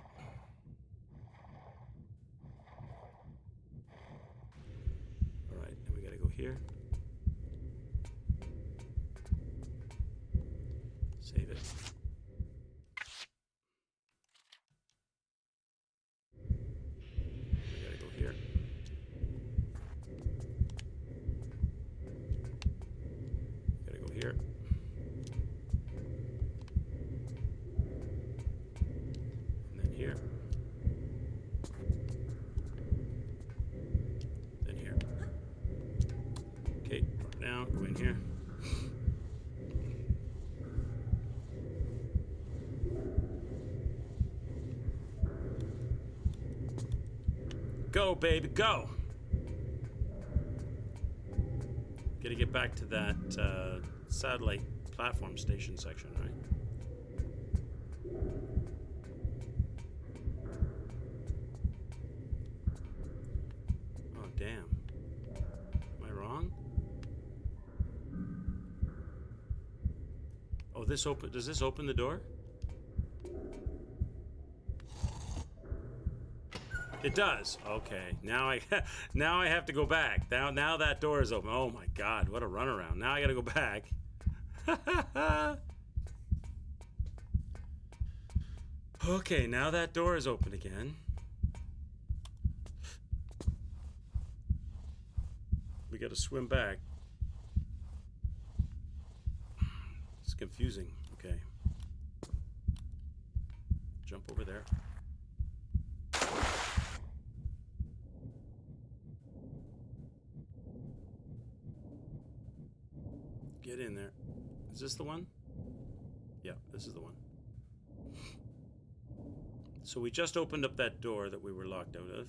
All right. And we got to go here. Save it. We got to go here. Gotta go here. And then here. Then here. Okay, now go in here. Go, baby, go! Gotta get back to that satellite platform station section, right? Oh, damn. Am I wrong? Oh, does this open the door? It does. Okay. Now I have to go back. Now that door is open. Oh my God, what a runaround. Now I got to go back. Okay, now that door is open again. We got to swim back. It's confusing. Okay. Jump over there. Get in there. Is this the one? Yeah, this is the one. So we just opened up that door that we were locked out of.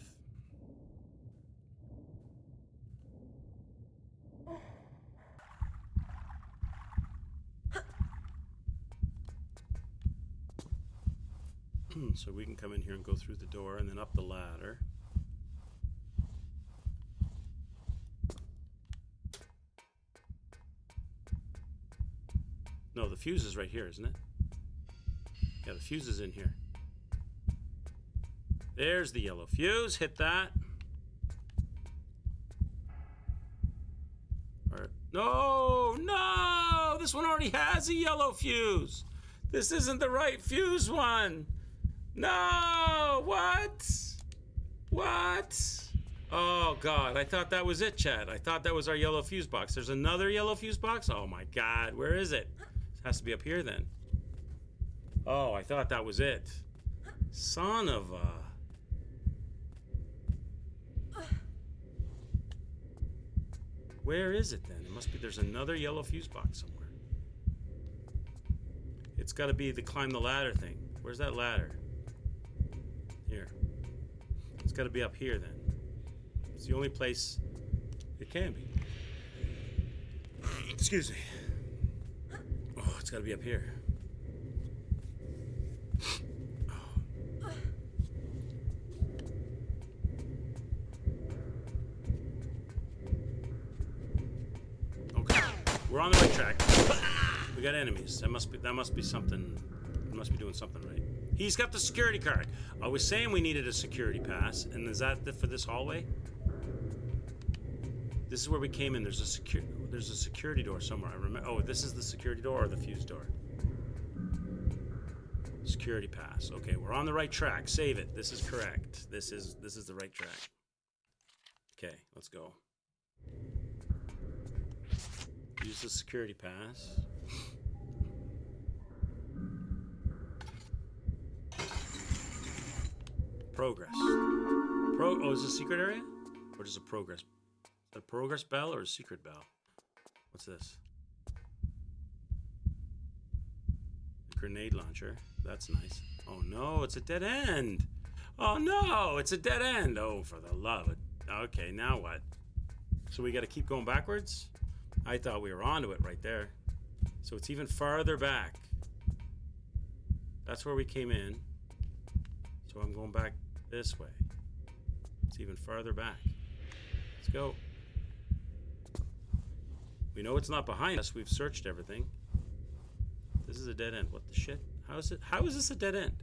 So we can come in here and go through the door and then up the ladder. No, the fuse is right here, isn't it? Yeah, the fuse is in here. There's the yellow fuse. Hit that. No, no! This one already has a yellow fuse. This isn't the right fuse one. No! What? What? Oh, God. I thought that was it, Chad. I thought that was our yellow fuse box. There's another yellow fuse box? Oh, my God. Where is it? It has to be up here, then. Oh, I thought that was it. Son of a... Where is it, then? It must be... There's another yellow fuse box somewhere. It's got to be the climb the ladder thing. Where's that ladder? Here. It's got to be up here, then. It's the only place it can be. Excuse me. Oh, it's got to be up here. Okay, we're on the right track. We got enemies. That must be something. We must be doing something right. He's got the security card. I was saying we needed a security pass, and is that for this hallway? This is where we came in. There's a security door somewhere. I remember. Oh, this is the security door or the fuse door. Security pass. Okay, we're on the right track. Save it. This is correct. This is the right track. Okay, let's go. Use the security pass. Progress. Oh, is it a secret area? Or just a progress? Is that a progress bell or a secret bell? What's this? A grenade launcher. That's nice. Oh no, it's a dead end. Oh no, it's a dead end. Oh, for the love of... Okay, now what? So we got to keep going backwards? I thought we were onto it right there. So it's even farther back. That's where we came in. So I'm going back this way. It's even farther back. Let's go. We know it's not behind us. We've searched everything. This is a dead end. What the shit? How is it? How is this a dead end?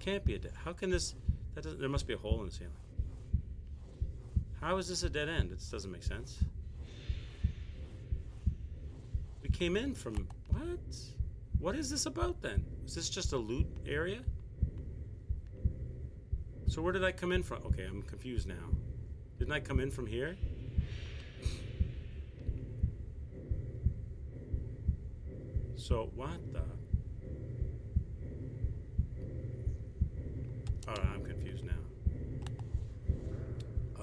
Can't be a dead. How can this? That doesn't. There must be a hole in the ceiling. How is this a dead end? It doesn't make sense. We came in from what? What is this about then? Is this just a loot area? So where did I come in from? Okay, I'm confused now. Didn't I come in from here? So what the? Alright, I'm confused now.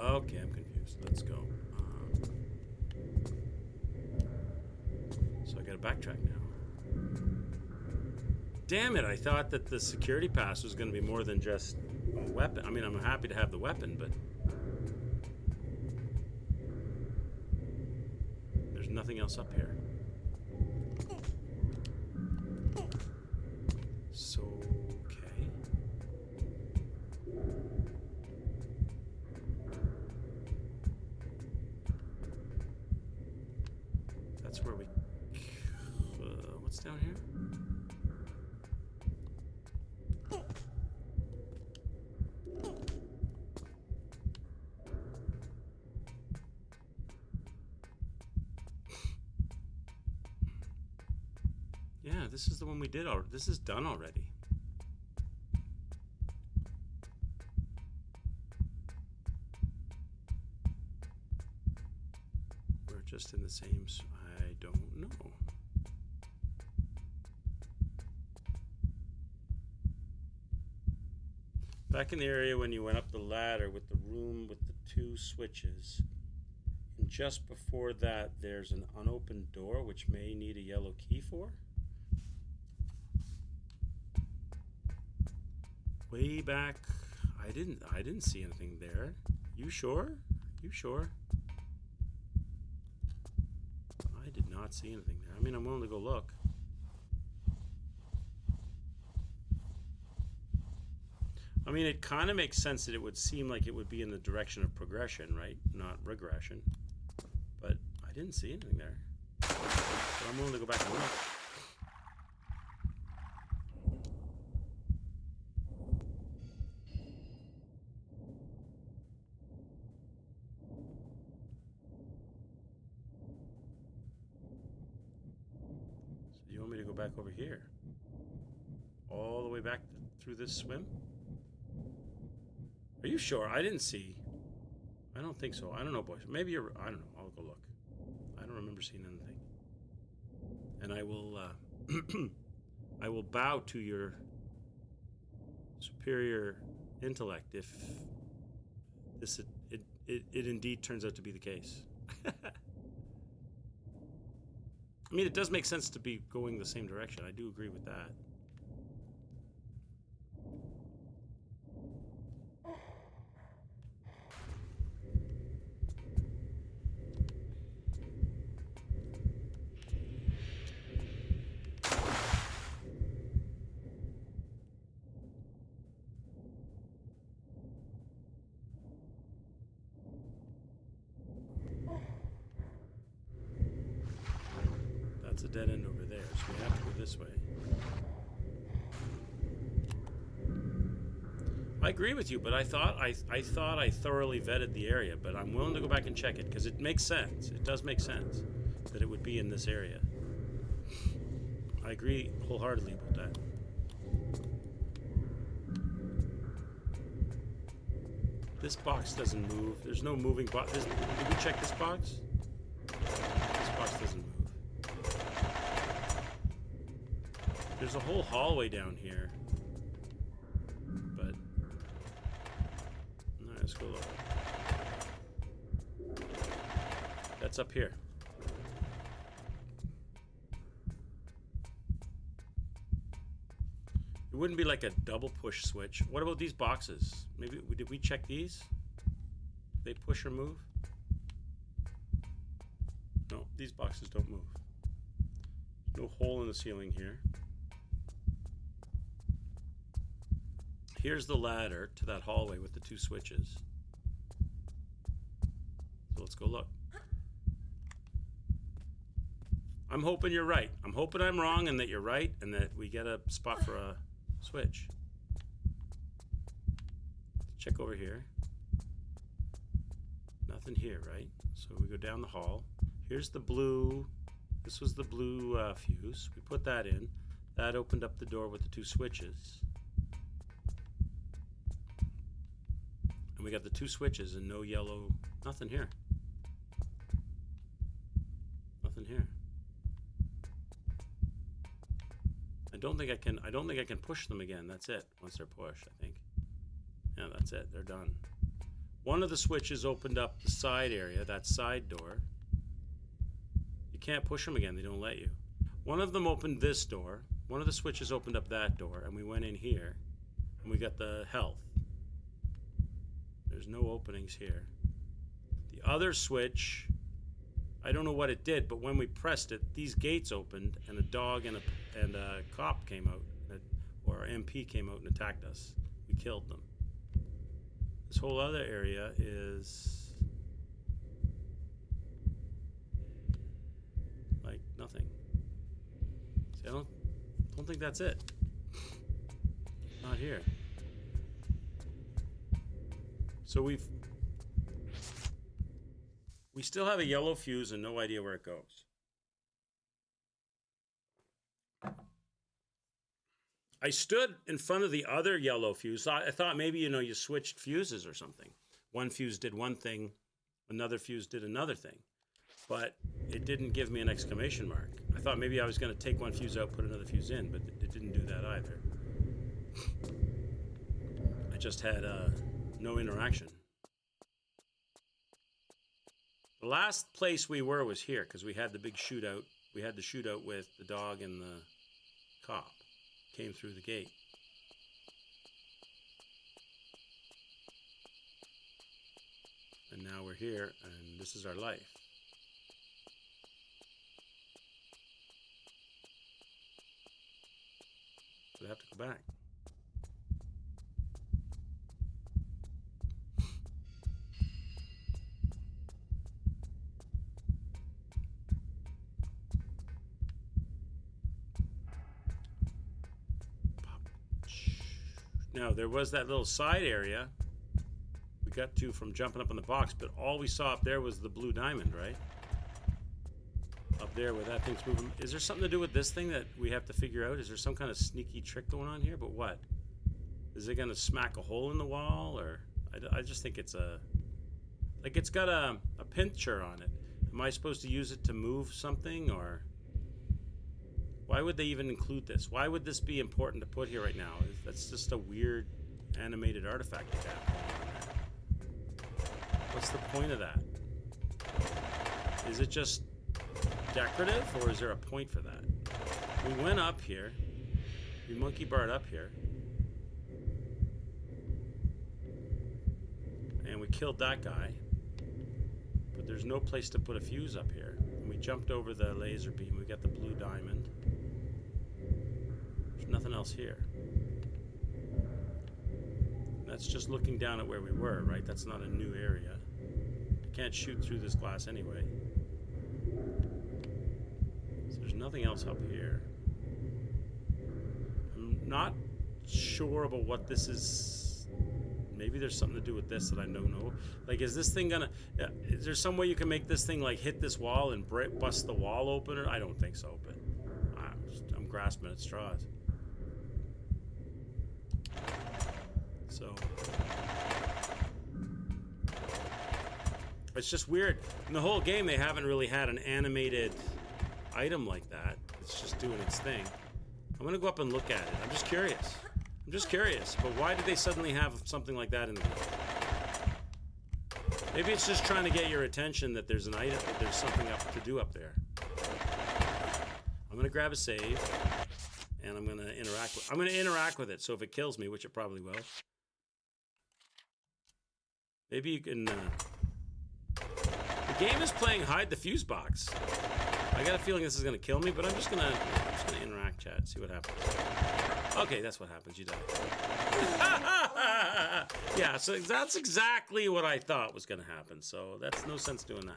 Okay, I'm confused. Let's go. So I gotta backtrack now. Damn it, I thought that the security pass was gonna be more than just a weapon. I mean, I'm happy to have the weapon, but there's nothing else up here. So, okay. That's where we... what's down here? Yeah, this is the one we did already. This is done already. We're just in the same... I don't know. Back in the area when you went up the ladder with the room with the 2 switches. And just before that, there's an unopened door, which may need a yellow key for. Way back, I didn't see anything there. You sure? You sure? I did not see anything there. I mean, I'm willing to go look. I mean, it kind of makes sense that it would seem like it would be in the direction of progression, right? Not regression. But I didn't see anything there. But I'm willing to go back and look. You want me to go back over here? All the way back through this swim? Are you sure? I didn't see. I don't think so. I don't know, boys. Maybe you're... I don't know. I'll go look. I don't remember seeing anything. And I will... I will bow to your superior intellect if this... It indeed turns out to be the case. I mean, it does make sense to be going the same direction. I do agree with that. That's a dead end over there, so we have to go this way. I agree with you, but I thought I thoroughly vetted the area, but I'm willing to go back and check it because it makes sense. It does make sense that it would be in this area. I agree wholeheartedly about that. This box doesn't move. There's no moving box. Did we check this box? This box doesn't move. There's a whole hallway down here, but Let's go look. That's up here. It wouldn't be like a double push switch. What about these boxes? Maybe did we check these? They push or move? No, these boxes don't move. No hole in the ceiling here. Here's the ladder to that hallway with the 2 switches. So let's go look. I'm hoping you're right. I'm hoping I'm wrong and that you're right and that we get a spot for a switch. Check over here. Nothing here, right? So we go down the hall. Here's the blue. This was the blue fuse. We put that in. That opened up the door with the 2 switches. And we got the 2 switches and no yellow. Nothing here. Nothing here. I don't think I can push them again. That's it. Once they're pushed, I think. Yeah, that's it. They're done. One of the switches opened up the side area, that side door. You can't push them again. They don't let you. One of them opened this door. One of the switches opened up that door, and we went in here, and we got the health. There's no openings here. The other switch, I don't know what it did, but when we pressed it, these gates opened, and a dog and a cop came out, or MP came out and attacked us. We killed them. This whole other area is like nothing. See, I don't think that's it. Not here. So we still have a yellow fuse and no idea where it goes. I stood in front of the other yellow fuse. I thought maybe, you switched fuses or something. One fuse did one thing, another fuse did another thing. But it didn't give me an exclamation mark. I thought maybe I was going to take one fuse out, put another fuse in, but it didn't do that either. I just had no interaction. The last place we were was here, because we had the big shootout. We had the shootout with the dog and the cop. Came through the gate. And now we're here, and this is our life. So I have to go back. Now, there was that little side area we got to from jumping up on the box, but all we saw up there was the blue diamond, right? Up there where that thing's moving. Is there something to do with this thing that we have to figure out? Is there some kind of sneaky trick going on here? But what? Is it going to smack a hole in the wall? Or I just think it's it's got a pincher on it. Am I supposed to use it to move something, or... Why would they even include this? Why would this be important to put here right now? That's just a weird animated artifact they have. What's the point of that? Is it just decorative, or is there a point for that? We went up here. We monkey barred up here. And we killed that guy. But there's no place to put a fuse up here. And we jumped over the laser beam. We got the blue diamond. Nothing else here. That's just looking down at where we were, right? That's not a new area. I can't shoot through this glass anyway. So there's nothing else up here. I'm not sure about what this is. Maybe there's something to do with this that I don't know. Like, is this thing gonna... is there some way you can make this thing, like, hit this wall and bust the wall open? Or I don't think so, but I'm grasping at straws. So it's just weird. In the whole game, they haven't really had an animated item like that. It's just doing its thing. I'm gonna go up and look at it. I'm just curious. But why did they suddenly have something like that in the game? Maybe it's just trying to get your attention that there's an item, that there's something up to do up there. I'm gonna grab a save, and I'm gonna interact with it. So if it kills me, which it probably will, maybe you can. The game is playing hide the fuse box. I got a feeling this is gonna kill me, but I'm just gonna interact, chat, see what happens. Okay, that's what happens. You die. Yeah, so that's exactly what I thought was gonna happen. So that's no sense doing that.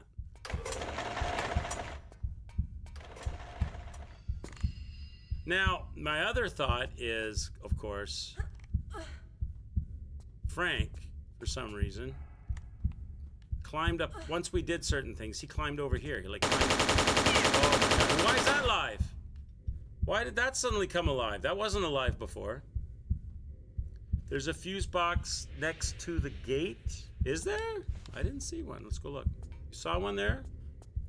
Now, my other thought is, of course, Frank, for some reason, climbed up. Once we did certain things, he climbed over here. He like climbed. Oh my God. Why is that live? Why did that suddenly come alive? That wasn't alive before. There's a fuse box next to the gate. Is there? I didn't see one. Let's go look. You saw one there?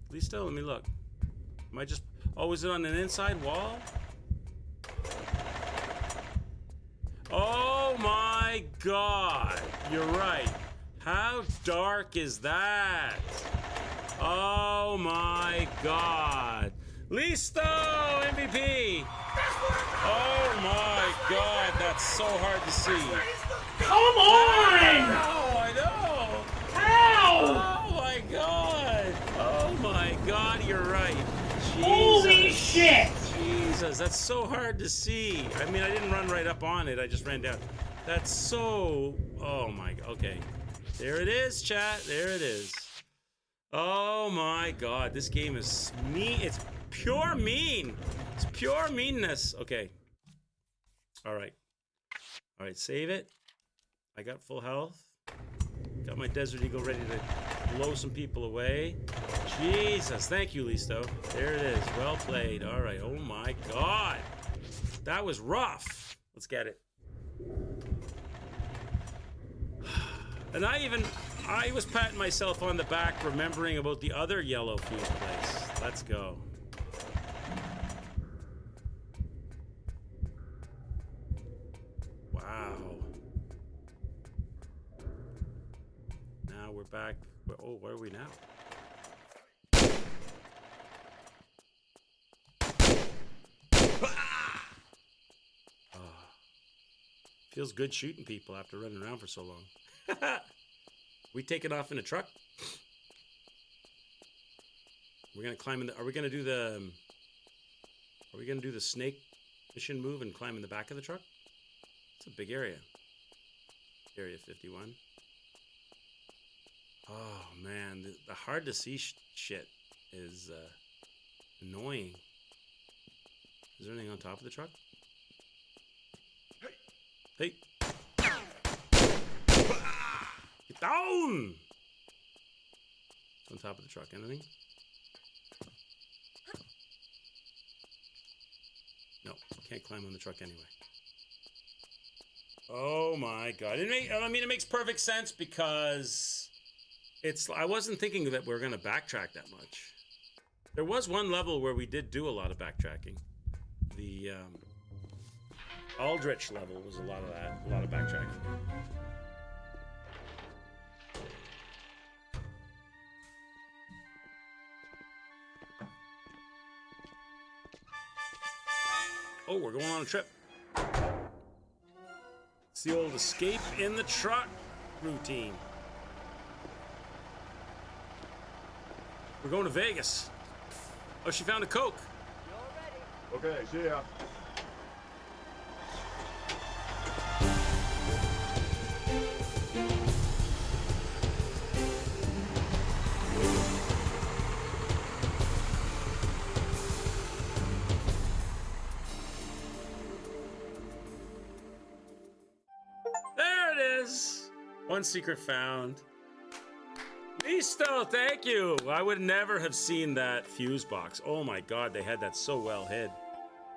At least let me look. Am I just... Oh, is it on an inside wall? Oh my God. You're right. How dark is that? Oh my God. Listo, MVP. Oh my God, that's so hard to see. Come on! I know. How? Oh my God. Oh my God, you're right. Jesus. Holy shit! Jesus, that's so hard to see. I mean, I didn't run right up on it. I just ran down. That's so... Oh my God. Okay. There it is, chat. There it is. Oh my God. This game is mean. It's pure mean. It's pure meanness. Okay. All right. All right. Save it. I got full health. Got my Desert Eagle ready to blow some people away. Jesus. Thank you, Listo. There it is. Well played. All right. Oh my God. That was rough. Let's get it. And I was patting myself on the back, remembering about the other yellow fuse place. Let's go. Wow. Now we're back. Oh, where are we now? Oh. Feels good shooting people after running around for so long. We taking off in a truck? We're gonna climb in the. Are we gonna do the snake mission move and climb in the back of the truck? It's a big area. Area 51. Oh man, the hard to see shit is annoying. Is there anything on top of the truck? Hey. Get down! It's on top of the truck. Anything? No, can't climb on the truck anyway. Oh my God! It makes perfect sense because I wasn't thinking that we were gonna backtrack that much. There was one level where we did do a lot of backtracking. The Aldrich level was a lot of that, a lot of backtracking. Oh, we're going on a trip. It's the old escape in the truck routine. We're going to Vegas. Oh, she found a Coke. Okay, see ya. One secret found. Listo, thank you. I would never have seen that fuse box. Oh my God, they had that so well hid.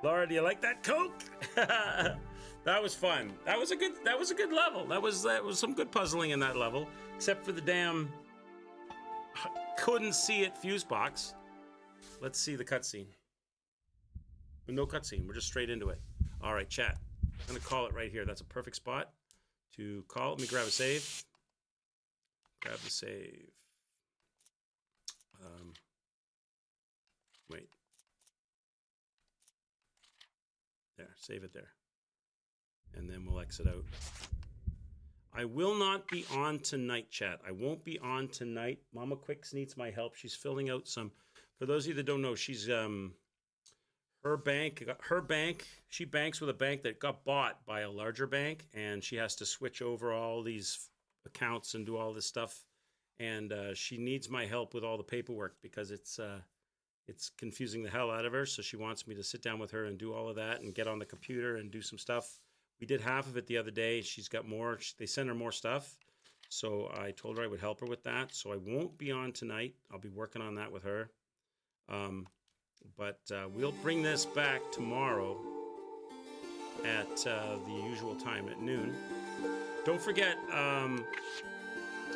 Laura, do you like that Coke? That was fun. That was a good level. That was some good puzzling in that level, except for the damn couldn't see it fuse box. Let's see the cutscene. No cutscene. We're just straight into it. All right, chat. I'm gonna call it right here. That's a perfect spot to call. Let me grab a save. grab the save. Wait. There, save it there. And then we'll exit out. I will not be on tonight, chat. I won't be on tonight. Mama Quicks needs my help. She's filling out some. For those of you that don't know, she's her bank. She banks with a bank that got bought by a larger bank, and she has to switch over all these accounts and do all this stuff. And she needs my help with all the paperwork because it's confusing the hell out of her. So she wants me to sit down with her and do all of that and get on the computer and do some stuff. We did half of it the other day. She's got more. They sent her more stuff. So I told her I would help her with that. So I won't be on tonight. I'll be working on that with her. But we'll bring this back tomorrow at the usual time at noon. Don't forget,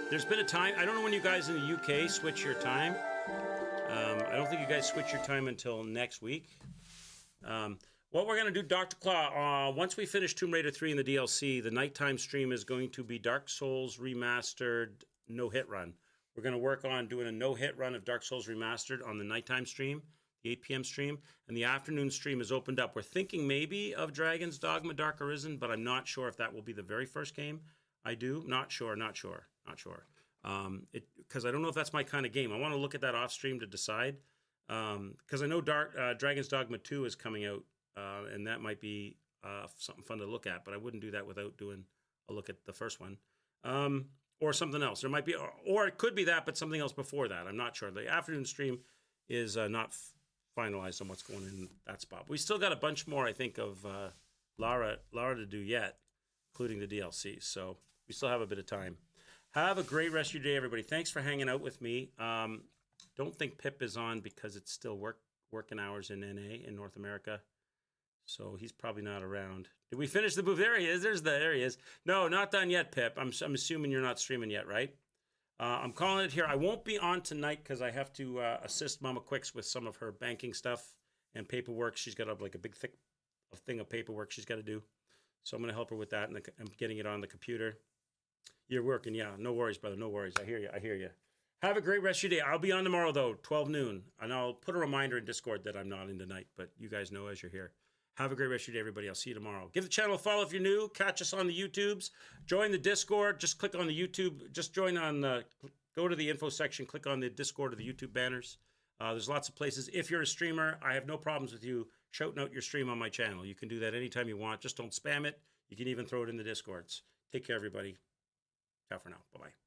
there's been a time. I don't know when you guys in the UK switch your time. I don't think you guys switch your time until next week. What we're going to do, Dr. Claw, once we finish Tomb Raider 3 in the DLC, the nighttime stream is going to be Dark Souls Remastered no-hit run. We're going to work on doing a no-hit run of Dark Souls Remastered on the nighttime stream, the 8 p.m. stream, and the afternoon stream is opened up. We're thinking maybe of Dragon's Dogma Dark Arisen, but I'm not sure if that will be the very first game I do. Not sure. Because I don't know if that's my kind of game. I want to look at that off stream to decide. Because I know Dragon's Dogma 2 is coming out, and that might be something fun to look at, but I wouldn't do that without doing a look at the first one. Or something else. There might be, or it could be that, but something else before that. I'm not sure. The afternoon stream is not finalized on what's going in that spot. We still got a bunch more, I think, of Lara to do yet, including the DLC. So we still have a bit of time. Have a great rest of your day, everybody. Thanks for hanging out with me. Don't think Pip is on because it's still working hours in NA, in North America. So he's probably not around. Did we finish the booth? There he is. There he is. No, not done yet, Pip. I'm assuming you're not streaming yet, right? I'm calling it here. I won't be on tonight because I have to assist Mama Quicks with some of her banking stuff and paperwork. She's got like a big thick thing of paperwork she's got to do. So I'm going to help her with that, and I'm getting it on the computer. You're working, yeah. No worries, brother. No worries. I hear you. Have a great rest of your day. I'll be on tomorrow, though, 12 noon. And I'll put a reminder in Discord that I'm not in tonight, but you guys know as you're here. Have a great rest of your day, everybody. I'll see you tomorrow. Give the channel a follow if you're new. Catch us on the YouTubes. Join the Discord. Just click on the YouTube. Just join on go to the info section. Click on the Discord or the YouTube banners. There's lots of places. If you're a streamer, I have no problems with you shouting out your stream on my channel. You can do that anytime you want. Just don't spam it. You can even throw it in the Discords. Take care, everybody. Ciao for now. Bye-bye.